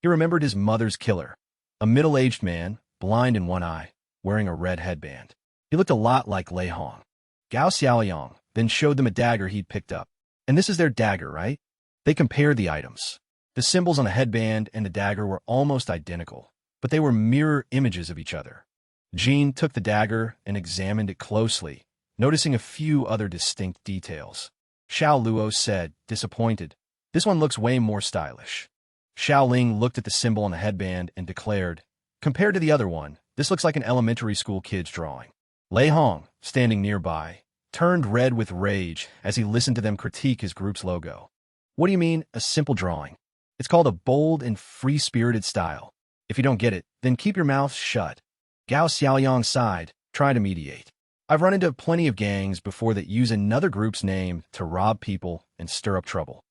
He remembered his mother's killer, a middle-aged man, blind in one eye, wearing a red headband. He looked a lot like Lei Hong. Gao Xiaoyang then showed them a dagger he'd picked up. And this is their dagger, right? They compared the items. The symbols on the headband and the dagger were almost identical, but they were mirror images of each other. Jean took the dagger and examined it closely, noticing a few other distinct details. Xiao Luo said, disappointed, this one looks way more stylish. Xiao Ling looked at the symbol on the headband and declared, compared to the other one, this looks like an elementary school kid's drawing. Lei Hong, standing nearby, turned red with rage as he listened to them critique his group's logo. What do you mean, a simple drawing? It's called a bold and free-spirited style. If you don't get it, then keep your mouth shut. Gao Xiaoyang sighed, trying to mediate. I've run into plenty of gangs before that use another group's name to rob people and stir up trouble.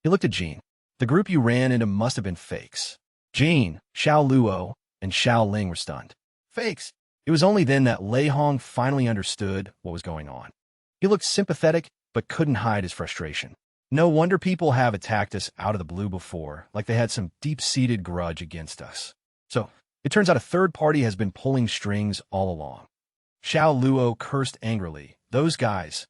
He looked at Jean. The group you ran into must have been fakes. Jean, Xiao Luo, and Xiao Ling were stunned. Fakes? It was only then that Lei Hong finally understood what was going on. He looked sympathetic, but couldn't hide his frustration. No wonder people have attacked us out of the blue before, like they had some deep-seated grudge against us. So, it turns out a third party has been pulling strings all along. Xiao Luo cursed angrily. Those guys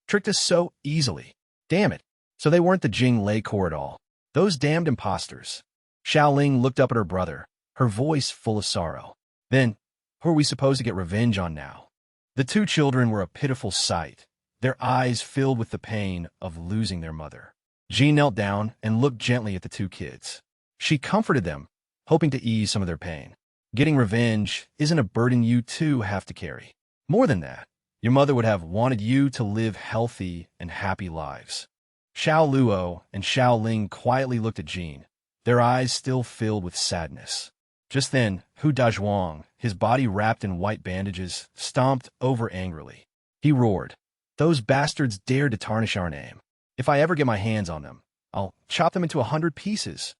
tricked us so easily. Damn it. So they weren't the Jing Lei Corps at all. Those damned imposters. Xiao Ling looked up at her brother, her voice full of sorrow. Then, who are we supposed to get revenge on now? The two children were a pitiful sight, their eyes filled with the pain of losing their mother. Jean knelt down and looked gently at the two kids. She comforted them, hoping to ease some of their pain. Getting revenge isn't a burden you two have to carry. More than that, your mother would have wanted you to live healthy and happy lives. Xiao Luo and Xiao Ling quietly looked at Jean, their eyes still filled with sadness. Just then, Hu Dazhuang, his body wrapped in white bandages, stomped over angrily. He roared, those bastards dared to tarnish our name. If I ever get my hands on them, I'll chop them into 100 pieces.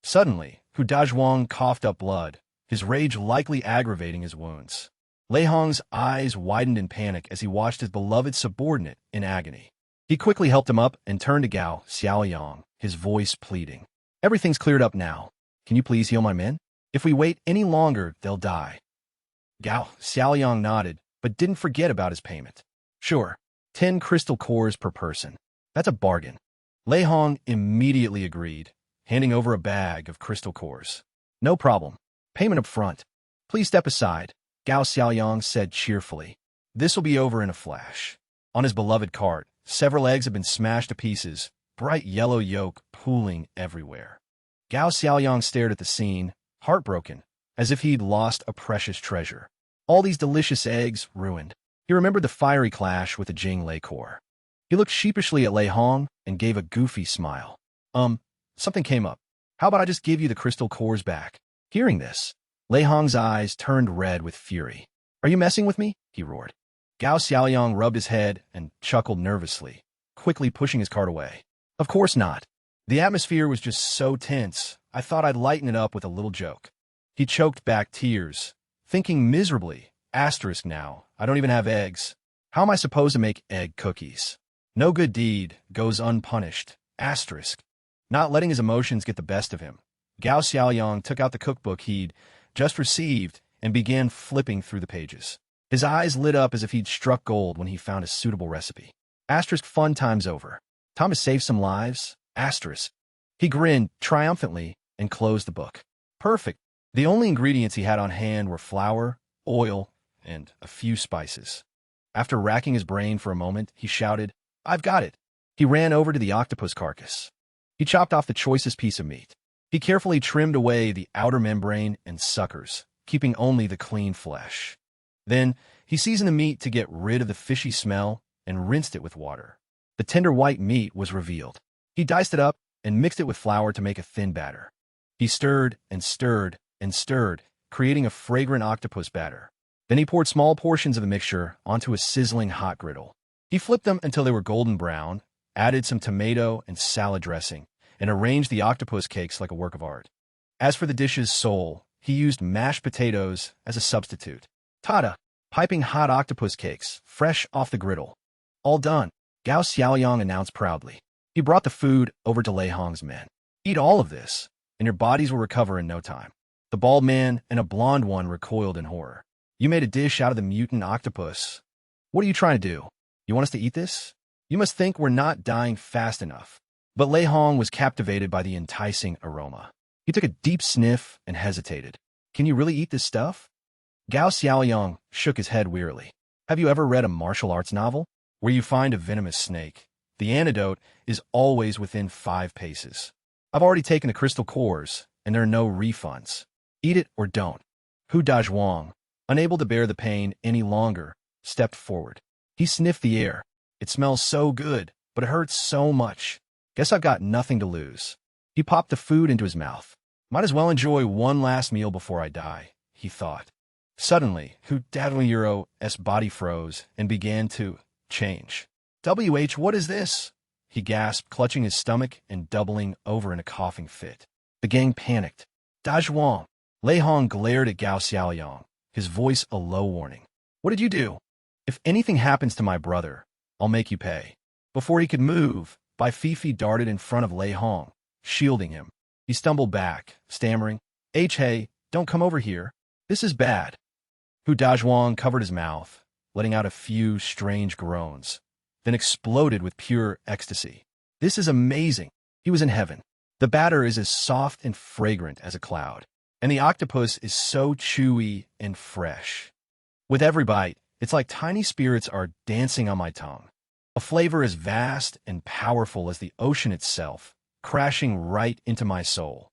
Suddenly, Hu Dazhuang coughed up blood, his rage likely aggravating his wounds. Lei Hong's eyes widened in panic as he watched his beloved subordinate in agony. He quickly helped him up and turned to Gao Xiaoyang, his voice pleading. Everything's cleared up now. Can you please heal my men? If we wait any longer, they'll die. Gao Xiaoyang nodded, but didn't forget about his payment. Sure, 10 crystal cores per person. That's a bargain. Lei Hong immediately agreed, handing over a bag of crystal cores. No problem. Payment up front. Please step aside, Gao Xiaoyang said cheerfully. This will be over in a flash. On his beloved cart, several eggs had been smashed to pieces, bright yellow yolk pooling everywhere. Gao Xiaoyang stared at the scene, heartbroken, as if he'd lost a precious treasure. All these delicious eggs ruined. He remembered the fiery clash with the Jing Lei Corps. He looked sheepishly at Lei Hong and gave a goofy smile. Something came up. How about I just give you the crystal cores back? Hearing this, Lei Hong's eyes turned red with fury. Are you messing with me? He roared. Gao Xiaoyang rubbed his head and chuckled nervously, quickly pushing his cart away. Of course not. The atmosphere was just so tense, I thought I'd lighten it up with a little joke. He choked back tears, thinking miserably, asterisk now, I don't even have eggs. How am I supposed to make egg cookies? No good deed goes unpunished, asterisk. Not letting his emotions get the best of him, Gao Xiaoyang took out the cookbook he'd just received and began flipping through the pages. His eyes lit up as if he'd struck gold when he found a suitable recipe. Asterisk, fun time's over. Time to save some lives, asterisk. He grinned triumphantly and closed the book. Perfect. The only ingredients he had on hand were flour, oil, and a few spices. After racking his brain for a moment, he shouted, I've got it. He ran over to the octopus carcass. He chopped off the choicest piece of meat. He carefully trimmed away the outer membrane and suckers, keeping only the clean flesh. Then, he seasoned the meat to get rid of the fishy smell and rinsed it with water. The tender white meat was revealed. He diced it up and mixed it with flour to make a thin batter. He stirred and stirred and stirred, creating a fragrant octopus batter. Then he poured small portions of the mixture onto a sizzling hot griddle. He flipped them until they were golden brown, added some tomato and salad dressing, and arranged the octopus cakes like a work of art. As for the dish's soul, he used mashed potatoes as a substitute. Tada! Piping hot octopus cakes, fresh off the griddle. All done, Gao Xiaoyang announced proudly. He brought the food over to Lei Hong's men. Eat all of this, and your bodies will recover in no time. The bald man and a blonde one recoiled in horror. You made a dish out of the mutant octopus. What are you trying to do? You want us to eat this? You must think we're not dying fast enough. But Lei Hong was captivated by the enticing aroma. He took a deep sniff and hesitated. Can you really eat this stuff? Gao Xiaoyang shook his head wearily. Have you ever read a martial arts novel where you find a venomous snake? The antidote is always within 5 paces. I've already taken the crystal cores, and there are no refunds. Eat it or don't. Hu Dazhuang, unable to bear the pain any longer, stepped forward. He sniffed the air. It smells so good, but it hurts so much. Guess I've got nothing to lose. He popped the food into his mouth. Might as well enjoy one last meal before I die, he thought. Suddenly, Hu Dazhuang's body froze and began to change. What is this? He gasped, clutching his stomach and doubling over in a coughing fit. The gang panicked. Dazhuang. Lei Hong glared at Gao Xiaoyang, his voice a low warning. What did you do? If anything happens to my brother, I'll make you pay. Before he could move, By Fay darted in front of Lei Hong, shielding him. He stumbled back, stammering, Hey, don't come over here. This is bad. Hu Dazhuang covered his mouth, letting out a few strange groans, then exploded with pure ecstasy. This is amazing. He was in heaven. The batter is as soft and fragrant as a cloud, and the octopus is so chewy and fresh. With every bite, it's like tiny spirits are dancing on my tongue. A flavor as vast and powerful as the ocean itself, crashing right into my soul.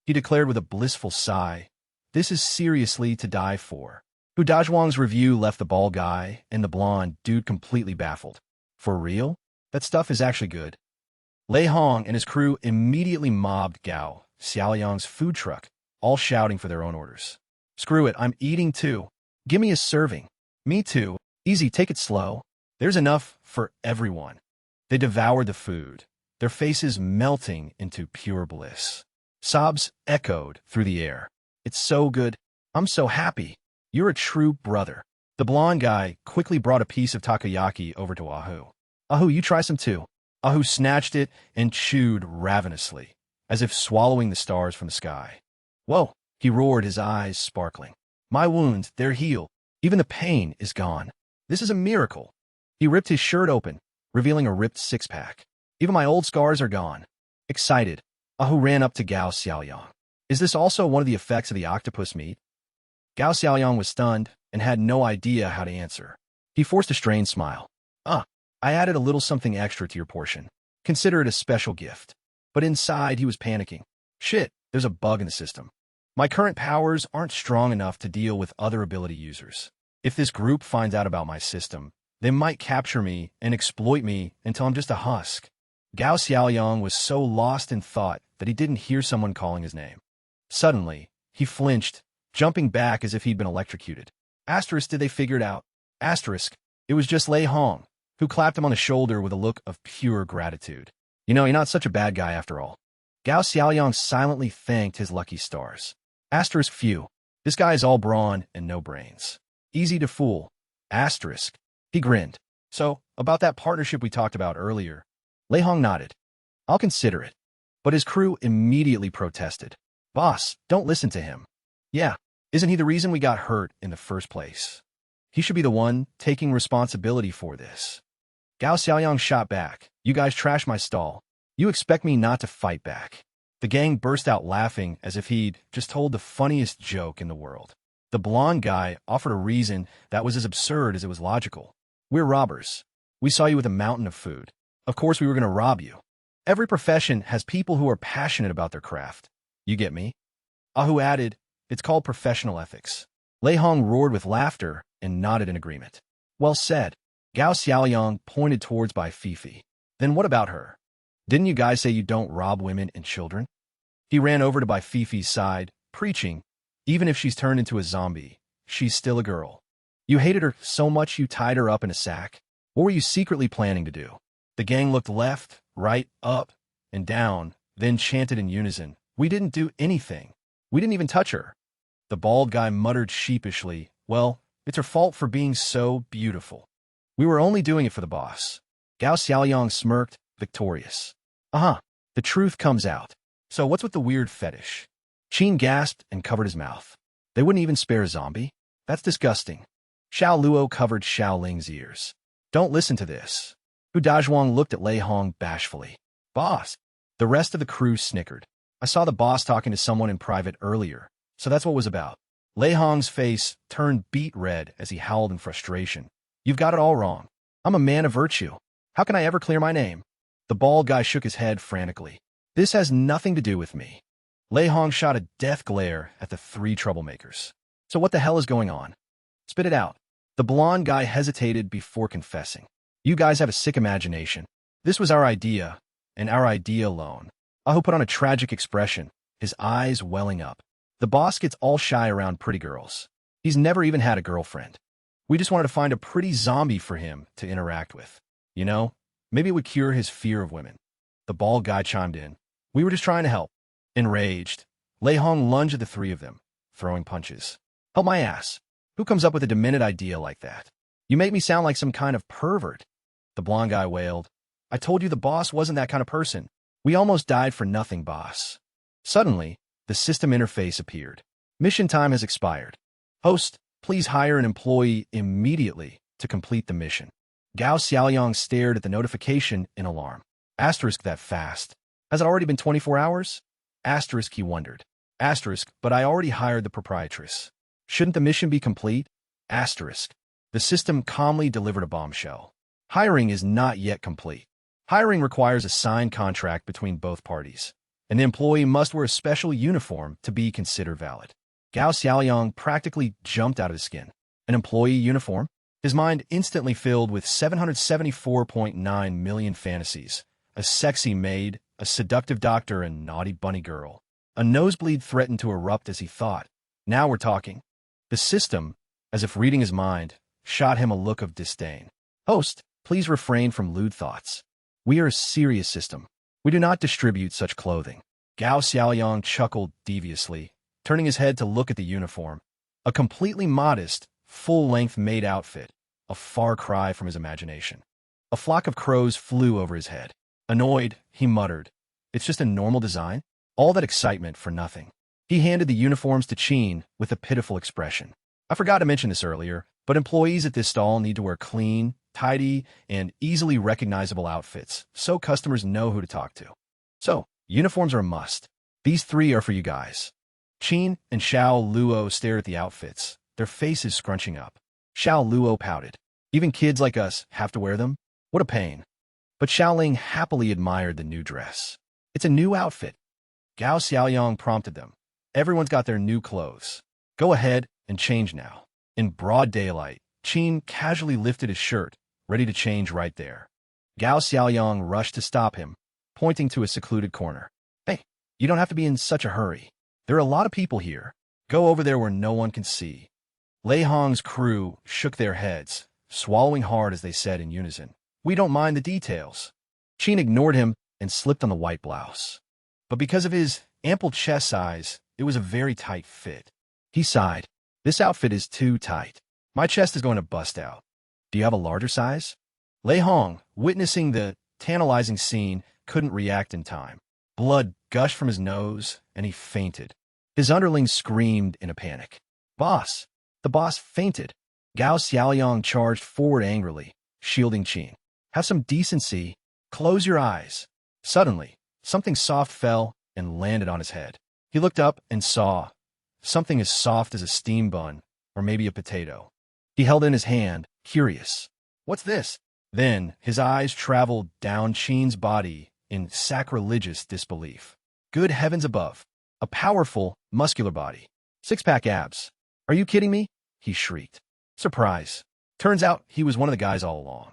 He declared with a blissful sigh, this is seriously to die for. Hu Dazhuang's review left the bald guy and the blonde dude completely baffled. For real? That stuff is actually good. Lei Hong and his crew immediately mobbed Gao Xiaoyang's food truck, all shouting for their own orders. Screw it, I'm eating too. Give me a serving. Me too. Easy, take it slow. There's enough for everyone. They devoured the food, their faces melting into pure bliss. Sobs echoed through the air. It's so good. I'm so happy. You're a true brother. The blonde guy quickly brought a piece of takoyaki over to Ahu. Ahu, you try some too. Ahu snatched it and chewed ravenously, as if swallowing the stars from the sky. Whoa, he roared, his eyes sparkling. My wounds, they're healed. Even the pain is gone. This is a miracle. He ripped his shirt open, revealing a ripped six-pack. Even my old scars are gone. Excited, Ahu ran up to Gao Xiaoyang. Is this also one of the effects of the octopus meat? Gao Xiaoyang was stunned and had no idea how to answer. He forced a strained smile. I added a little something extra to your portion. Consider it a special gift. But inside, he was panicking. Shit, there's a bug in the system. My current powers aren't strong enough to deal with other ability users. If this group finds out about my system, they might capture me and exploit me until I'm just a husk. Gao Xiaoyang was so lost in thought that he didn't hear someone calling his name. Suddenly, he flinched, jumping back as if he'd been electrocuted. Asterisk, did they figure it out? Asterisk, it was just Lei Hong, who clapped him on the shoulder with a look of pure gratitude. You know, you're not such a bad guy after all. Gao Xiaoyang silently thanked his lucky stars. Asterisk, phew. This guy is all brawn and no brains. Easy to fool. Asterisk. He grinned. So, about that partnership we talked about earlier. Lei Hong nodded. I'll consider it. But his crew immediately protested. Boss, don't listen to him. Yeah, isn't he the reason we got hurt in the first place? He should be the one taking responsibility for this. Gao Xiaoyang shot back. You guys trashed my stall. You expect me not to fight back. The gang burst out laughing as if he'd just told the funniest joke in the world. The blonde guy offered a reason that was as absurd as it was logical. We're robbers. We saw you with a mountain of food. Of course we were going to rob you. Every profession has people who are passionate about their craft. You get me? Ahu added, it's called professional ethics. Lei Hong roared with laughter and nodded in agreement. Well said. Gao Xiaoyang pointed towards By Fay. Then what about her? Didn't you guys say you don't rob women and children? He ran over to By Fay's side, preaching, even if she's turned into a zombie, she's still a girl. You hated her so much you tied her up in a sack? What were you secretly planning to do? The gang looked left, right, up, and down, then chanted in unison, we didn't do anything. We didn't even touch her. The bald guy muttered sheepishly, well, it's her fault for being so beautiful. We were only doing it for the boss. Gao Xiaoyang smirked, victorious. The truth comes out. So what's with the weird fetish? Qin gasped and covered his mouth. They wouldn't even spare a zombie? That's disgusting. Xiao Luo covered Xiao Ling's ears. Don't listen to this. Hu Dazhuang looked at Lei Hong bashfully. Boss. The rest of the crew snickered. I saw the boss talking to someone in private earlier, so that's what it was about. Lei Hong's face turned beet red as he howled in frustration. You've got it all wrong. I'm a man of virtue. How can I ever clear my name? The bald guy shook his head frantically. This has nothing to do with me. Lei Hong shot a death glare at the three troublemakers. So what the hell is going on? Spit it out. The blonde guy hesitated before confessing. You guys have a sick imagination. This was our idea, and our idea alone. Ahu put on a tragic expression, his eyes welling up. The boss gets all shy around pretty girls. He's never even had a girlfriend. We just wanted to find a pretty zombie for him to interact with. You know, maybe it would cure his fear of women. The bald guy chimed in. We were just trying to help. Enraged, Lei Hong lunged at the three of them, throwing punches. Help my ass. Who comes up with a demented idea like that? You make me sound like some kind of pervert. The blonde guy wailed. I told you the boss wasn't that kind of person. We almost died for nothing, boss. Suddenly, the system interface appeared. Mission time has expired. Host, please hire an employee immediately to complete the mission. Gao Xiaoyang stared at the notification in alarm. Asterisk that fast. Has it already been 24 hours? Asterisk, he wondered. Asterisk, but I already hired the proprietress. Shouldn't the mission be complete? Asterisk. The system calmly delivered a bombshell. Hiring is not yet complete. Hiring requires a signed contract between both parties. An employee must wear a special uniform to be considered valid. Gao Xiaoyang practically jumped out of his skin. An employee uniform? His mind instantly filled with 774.9 million fantasies. A sexy maid, a seductive doctor, and naughty bunny girl. A nosebleed threatened to erupt as he thought. Now we're talking. The system, as if reading his mind, shot him a look of disdain. Host, please refrain from lewd thoughts. We are a serious system. We do not distribute such clothing. Gao Xiaoyang chuckled deviously, turning his head to look at the uniform. A completely modest, full-length maid outfit, a far cry from his imagination. A flock of crows flew over his head. Annoyed, he muttered, it's just a normal design? All that excitement for nothing. He handed the uniforms to Qin with a pitiful expression. I forgot to mention this earlier, but employees at this stall need to wear clean, tidy, and easily recognizable outfits, so customers know who to talk to. So, uniforms are a must. These three are for you guys. Qin and Xiao Luo stared at the outfits, their faces scrunching up. Xiao Luo pouted. Even kids like us have to wear them? What a pain. But Xiaoling happily admired the new dress. It's a new outfit. Gao Xiaoyang prompted them. Everyone's got their new clothes. Go ahead and change now. In broad daylight, Qin casually lifted his shirt, ready to change right there. Gao Xiaoyang rushed to stop him, pointing to a secluded corner. Hey, you don't have to be in such a hurry. There are a lot of people here. Go over there where no one can see. Lei Hong's crew shook their heads, swallowing hard as they said in unison. We don't mind the details. Qin ignored him and slipped on the white blouse. But because of his ample chest size, it was a very tight fit. He sighed. This outfit is too tight. My chest is going to bust out. Do you have a larger size? Lei Hong, witnessing the tantalizing scene, couldn't react in time. Blood gushed from his nose, and he fainted. His underlings screamed in a panic. Boss! The boss fainted. Gao Xiaoyang charged forward angrily, shielding Qin. Have some decency. Close your eyes. Suddenly, something soft fell and landed on his head. He looked up and saw something as soft as a steam bun, or maybe a potato. He held in his hand, curious. What's this? Then his eyes traveled down Qin's body in sacrilegious disbelief. Good heavens above. A powerful, muscular body. Six-pack abs. Are you kidding me? He shrieked. Surprise. Turns out he was one of the guys all along.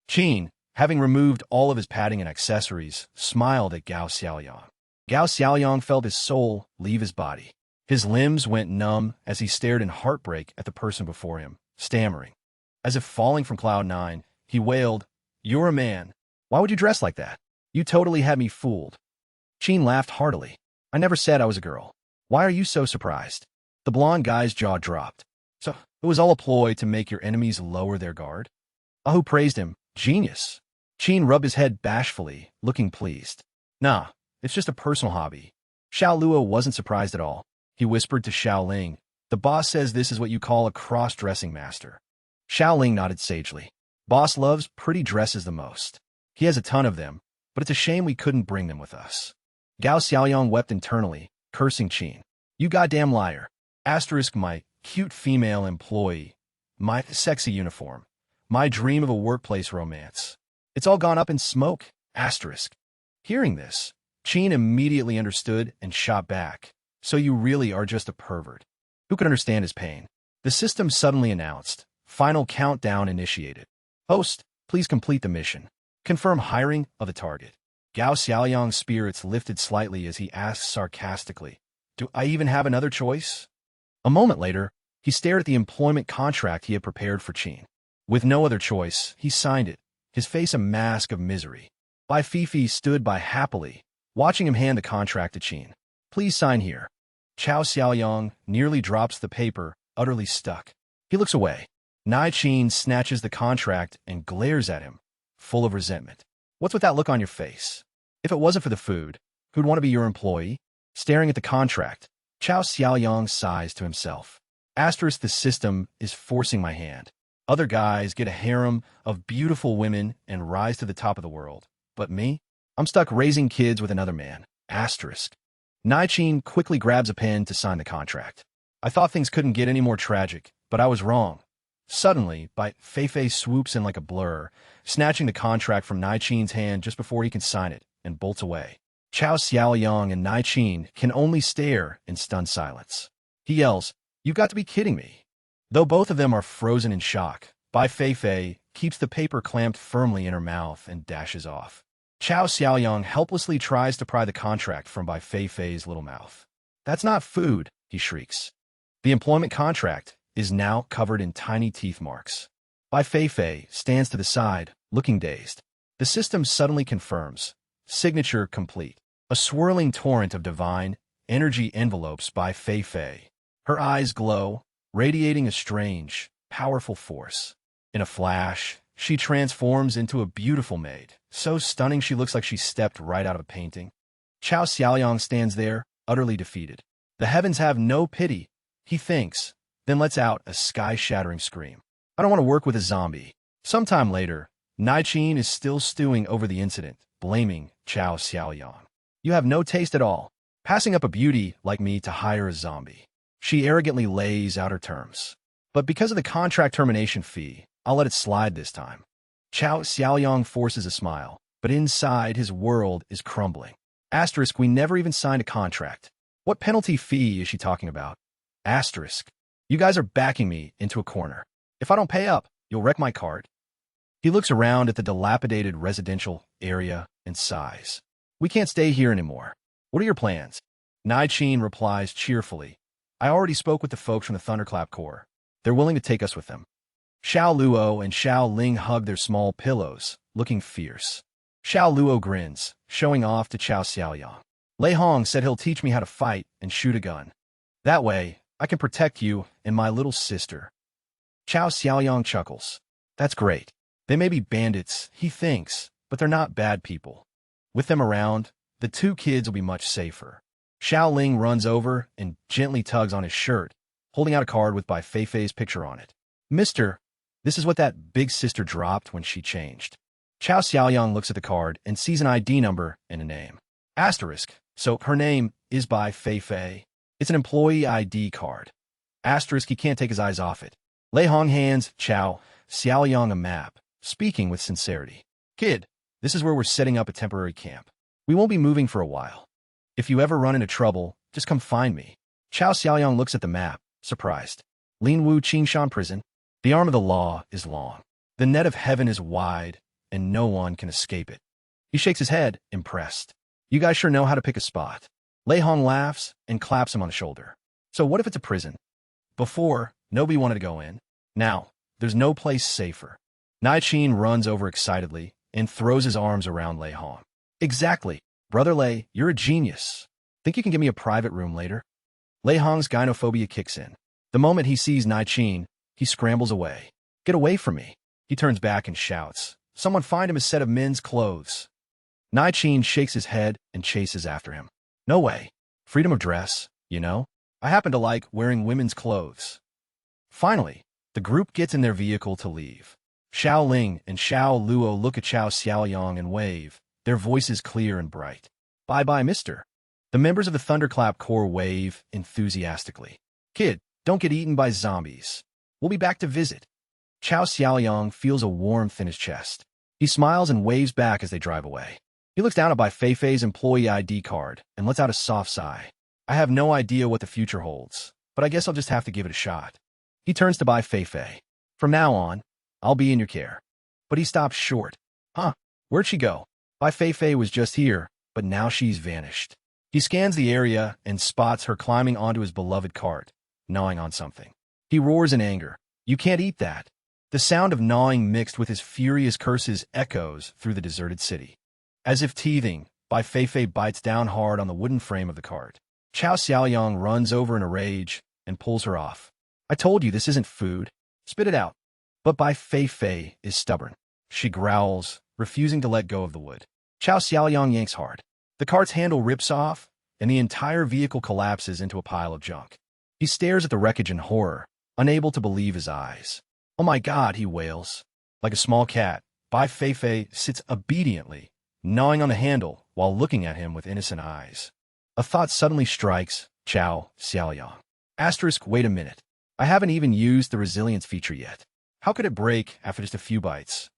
Qin, having removed all of his padding and accessories, smiled at Gao Xiaoyang. Gao Xiaoyang felt his soul leave his body. His limbs went numb as he stared in heartbreak at the person before him, stammering. As if falling from cloud nine, he wailed, "You're a man. Why would you dress like that? You totally had me fooled." Qin laughed heartily. "I never said I was a girl. Why are you so surprised?" The blonde guy's jaw dropped. "So it was all a ploy to make your enemies lower their guard?" Ahu praised him. "Genius." Qin rubbed his head bashfully, looking pleased. "Nah, it's just a personal hobby." Xiao Luo wasn't surprised at all. He whispered to Xiao Ling, "The boss says this is what you call a cross-dressing master." Xiao Ling nodded sagely. "Boss loves pretty dresses the most. He has a ton of them, but it's a shame we couldn't bring them with us." Gao Xiaoyang wept internally, cursing Qin. "You goddamn liar. Asterisk my cute female employee. My sexy uniform. My dream of a workplace romance. It's all gone up in smoke. Asterisk." Hearing this, Qin immediately understood and shot back. "So you really are just a pervert." Who could understand his pain? The system suddenly announced, "Final countdown initiated. Host, please complete the mission. Confirm hiring of the target." Gao Xiaoyang's spirits lifted slightly as he asked sarcastically, "Do I even have another choice?" A moment later, he stared at the employment contract he had prepared for Qin. With no other choice, he signed it, his face a mask of misery. By Fay stood by happily, watching him hand the contract to Qin. "Please sign here." Chao Xiaoyang nearly drops the paper, utterly stuck. He looks away. Nai Qin snatches the contract and glares at him, full of resentment. "What's with that look on your face? If it wasn't for the food, who'd want to be your employee?" Staring at the contract, Chao Xiaoyang sighs to himself. Asterisk, the system is forcing my hand. Other guys get a harem of beautiful women and rise to the top of the world. But me? I'm stuck raising kids with another man. Asterisk. Nai Qin quickly grabs a pen to sign the contract. "I thought things couldn't get any more tragic, but I was wrong." Suddenly, By Fay swoops in like a blur, snatching the contract from Nai Qin's hand just before he can sign it, and bolts away. Chao Xiaoyang and Nai Qin can only stare in stunned silence. He yells, "You've got to be kidding me." Though both of them are frozen in shock, By Fay keeps the paper clamped firmly in her mouth and dashes off. Chao Xiaoyang helplessly tries to pry the contract from By Fay's little mouth. "That's not food," he shrieks. The employment contract is now covered in tiny teeth marks. By Fay stands to the side, looking dazed. The system suddenly confirms. Signature complete. A swirling torrent of divine energy envelopes By Fay. Her eyes glow, radiating a strange, powerful force. In a flash, she transforms into a beautiful maid, so stunning she looks like she stepped right out of a painting. Chao Xiaoyang stands there, utterly defeated. The heavens have no pity, he thinks, then lets out a sky-shattering scream. "I don't want to work with a zombie." Sometime later, Nai Qin is still stewing over the incident, blaming Chao Xiaoyang. "You have no taste at all, passing up a beauty like me to hire a zombie." She arrogantly lays out her terms. "But because of the contract termination fee, I'll let it slide this time." Chao Xiaoyang forces a smile, but inside his world is crumbling. Asterisk, we never even signed a contract. What penalty fee is she talking about? Asterisk, you guys are backing me into a corner. If I don't pay up, you'll wreck my cart. He looks around at the dilapidated residential area and sighs. "We can't stay here anymore. What are your plans?" Nai Qin replies cheerfully, "I already spoke with the folks from the Thunderclap Corps. They're willing to take us with them." Xiao Luo and Xiao Ling hug their small pillows, looking fierce. Xiao Luo grins, showing off to Chao Xiaoyang. "Lei Hong said he'll teach me how to fight and shoot a gun. That way, I can protect you and my little sister." Chao Xiaoyang chuckles. "That's great. They may be bandits, he thinks, but they're not bad people. With them around, the two kids will be much safer." Xiao Ling runs over and gently tugs on his shirt, holding out a card with By Fay's picture on it. "Mister, this is what that big sister dropped when she changed." Chao Xiaoyang looks at the card and sees an ID number and a name. Asterisk, so her name is By Fay. It's an employee ID card. Asterisk, he can't take his eyes off it. Lei Hong hands Chao Xiaoyang a map, speaking with sincerity. Kid, this is where we're setting up a temporary camp. We won't be moving for a while. If you ever run into trouble, just come find me. Chao Xiaoyang looks at the map, surprised. Linwu Qingshan Prison. The arm of the law is long. The net of heaven is wide, and no one can escape it. He shakes his head, impressed. You guys sure know how to pick a spot. Lei Hong laughs and claps him on the shoulder. So what if it's a prison? Before, nobody wanted to go in. Now, there's no place safer. Nai Qin runs over excitedly and throws his arms around Lei Hong. Exactly. Brother Lei, you're a genius. Think you can give me a private room later? Lei Hong's gynophobia kicks in. The moment he sees Nai Qin, he scrambles away. Get away from me. He turns back and shouts. Someone find him a set of men's clothes. Nai Qin shakes his head and chases after him. No way. Freedom of dress, you know? I happen to like wearing women's clothes. Finally, the group gets in their vehicle to leave. Xiao Ling and Xiao Luo look at Chao Xiaoyang and wave, their voices clear and bright. Bye-bye, mister. The members of the Thunderclap Corps wave enthusiastically. Kid, don't get eaten by zombies. We'll be back to visit. Chao Xiaoyang feels a warmth in his chest. He smiles and waves back as they drive away. He looks down at By Fay's employee ID card and lets out a soft sigh. I have no idea what the future holds, but I guess I'll just have to give it a shot. He turns to By Fay. From now on, I'll be in your care. But he stops short. Huh? Where'd she go? By Fay was just here, but now she's vanished. He scans the area and spots her climbing onto his beloved cart, gnawing on something. He roars in anger. You can't eat that. The sound of gnawing mixed with his furious curses echoes through the deserted city. As if teething, By Fay bites down hard on the wooden frame of the cart. Chao Xiaoyang runs over in a rage and pulls her off. I told you this isn't food. Spit it out. But By Fay is stubborn. She growls, refusing to let go of the wood. Chao Xiaoyang yanks hard. The cart's handle rips off, and the entire vehicle collapses into a pile of junk. He stares at the wreckage in horror, unable to believe his eyes. Oh my God, he wails. Like a small cat, By Fay sits obediently, gnawing on the handle while looking at him with innocent eyes. A thought suddenly strikes Chao Xiaoyang. Wait a minute. I haven't even used the resilience feature yet. How could it break after just a few bites?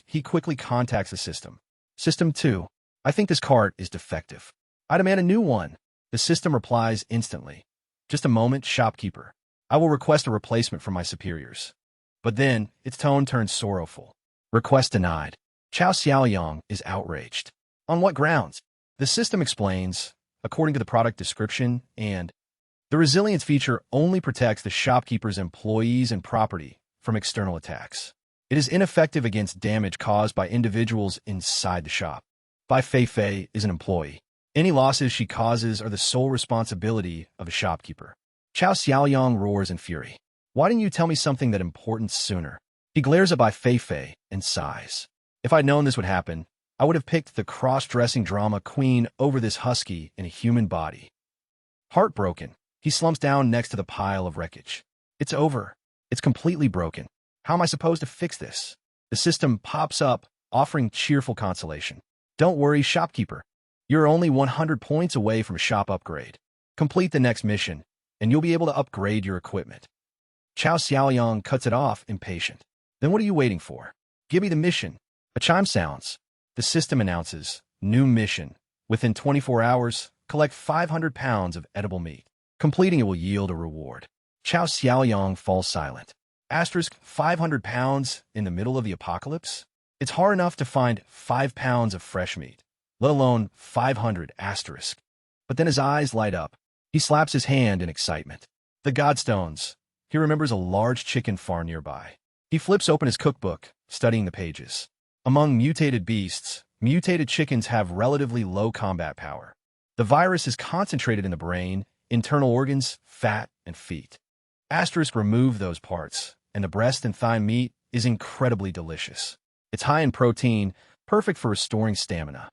He quickly contacts the system. System 2. I think this cart is defective. I demand a new one. The system replies instantly. Just a moment, shopkeeper. I will request a replacement from my superiors. But then, its tone turns sorrowful. Request denied. Chao Xiaoyang is outraged. On what grounds? The system explains, according to the product description, the resilience feature only protects the shopkeeper's employees and property from external attacks. It is ineffective against damage caused by individuals inside the shop. By Fay is an employee. Any losses she causes are the sole responsibility of the shopkeeper. Chao Xiaoyang roars in fury. Why didn't you tell me something that important sooner? He glares at By Fay and sighs. If I'd known this would happen, I would have picked the cross-dressing drama queen over this husky in a human body. Heartbroken, he slumps down next to the pile of wreckage. It's over. It's completely broken. How am I supposed to fix this? The system pops up, offering cheerful consolation. Don't worry, shopkeeper. You're only 100 points away from a shop upgrade. Complete the next mission, and you'll be able to upgrade your equipment. Chao Xiaoyang cuts it off, impatient. Then what are you waiting for? Give me the mission. A chime sounds. The system announces, new mission. Within 24 hours, collect 500 pounds of edible meat. Completing it will yield a reward. Chao Xiaoyang falls silent. 500 pounds in the middle of the apocalypse? It's hard enough to find 5 pounds of fresh meat, let alone 500 *. But then his eyes light up. He slaps his hand in excitement. The Godstones. He remembers a large chicken farm nearby. He flips open his cookbook, studying the pages. Among mutated beasts, mutated chickens have relatively low combat power. The virus is concentrated in the brain, internal organs, fat, and feet. Remove those parts, and the breast and thigh meat is incredibly delicious. It's high in protein, perfect for restoring stamina.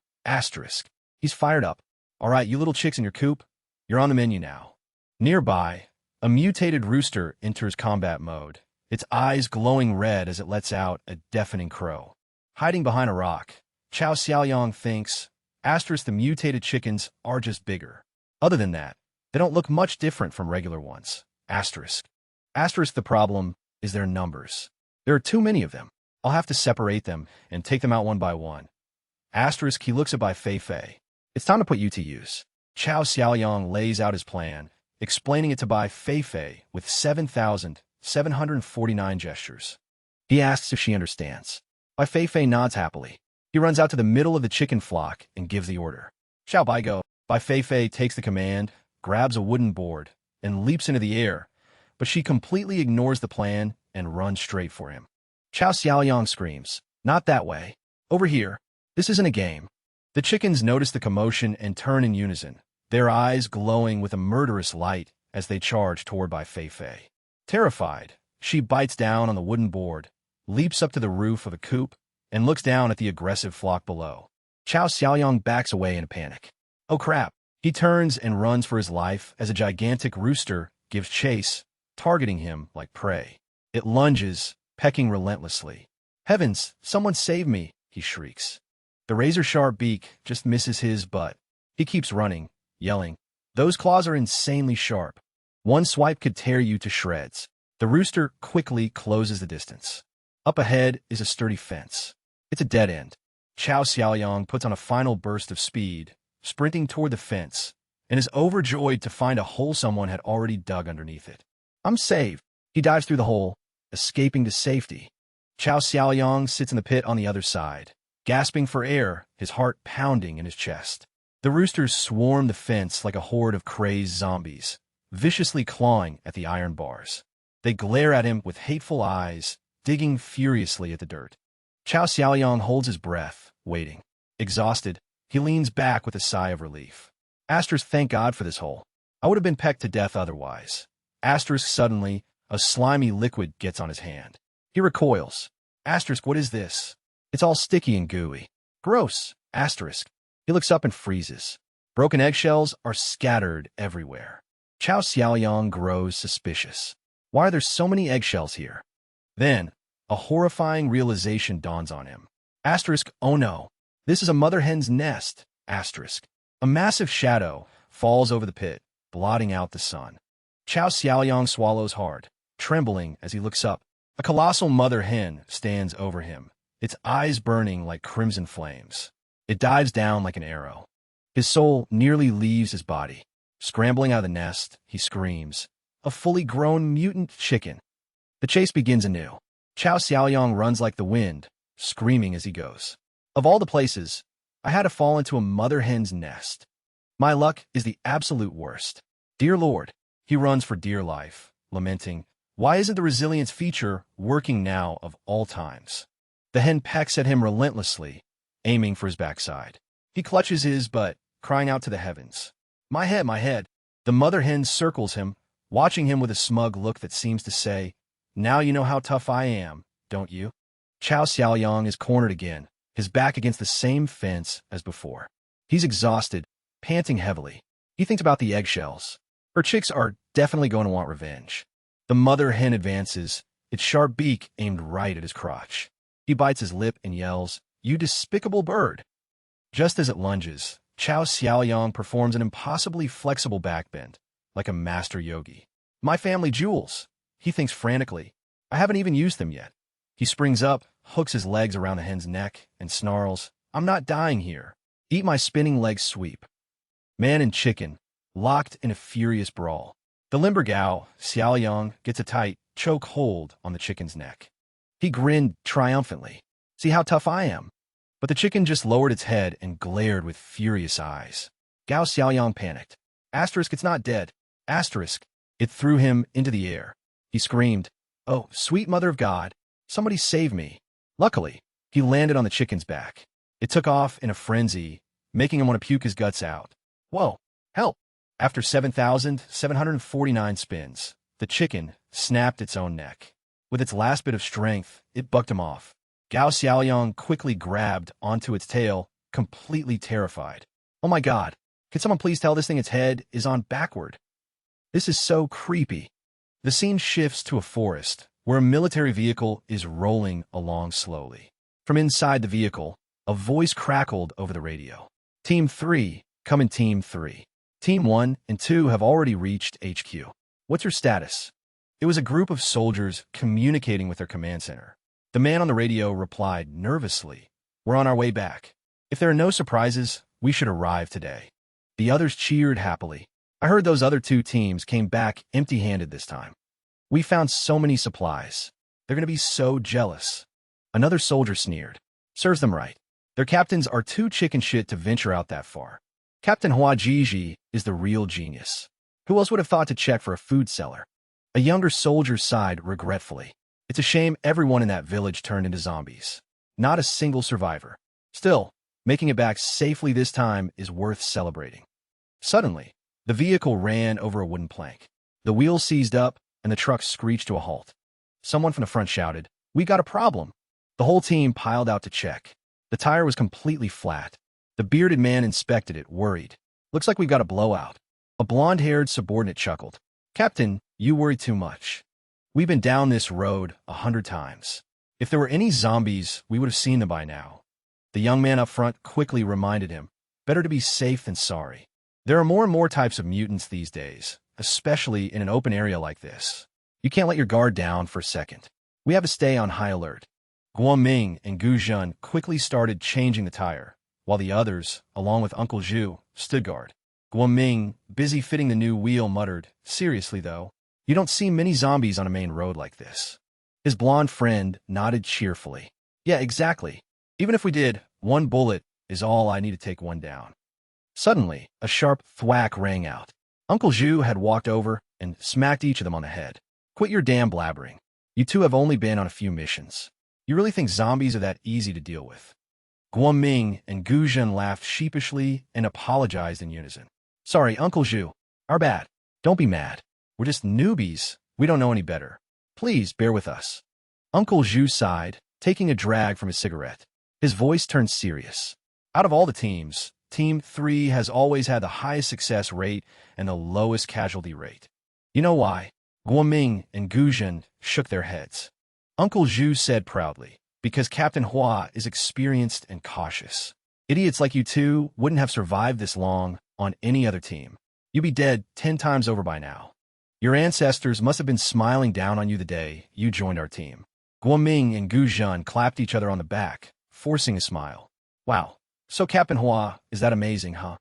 He's fired up. All right, you little chicks in your coop, you're on the menu now. Nearby, a mutated rooster enters combat mode, its eyes glowing red as it lets out a deafening crow. Hiding behind a rock, Chao Xiaoyang thinks, the mutated chickens are just bigger. Other than that, they don't look much different from regular ones. The problem is their numbers. There are too many of them. I'll have to separate them and take them out one by one. Asterisk, he looks at By Fay. It's time to put you to use. Chao Xiaoyang lays out his plan, explaining it to By Fay with 7,749 gestures. He asks if she understands. By Fay nods happily. He runs out to the middle of the chicken flock and gives the order. Xiao Bai go. By Fay takes the command, grabs a wooden board, and leaps into the air, but she completely ignores the plan and runs straight for him. Chao Xiaoyang screams, "Not that way. Over here. This isn't a game." The chickens notice the commotion and turn in unison, their eyes glowing with a murderous light as they charge toward By Fay. Terrified, she bites down on the wooden board, leaps up to the roof of a coop, and looks down at the aggressive flock below. Chao Xiaoyang backs away in a panic. Oh crap! He turns and runs for his life as a gigantic rooster gives chase, targeting him like prey. It lunges, pecking relentlessly. "Heavens, someone save me!" he shrieks. The razor-sharp beak just misses his butt. He keeps running, yelling. Those claws are insanely sharp. One swipe could tear you to shreds. The rooster quickly closes the distance. Up ahead is a sturdy fence. It's a dead end. Chao Xiaoyang puts on a final burst of speed, sprinting toward the fence, and is overjoyed to find a hole someone had already dug underneath it. "I'm saved." He dives through the hole, escaping to safety. Chao Xiaoyang sits in the pit on the other side, gasping for air, his heart pounding in his chest. The roosters swarm the fence like a horde of crazed zombies, viciously clawing at the iron bars. They glare at him with hateful eyes, digging furiously at the dirt. Chao Xiaoyang holds his breath, waiting. Exhausted, he leans back with a sigh of relief. Asterisk, thank God for this hole. I would have been pecked to death otherwise. Asterisk, suddenly, a slimy liquid gets on his hand. He recoils. Asterisk, what is this? It's all sticky and gooey. Gross. Asterisk. He looks up and freezes. Broken eggshells are scattered everywhere. Chao Xiaoyang grows suspicious. Why are there so many eggshells here? Then, a horrifying realization dawns on him. Asterisk, oh no. This is a mother hen's nest. Asterisk. A massive shadow falls over the pit, blotting out the sun. Chao Xiaoyang swallows hard, trembling as he looks up. A colossal mother hen stands over him, its eyes burning like crimson flames. It dives down like an arrow. His soul nearly leaves his body. Scrambling out of the nest, he screams. A fully grown mutant chicken. The chase begins anew. Chao Xiaoyang runs like the wind, screaming as he goes. Of all the places, I had to fall into a mother hen's nest. My luck is the absolute worst. Dear Lord, he runs for dear life, lamenting, why isn't the resilience feature working now of all times? The hen pecks at him relentlessly, aiming for his backside. He clutches his butt, crying out to the heavens. My head, my head. The mother hen circles him, watching him with a smug look that seems to say, now you know how tough I am, don't you? Chao Xiaoyang is cornered again, his back against the same fence as before. He's exhausted, panting heavily. He thinks about the eggshells. Her chicks are definitely going to want revenge. The mother hen advances, its sharp beak aimed right at his crotch. He bites his lip and yells, you despicable bird. Just as it lunges, Chao Xiaoyang performs an impossibly flexible backbend, like a master yogi. My family jewels, he thinks frantically. I haven't even used them yet. He springs up, hooks his legs around the hen's neck, and snarls, I'm not dying here. Eat my spinning leg sweep. Man and chicken, locked in a furious brawl. The limber Gao, Xiaoyang, gets a tight, choke hold on the chicken's neck. He grinned triumphantly. See how tough I am. But the chicken just lowered its head and glared with furious eyes. Gao Xiaoyang panicked. Asterisk, it's not dead. Asterisk. It threw him into the air. He screamed, oh, sweet mother of God, somebody save me. Luckily, he landed on the chicken's back. It took off in a frenzy, making him want to puke his guts out. Whoa, help. After 7,749 spins, the chicken snapped its own neck. With its last bit of strength, it bucked him off. Gao Xiaoyang quickly grabbed onto its tail, completely terrified. Oh my God, could someone please tell this thing its head is on backward? This is so creepy. The scene shifts to a forest, where a military vehicle is rolling along slowly. From inside the vehicle, a voice crackled over the radio. Team 3, come in Team 3. Team 1 and 2 have already reached HQ. What's your status? It was a group of soldiers communicating with their command center. The man on the radio replied nervously, "We're on our way back. If there are no surprises, we should arrive today." The others cheered happily. I heard those other two teams came back empty-handed this time. "We found so many supplies. They're going to be so jealous." Another soldier sneered. "Serves them right. Their captains are too chicken shit to venture out that far. Captain Hua Jiji is the real genius. Who else would have thought to check for a food cellar?" A younger soldier sighed regretfully. "It's a shame everyone in that village turned into zombies. Not a single survivor. Still, making it back safely this time is worth celebrating." Suddenly, the vehicle ran over a wooden plank. The wheels seized up, and the truck screeched to a halt. Someone from the front shouted, "We got a problem." The whole team piled out to check. The tire was completely flat. The bearded man inspected it, worried. "Looks like we've got a blowout." A blonde-haired subordinate chuckled. "Captain, you worry too much. We've been down this road 100 times. If there were any zombies, we would have seen them by now." The young man up front quickly reminded him, "Better to be safe than sorry. There are more and more types of mutants these days, especially in an open area like this. You can't let your guard down for a second. We have to stay on high alert." Guoming and Guzhun quickly started changing the tire, while the others, along with Uncle Zhu, stood guard. Guoming, busy fitting the new wheel, muttered, "Seriously, though, you don't see many zombies on a main road like this." His blonde friend nodded cheerfully. "Yeah, exactly. Even if we did, one bullet is all I need to take one down." Suddenly, a sharp thwack rang out. Uncle Zhu had walked over and smacked each of them on the head. "Quit your damn blabbering. You two have only been on a few missions. You really think zombies are that easy to deal with?" Guoming and Guzhun laughed sheepishly and apologized in unison. "Sorry, Uncle Zhu. Our bad. Don't be mad. We're just newbies. We don't know any better. Please bear with us." Uncle Zhu sighed, taking a drag from his cigarette. His voice turned serious. "Out of all the teams, Team 3 has always had the highest success rate and the lowest casualty rate. You know why?" Guoming and Guzhun shook their heads. Uncle Zhu said proudly, "Because Captain Hua is experienced and cautious. Idiots like you two wouldn't have survived this long on any other team. You'd be dead 10 times over by now. Your ancestors must have been smiling down on you the day you joined our team." Guoming and Guzhun clapped each other on the back, forcing a smile. "Wow, so Captain Hua is that amazing, huh?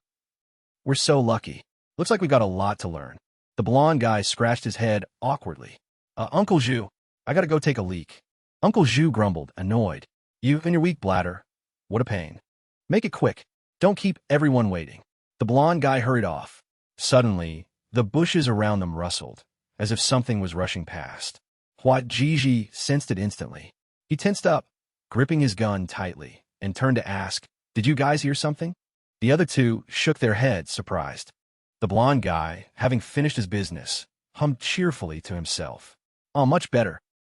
We're so lucky. Looks like we got a lot to learn." The blonde guy scratched his head awkwardly. Uncle Zhu, I gotta go take a leak." Uncle Zhu grumbled, annoyed. "You and your weak bladder. What a pain. Make it quick. Don't keep everyone waiting." The blonde guy hurried off. Suddenly, the bushes around them rustled, as if something was rushing past. Hua Jiji sensed it instantly. He tensed up, gripping his gun tightly, and turned to ask, "Did you guys hear something?" The other two shook their heads, surprised. The blonde guy, having finished his business, hummed cheerfully to himself. "Oh, much better.